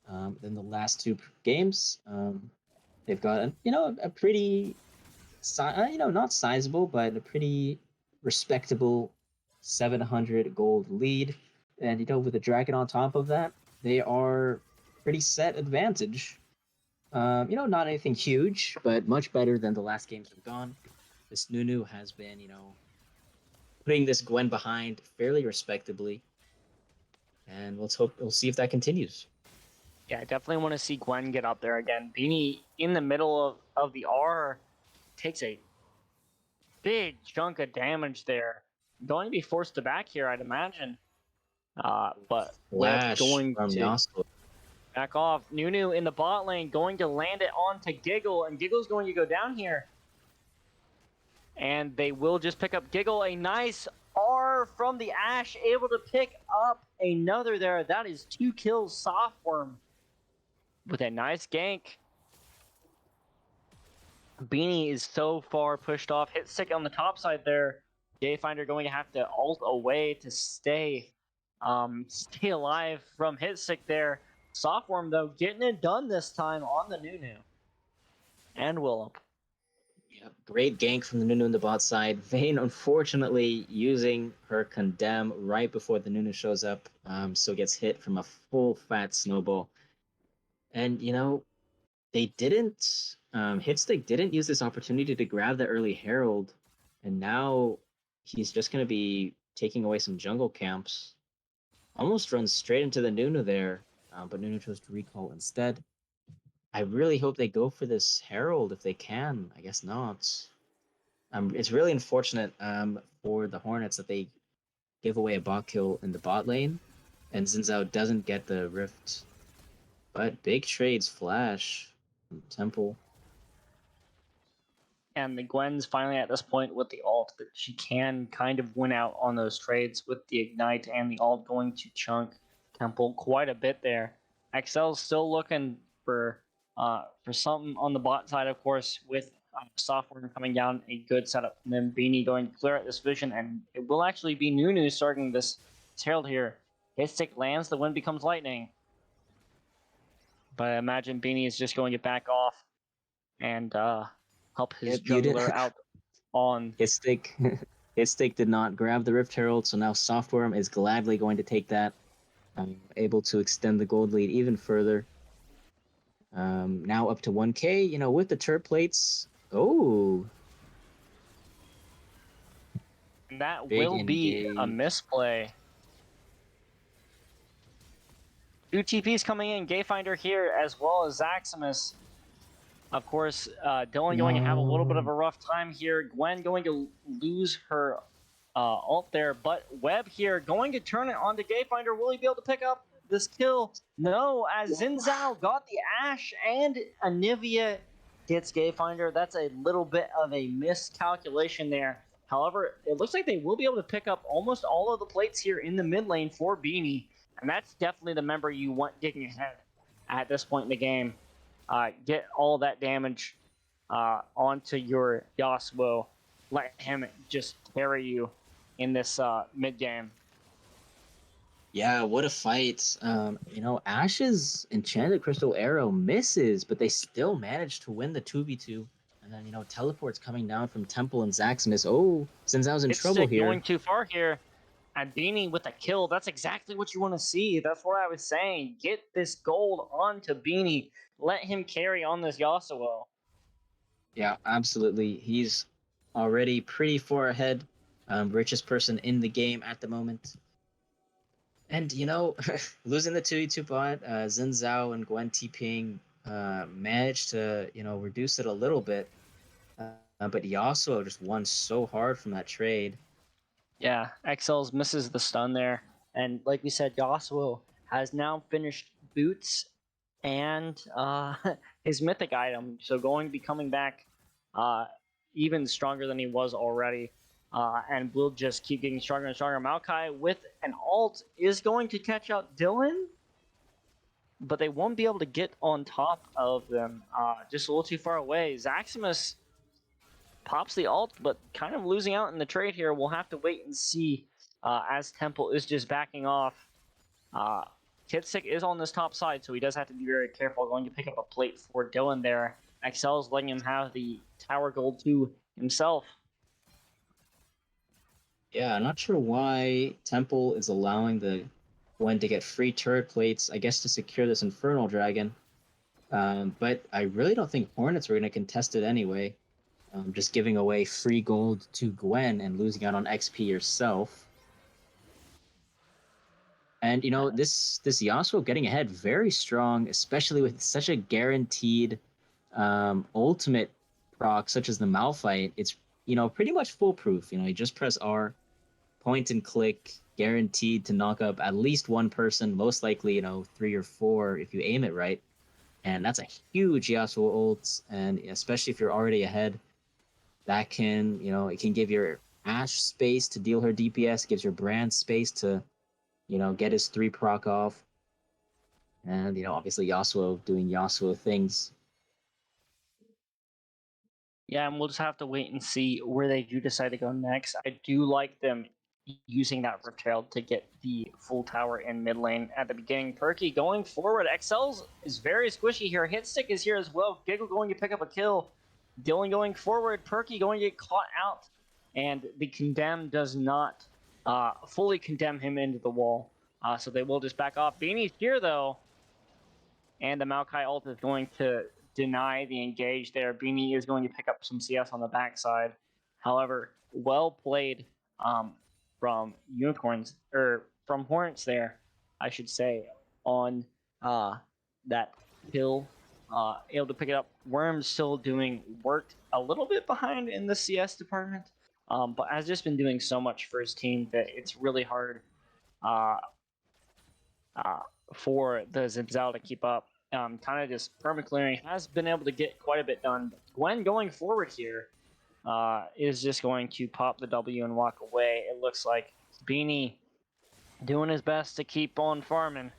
Speaker 2: than the last 2 games. They've got a pretty, not sizable, but a pretty respectable 700 gold lead. And with the dragon on top of that, they are pretty set advantage. Not anything huge, but much better than the last games have gone. This Nunu has been, putting this Gwen behind fairly respectably, and we'll see if that continues.
Speaker 5: Yeah, I definitely want to see Gwen get up there again. Beanie in the middle of the R takes a big chunk of damage there. Going to be forced to back here, I'd imagine. But Flash going to
Speaker 2: Yasuo.
Speaker 5: Back off. Nunu in the bot lane going to land it onto Giggle, and Giggle's going to go down here. And they will just pick up Giggle. A nice R from the Ashe, able to pick up another there. That is 2 kills, Softworm, with a nice gank. Beanie is so far pushed off. Hit sick on the top side there. Gayfinder going to have to ult away to stay alive from hit sick there. Softworm, though, getting it done this time on the Nunu. And Willem.
Speaker 2: Yep, great gank from the Nunu on the bot side. Vayne, unfortunately, using her Condemn right before the Nunu shows up, so gets hit from a full fat snowball. And, they didn't, Hitstick didn't use this opportunity to grab the early Herald, and now he's just going to be taking away some jungle camps. Almost runs straight into the Nunu there, but Nunu chose to recall instead. I really hope they go for this Herald if they can. I guess not. It's really unfortunate for the Hornets that they give away a bot kill in the bot lane, and Xin Zhao doesn't get the Rift. But big trades flash from Temple.
Speaker 5: And the Gwen's finally at this point with the ult that she can kind of win out on those trades with the Ignite and the ult going to chunk Temple quite a bit there. XL's still looking for something on the bot side, of course, with Software coming down, a good setup. And then Beanie going to clear out this vision, and it will actually be Nunu starting this Herald here. His stick lands, the wind becomes lightning. But I imagine Beanie is just going to back off and help his
Speaker 2: Yep, you did.
Speaker 5: jungler out on.
Speaker 2: His stick, his stick did not grab the Rift Herald, so now Softworm is gladly going to take that, able to extend the gold lead even further. Now up to 1K, you know, with the turret plates. Oh,
Speaker 5: And that
Speaker 2: big
Speaker 5: will be a
Speaker 2: engage.
Speaker 5: misplay. 2 TPs coming in, Gayfinder here, as well as Zaximus. Of course, Dylan going to have a little bit of a rough time here. Gwen going to lose her ult there, but Webb here going to turn it onto Gayfinder. Will he be able to pick up this kill? No, as Xin Zhao got the Ashe and Anivia gets Gayfinder. That's a little bit of a miscalculation there. However, it looks like they will be able to pick up almost all of the plates here in the mid lane for Beanie. And that's definitely the member you want getting ahead at this point in the game. Get all that damage onto your Yasuo. Let him just carry you in this mid game.
Speaker 2: Yeah, what a fight. You know, Ash's Enchanted Crystal Arrow misses, but they still manage to win the 2v2. And then, you know, teleports coming down from Temple and Zaximus. Oh, Xin Zhao's in trouble here.
Speaker 5: Going too far here. And Beanie with a kill, that's exactly what you want to see. That's what I was saying. Get this gold onto Beanie. Let him carry on this Yasuo.
Speaker 2: Yeah, absolutely. He's already pretty far ahead. Richest person in the game at the moment. And, you know, losing the 2v2 bot, Xin Zhao and Gwen TPing managed to, you know, reduce it a little bit. But Yasuo just won so hard from that trade.
Speaker 5: Yeah, XLs misses the stun there. And like we said, Yasuo has now finished boots and his mythic item. So going to be coming back even stronger than he was already. And will just keep getting stronger and stronger. Maokai with an ult is going to catch out Dylan. But they won't be able to get on top of them. Just a little too far away. Zaximus pops the ult, but kind of losing out in the trade here. We'll have to wait and see as Temple is just backing off. Kitstick is on this top side, so he does have to be very careful. Going to pick up a plate for Dylan there. XL is letting him have the tower gold to himself.
Speaker 2: Yeah, I'm not sure why Temple is allowing the Gwen to get free turret plates, I guess to secure this Infernal Dragon. But I really don't think Hornets were going to contest it anyway. Just giving away free gold to Gwen and losing out on XP yourself. And, you know, this Yasuo getting ahead very strong, especially with such a guaranteed ultimate proc such as the Malphite. It's, you know, pretty much foolproof. You know, you just press R, point and click, guaranteed to knock up at least one person, most likely, you know, 3 or 4 if you aim it right. And that's a huge Yasuo ult, and especially if you're already ahead, that can, you know, it can give your Ashe space to deal her DPS, gives your Brand space to, you know, get his 3 proc off. And, you know, obviously Yasuo doing Yasuo things.
Speaker 5: Yeah, and we'll just have to wait and see where they do decide to go next. I do like them using that Rift Herald to get the full tower in mid lane at the beginning. Perky going forward. XL's is very squishy here. Hitstick is here as well. Giggle going to pick up a kill. Dylan going forward. Perky going to get caught out. And the Condemn does not fully condemn him into the wall. So they will just back off. Beanie's here, though. And the Maokai ult is going to deny the engage there. Beanie is going to pick up some CS on the backside. However, well played from Unicorns, or from Hornets there, I should say, on that kill. Able to pick it up. Worm's still doing work a little bit behind in the CS department, but has just been doing so much for his team that it's really hard for the Xin Zhao to keep up. Kind of just perma-clearing, has been able to get quite a bit done. But Gwen going forward here is just going to pop the W and walk away. It looks like Beanie doing his best to keep on farming.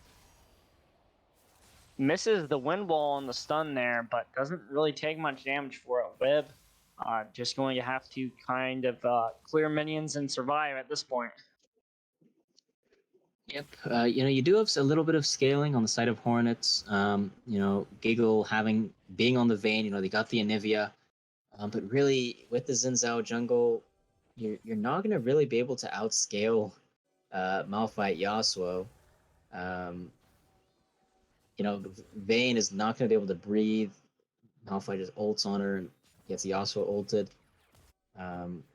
Speaker 5: Misses the wind wall on the stun there, but doesn't really take much damage for it. Webb Just going to have to kind of clear minions and survive at this point.
Speaker 2: Yep. You do have a little bit of scaling on the side of Hornets. Giggle being on the Vayne. They got the Anivia, but really with the Xin Zhao jungle, you're not gonna really be able to outscale Malphite Yasuo. Vayne is not gonna be able to breathe. Malphite just ults on her and gets Yasuo ulted.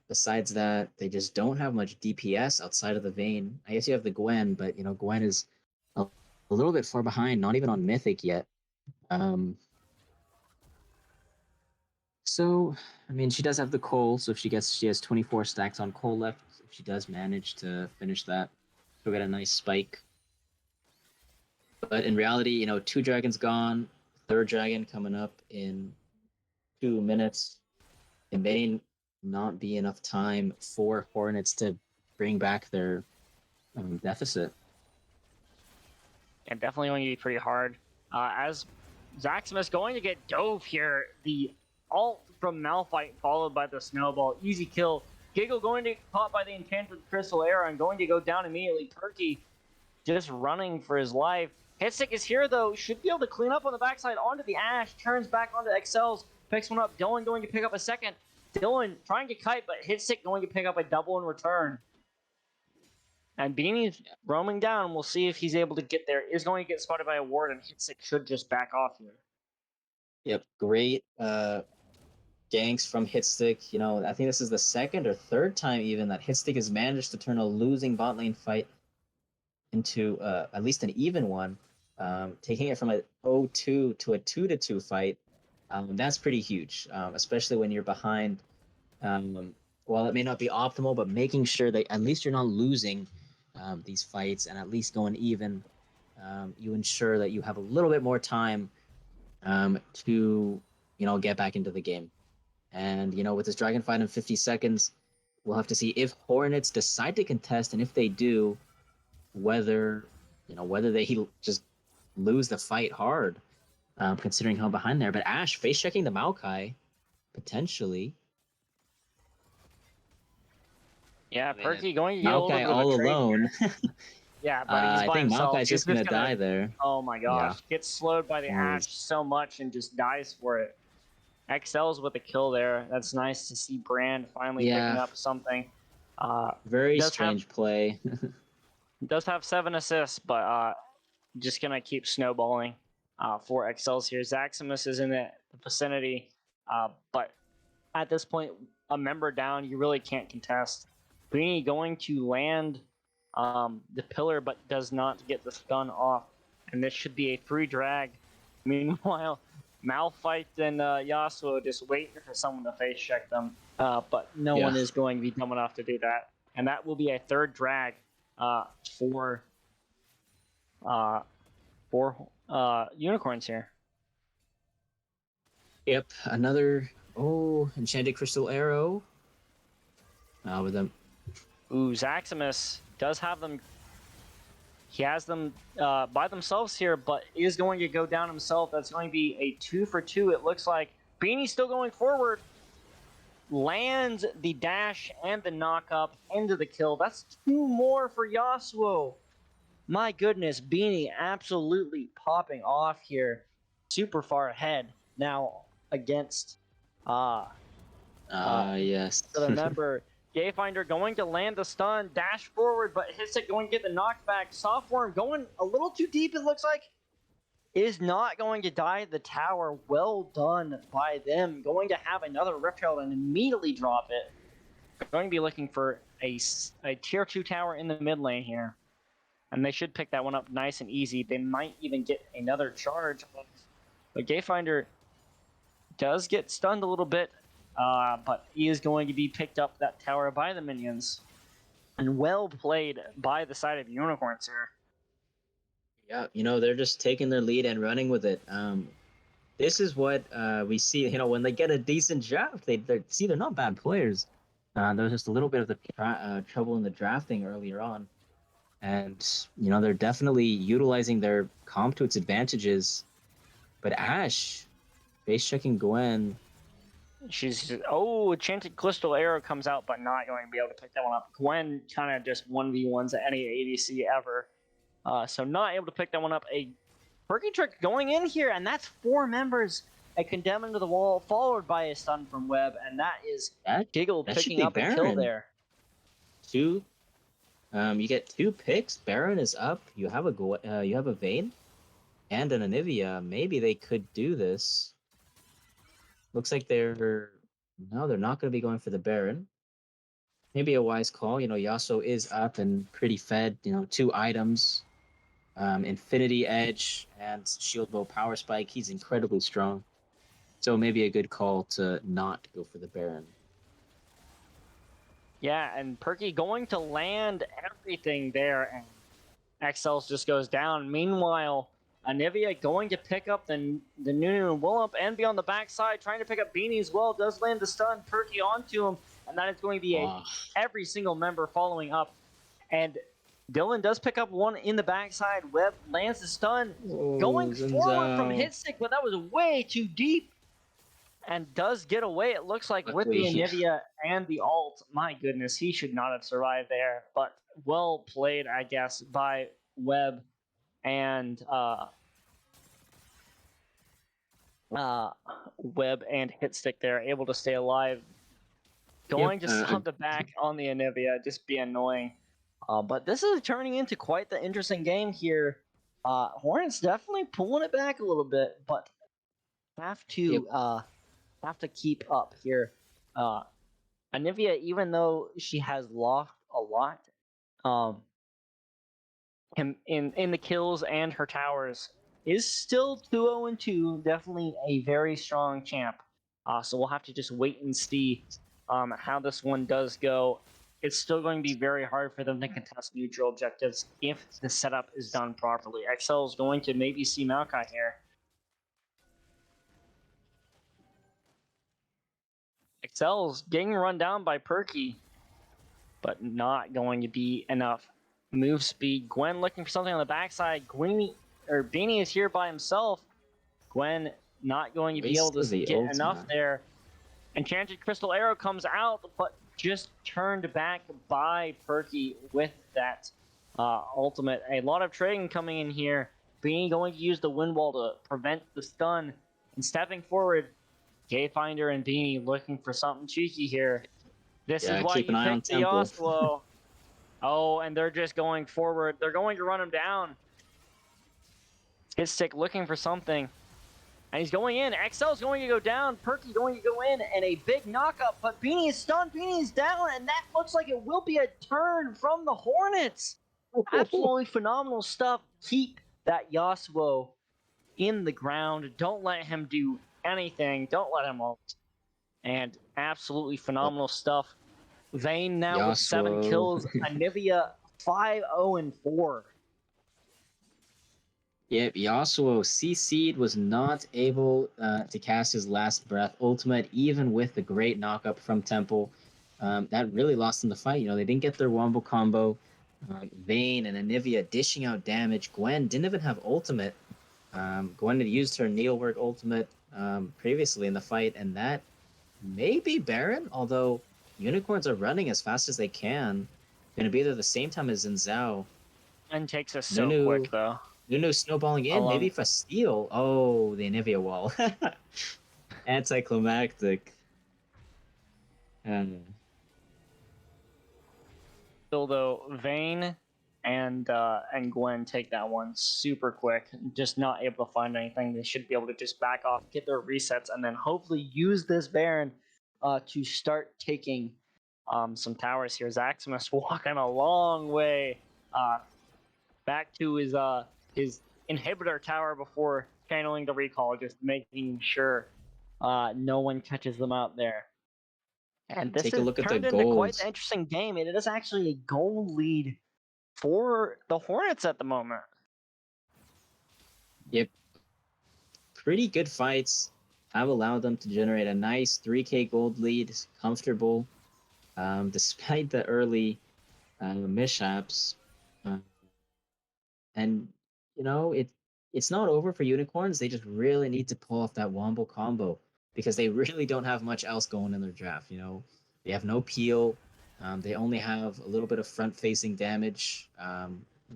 Speaker 2: Besides that, they just don't have much DPS outside of the Vayne. I guess you have the Gwen, but Gwen is a little bit far behind, not even on Mythic yet. So I mean, she does have the Cole, so if she has 24 stacks on Cole left. If she does manage to finish that, she'll get a nice spike. But in reality, 2 dragons gone, 3rd dragon coming up in 2 minutes. It may not be enough time for Hornets to bring back their deficit.
Speaker 5: And definitely going to be pretty hard. As Zaximus going to get dove here, the ult from Malphite followed by the snowball. Easy kill. Giggle going to get caught by the enchanted crystal arrow and going to go down immediately. Perky just running for his life. Hitstick is here though, should be able to clean up on the backside onto the Ashe, turns back onto Excels, picks one up. Dylan going to pick up a second. Dylan trying to kite, but Hitstick going to pick up a double in return. And Beanie's roaming down. We'll see if he's able to get there. Is going to get spotted by a ward, and Hitstick should just back off here.
Speaker 2: Yep, great ganks from Hitstick. I think this is the 2nd or 3rd time even that Hitstick has managed to turn a losing bot lane fight into at least an even one, taking it from a 0-2 to a 2-2 fight. That's pretty huge, especially when you're behind. While it may not be optimal, but making sure that at least you're not losing these fights and at least going even, you ensure that you have a little bit more time to get back into the game. And with this dragon fight in 50 seconds, we'll have to see if Hornets decide to contest, and if they do, whether they just lose the fight hard, considering how behind there. But Ashe face checking the Maokai potentially.
Speaker 5: Yeah, Perky going to get a little bit
Speaker 2: Maokai
Speaker 5: of a
Speaker 2: all
Speaker 5: trade
Speaker 2: alone.
Speaker 5: Yeah, but he's by
Speaker 2: I think
Speaker 5: himself.
Speaker 2: Maokai's just gonna die there.
Speaker 5: Oh my gosh, gets slowed by the Ashe so much and just dies for it. XL's with a kill there. That's nice to see Brand finally picking up something.
Speaker 2: Very strange play.
Speaker 5: Does have 7 assists, but just gonna keep snowballing for XL's here. Zaximus is in the vicinity, but at this point, a member down, you really can't contest. Beanie going to land the pillar, but does not get the stun off, and this should be a free drag. Meanwhile, Malphite and Yasuo just waiting for someone to face check them, but no one is going to be dumb enough to do that, and that will be a 3rd drag for Unicorns here.
Speaker 2: Yep, another enchanted crystal arrow. With them.
Speaker 5: Ooh, Zaximus does have them. He has them by themselves here, but is going to go down himself. That's going to be a 2 for 2. It looks like Beanie's still going forward. Lands the dash and the knock up into the kill. That's 2 more for Yasuo. My goodness, Beanie absolutely popping off here. Super far ahead now against
Speaker 2: yes.
Speaker 5: So remember, Gayfinder going to land the stun, dash forward, but Hitstick going to get the knockback. Softworm going a little too deep, it looks like. Is not going to die the tower. Well done by them. Going to have another Rift Herald and immediately drop it. Going to be looking for a tier 2 tower in the mid lane here. And they should pick that one up nice and easy. They might even get another charge. But Gayfinder does get stunned a little bit. But he is going to be picked up that tower by the minions. And well played by the side of Unicorns here.
Speaker 2: Yeah, they're just taking their lead and running with it. This is what we see, when they get a decent draft. They're not bad players. There was just a little bit of the trouble in the drafting earlier on. And, they're definitely utilizing their comp to its advantages. But Ashe, face checking Gwen,
Speaker 5: Enchanted Crystal Arrow comes out, but not going to be able to pick that one up. Gwen kind of just 1v1s any ADC ever. So not able to pick that one up. A Perky Trick going in here, and that's 4 members. A condemn into the wall, followed by a stun from Webb, and that is Giggle
Speaker 2: that should
Speaker 5: picking
Speaker 2: be
Speaker 5: up a kill
Speaker 2: Baron.
Speaker 5: there.
Speaker 2: You get 2 picks. Baron is up. You have a Vayne and an Anivia. Maybe they could do this. Looks like they're not going to be going for the Baron. Maybe a wise call. Yasuo is up and pretty fed. 2 items, Infinity Edge and Shield Bow Power Spike. He's incredibly strong. So maybe a good call to not go for the Baron.
Speaker 5: Yeah, and Perky going to land everything there, and Axels just goes down. Meanwhile, Anivia going to pick up the Nunu Willump and be on the backside, trying to pick up Beanie as well. Does land the stun, Perky onto him, and that is going to be every single member following up. And Dylan does pick up one in the backside. Webb lands the stun, going forward from Hitstick, but that was way too deep. And does get away, it looks like, with the Anivia and the ult. My goodness, he should not have survived there. But well played, I guess, by Webb and Webb and Hitstick there, able to stay alive. Going to stomp the back on the Anivia, just be annoying. But this is turning into quite the interesting game here. Hornets definitely pulling it back a little bit, but have to keep up here. Anivia, even though she has lost a lot, in the kills and her towers, is still 2-0-2. Definitely a very strong champ. So we'll have to just wait and see how this one does go. It's still going to be very hard for them to contest neutral objectives if the setup is done properly. XL is going to maybe see Maokai here. Excel's getting run down by Perky, but not going to be enough move speed. Gwen looking for something on the backside. Beanie is here by himself. Gwen not going to be able to get enough there. Enchanted Crystal Arrow comes out, but just turned back by Perky with that ultimate. A lot of trading coming in here. Beanie going to use the wind wall to prevent the stun. And stepping forward, Gayfinder and Beanie looking for something cheeky here. This is why you picked the Yasuo. Oh, and they're just going forward. They're going to run him down. Hitstick looking for something. And he's going in. XL's going to go down. Perky going to go in. And a big knockup. But Beanie is stunned. Beanie is down. And that looks like it will be a turn from the Hornets. Absolutely phenomenal stuff. Keep that Yasuo in the ground. Don't let him do anything. Don't let him ult. And absolutely phenomenal stuff. Vayne now with 7 kills. Anivia 5-0-4.
Speaker 2: Yep, Yasuo CC'd, was not able to cast his last breath ultimate, even with the great knockup from Temple. That really lost him the fight. They didn't get their wombo combo. Vayne and Anivia dishing out damage. Gwen didn't even have ultimate. Gwen had used her needlework ultimate previously in the fight, and that may be Baron, although Unicorns are running as fast as they can. Going to be there the same time as Zhao.
Speaker 5: And takes us so quick, though.
Speaker 2: Nunu snowballing in, maybe for steal. Oh, the Anivia wall. Anticlimactic.
Speaker 5: Still, though, Vayne and Gwen take that one super quick. Just not able to find anything. They should be able to just back off, get their resets, and then hopefully use this Baron to start taking some towers here. Zaximus walking a long way back to his inhibitor tower before channeling the recall, just making sure no one catches them out there. And this has turned into quite an interesting game. It is actually a goal lead for the Hornets at the moment.
Speaker 2: Yep. Pretty good fights have allowed them to generate a nice 3k gold lead, comfortable, despite the early mishaps. And, it's not over for Unicorns. They just really need to pull off that wombo combo. because they really don't have much else going in their draft. They have no peel. They only have a little bit of front-facing damage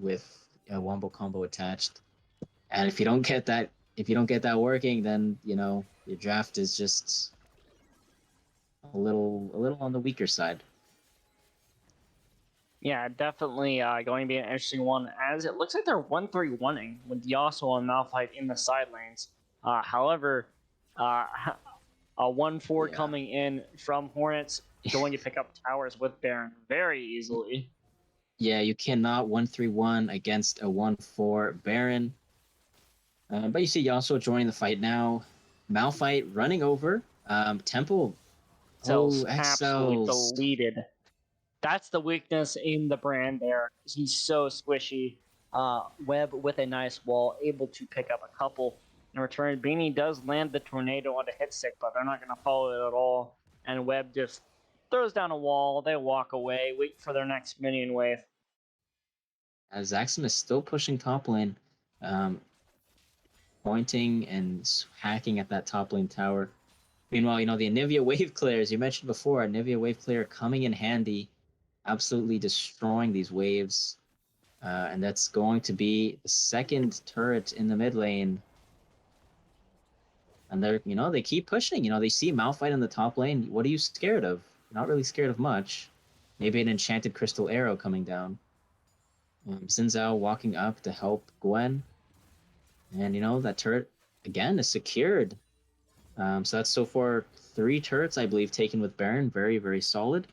Speaker 2: with a wombo combo attached. And if you don't get that working, then your draft is just a little on the weaker side.
Speaker 5: Yeah, definitely going to be an interesting one, as it looks like they're 1-3-1ing with Yasuo and Malphite in the side lanes. However, a 1-4
Speaker 2: Yeah.
Speaker 5: coming in from Hornets, going to pick up towers with Baron very easily.
Speaker 2: Yeah, you cannot 1-3-1 against a 1-4 Baron. But you see Yasuo joining the fight now. Malphite running over. Temple.
Speaker 5: Cells
Speaker 2: Oh,
Speaker 5: absolutely
Speaker 2: Excels.
Speaker 5: deleted. That's the weakness in the brand there. He's so squishy. Webb with a nice wall, able to pick up a couple. In return, Beanie does land the tornado on a hit stick, but they're not going to follow it at all. And Webb just throws down a wall. They walk away, wait for their next minion wave.
Speaker 2: Zaxxon is still pushing top lane, pointing and hacking at that top lane tower. Meanwhile, the Anivia wave clear, as you mentioned before, Anivia wave clear coming in handy, absolutely destroying these waves. And that's going to be the second turret in the mid lane. And they keep pushing. They see Malphite in the top lane. What are you scared of? You're not really scared of much. Maybe an enchanted crystal arrow coming down. Xin Zhao walking up to help Gwen. And, that turret, again, is secured. So that's so far 3 turrets, I believe, taken with Baron. Very, very solid.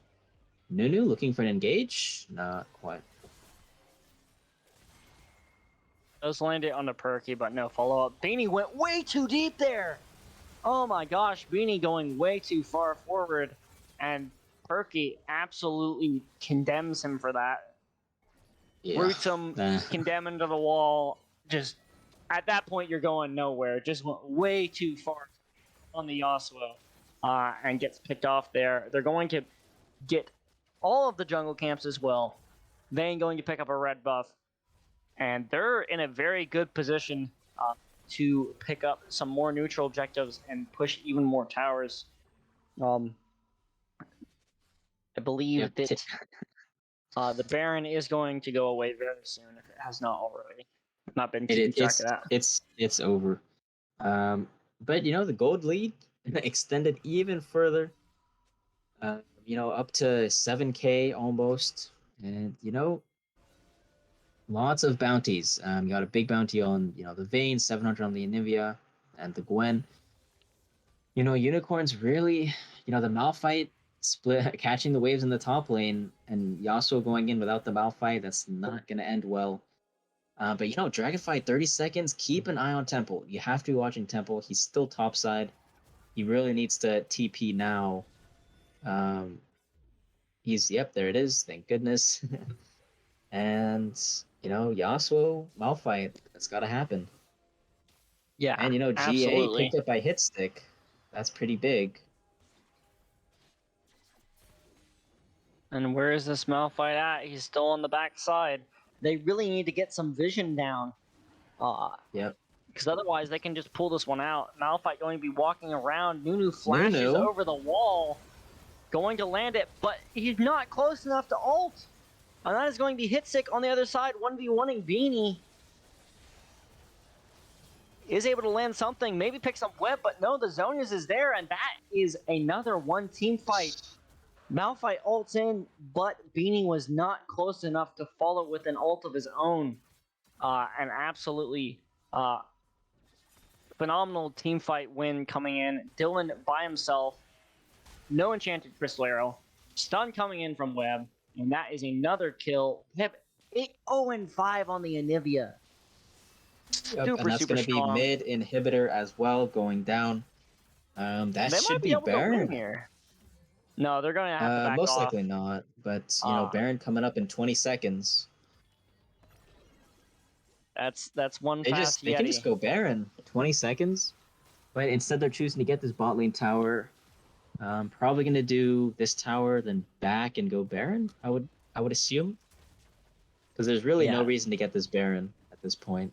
Speaker 2: Nunu looking for an engage? Not quite.
Speaker 5: Does land it on the Perky, but no follow-up. Beanie went way too deep there! Oh my gosh, Beanie going way too far forward, and Perky absolutely condemns him for that.
Speaker 2: Yeah.
Speaker 5: Roots him, condemn him to the wall. Just at that point, you're going nowhere. Just went way too far on the Yasuo, and gets picked off there. They're going to get all of the jungle camps as well. Then going to pick up a red buff, and they're in a very good position to pick up some more neutral objectives and push even more towers. I believe that the Baron is going to go away very soon if it has not already. Not been keeping track of that.
Speaker 2: It's over. But the gold lead extended even further. Up to 7K almost, and lots of bounties. You got a big bounty on the Vayne, 700 on the Anivia, and the Gwen. Unicorns really, the Malphite split, catching the waves in the top lane, and Yasuo going in without the Malphite. That's not going to end well. But Dragonfly 30 seconds. Keep an eye on Temple. You have to be watching Temple. He's still topside. He really needs to TP now. There it is. Thank goodness. And Yasuo Malphite. That's got to happen.
Speaker 5: Yeah,
Speaker 2: And GA
Speaker 5: absolutely.
Speaker 2: picked up by hit stick. That's pretty big.
Speaker 5: And where is this Malphite at? He's still on the backside. They really need to get some vision down.
Speaker 2: Yep.
Speaker 5: Because otherwise they can just pull this one out. Malphite going to be walking around. Nunu flashes
Speaker 2: Nunu.
Speaker 5: over the wall. Going to land it, but he's not close enough to ult. And that is going to be Hitstick on the other side, 1v1ing Beanie. Is able to land something, maybe pick some web, but no, the Zonias is there, and that is another one team fight. Malphite ults in, but Beanie was not close enough to follow with an ult of his own. An absolutely phenomenal team fight win coming in. Dylan by himself, no enchanted crystal arrow, stun coming in from Web, and that is another kill. We have 0-5 on the Anivia.
Speaker 2: And that's going to be mid inhibitor as well, going down. That
Speaker 5: they
Speaker 2: should
Speaker 5: might be able
Speaker 2: Baron.
Speaker 5: to win here. No, they're going to have to back
Speaker 2: most
Speaker 5: off.
Speaker 2: likely not, but Baron coming up in 20 seconds.
Speaker 5: That's one
Speaker 2: They
Speaker 5: fast
Speaker 2: can just go Baron. 20 seconds. But instead they're choosing to get this bot lane tower. Probably going to do this tower, then back and go Baron, I would assume. Because there's really no reason to get this Baron at this point.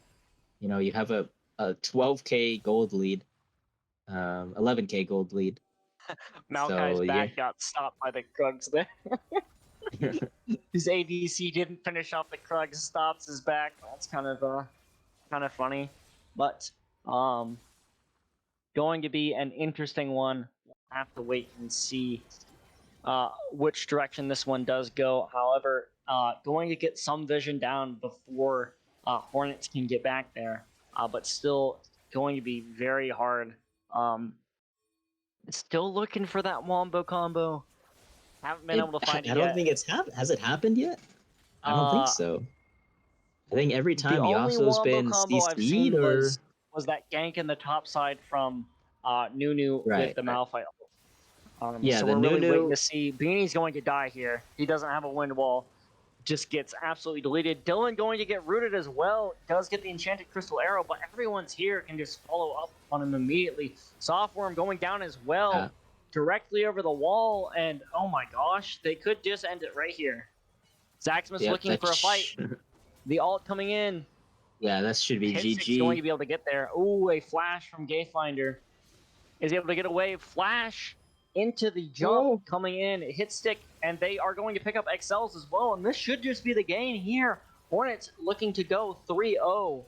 Speaker 2: You have a 12k gold lead. 11K gold lead.
Speaker 5: Maokai's
Speaker 2: So, yeah.
Speaker 5: back got stopped by the Krugs there. His ADC didn't finish off the Krugs, stops his back. That's kind of funny, but going to be an interesting one. We'll have to wait and see which direction this one does go. However, going to get some vision down before Hornets can get back there, but still going to be very hard. Still looking for that wombo combo. Haven't been able to find it
Speaker 2: I don't
Speaker 5: yet.
Speaker 2: think it's happened. Has it happened yet? I don't think so. I think every
Speaker 5: The
Speaker 2: time
Speaker 5: only
Speaker 2: Yasuo's
Speaker 5: wombo
Speaker 2: been
Speaker 5: combo I've
Speaker 2: CC'd
Speaker 5: seen
Speaker 2: or
Speaker 5: was that gank in the top side from Nunu
Speaker 2: Right,
Speaker 5: with the
Speaker 2: right.
Speaker 5: Malphite.
Speaker 2: Yeah,
Speaker 5: so
Speaker 2: the
Speaker 5: we're really waiting
Speaker 2: Nunu-
Speaker 5: to see. Beanie's going to die here. He doesn't have a wind wall. Just gets absolutely deleted. Dylan going to get rooted as well. Does get the enchanted crystal arrow, but everyone's here can just follow up on him immediately. Softworm going down as well, directly over the wall, and oh my gosh, they could just end it right here. Zaxmas
Speaker 2: Yep,
Speaker 5: looking for a fight. The ult coming in.
Speaker 2: Yeah, that should be
Speaker 5: Hitstic's going to
Speaker 2: GG.
Speaker 5: be able to get there. Ooh, a flash from Gayfinder. Is able to get away. Flash into the jump coming in. Hitstick, and they are going to pick up XLs as well. And this should just be the game here. Hornets looking to go 3-0.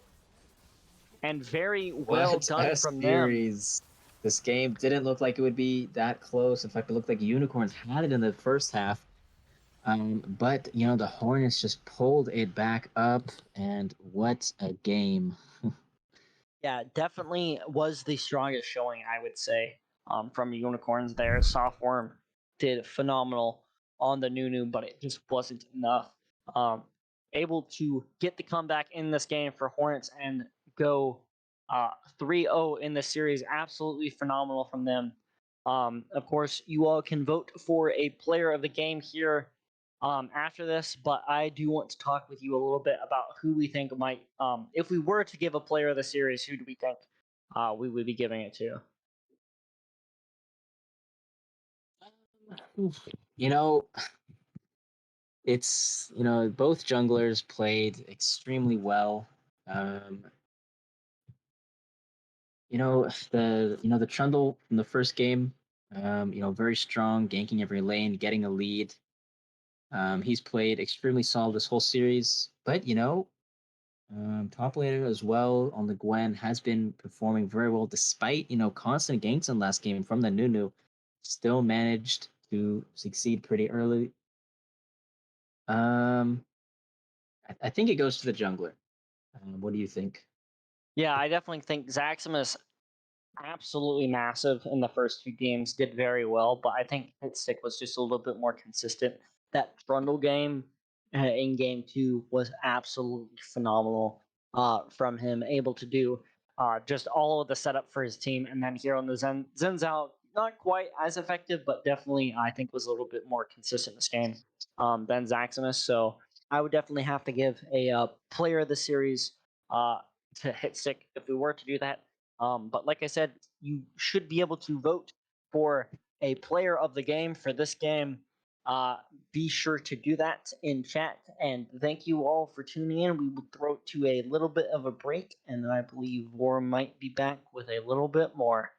Speaker 5: And very well done from them.
Speaker 2: Series. This game didn't look like it would be that close. In fact, it looked like Unicorns had it in the first half. But, the Hornets just pulled it back up, and what a game.
Speaker 5: Yeah, definitely was the strongest showing, I would say, from Unicorns there. Softworm did phenomenal on the Nunu, but it just wasn't enough. Able to get the comeback in this game for Hornets and go 3-0 in the series. Absolutely phenomenal from them. Of course, you all can vote for a player of the game here after this, but I do want to talk with you a little bit about who we think might, if we were to give a player of the series, who do we think we would be giving it to?
Speaker 2: It's both junglers played extremely well. The Trundle from the first game, very strong, ganking every lane, getting a lead. He's played extremely solid this whole series, but top laner as well on the Gwen has been performing very well despite constant ganks in last game from the Nunu. Still managed to succeed pretty early. I think it goes to the jungler. What do you think?
Speaker 5: Yeah, I definitely think Zaximus absolutely massive in the first 2 games, did very well, but I think Hitstick was just a little bit more consistent. That Trundle game in game 2 was absolutely phenomenal from him, able to do just all of the setup for his team, and then here on the Zen's out, not quite as effective, but definitely I think was a little bit more consistent this game than Zaximus. So I would definitely have to give a player of the series to Hitstick if we were to do that. But like I said, you should be able to vote for a player of the game for this game. Be sure to do that in chat. And thank you all for tuning in. We will throw it to a little bit of a break, and I believe War might be back with a little bit more.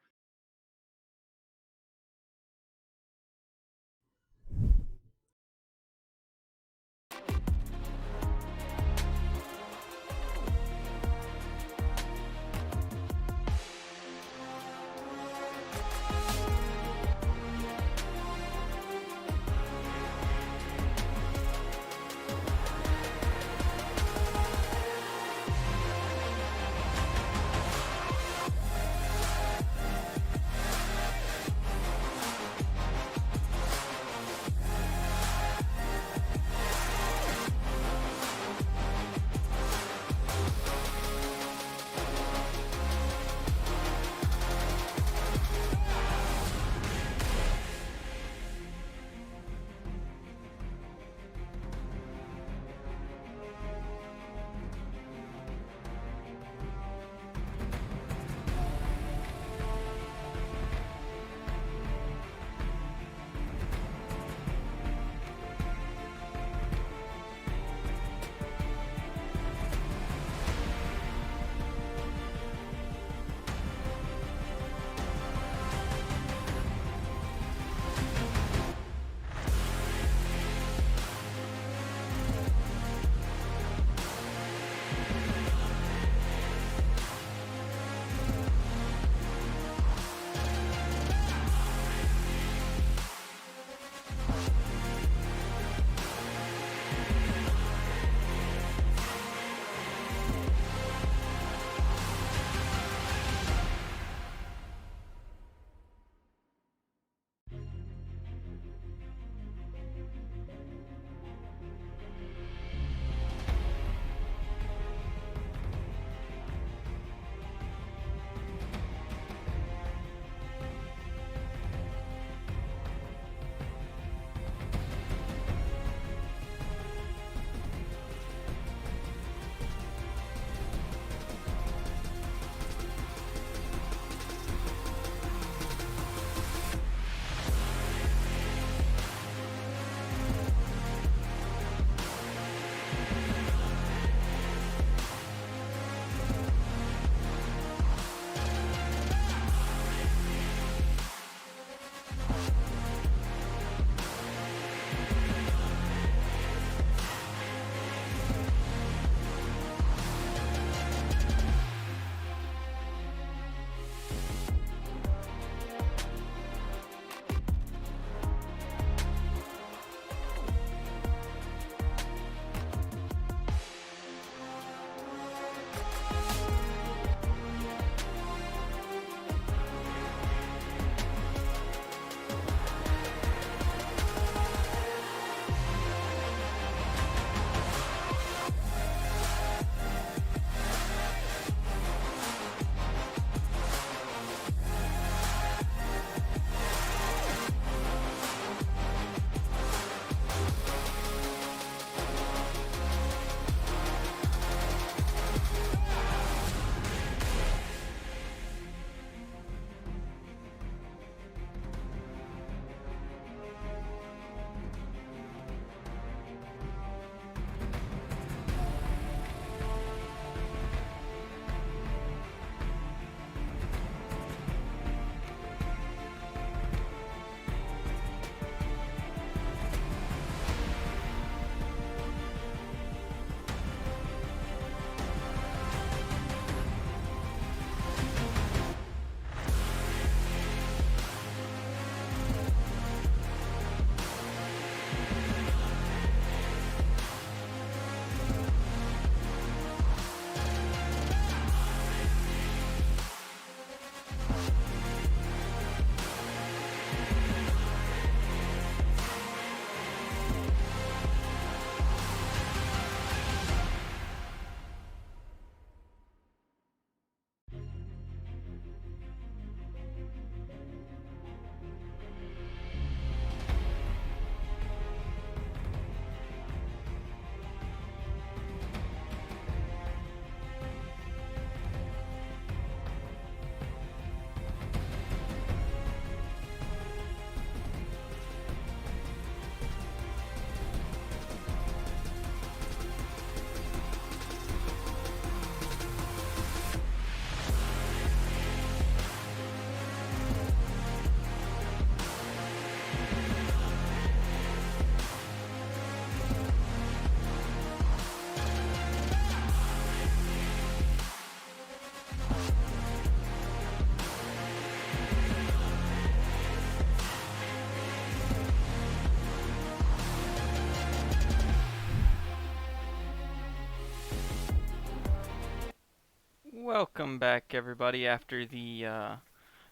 Speaker 4: Welcome back, everybody, after the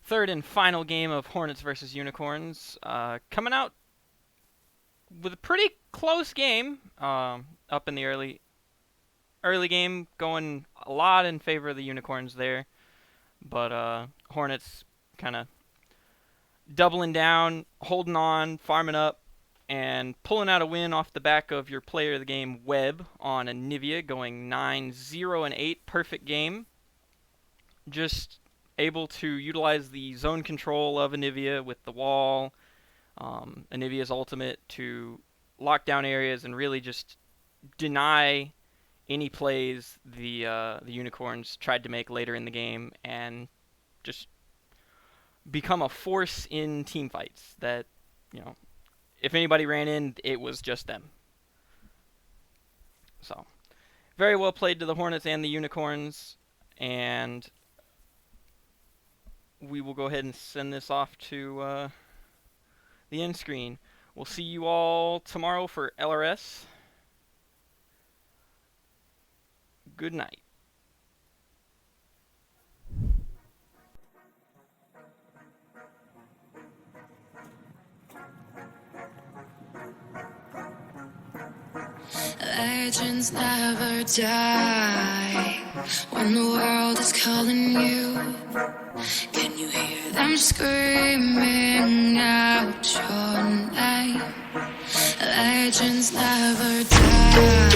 Speaker 4: third and final game of Hornets versus Unicorns. Coming out with a pretty close game up in the early game, going a lot in favor of the Unicorns there. But Hornets kind of doubling down, holding on, farming up, and pulling out a win off the back of your player of the game, Webb, on Anivia, going 9-0-8. Perfect game. Just able to utilize the zone control of Anivia with the wall, Anivia's ultimate to lock down areas and really just deny any plays the Unicorns tried to make later in the game, and just become a force in team fights that, if anybody ran in, it was just them. So, very well played to the Hornets and the Unicorns, and we will go ahead and send this off to the end screen. We'll see you all tomorrow for LRS. Good night.
Speaker 3: Legends never die when the world is calling you. Can you hear them screaming out your name? Legends never die.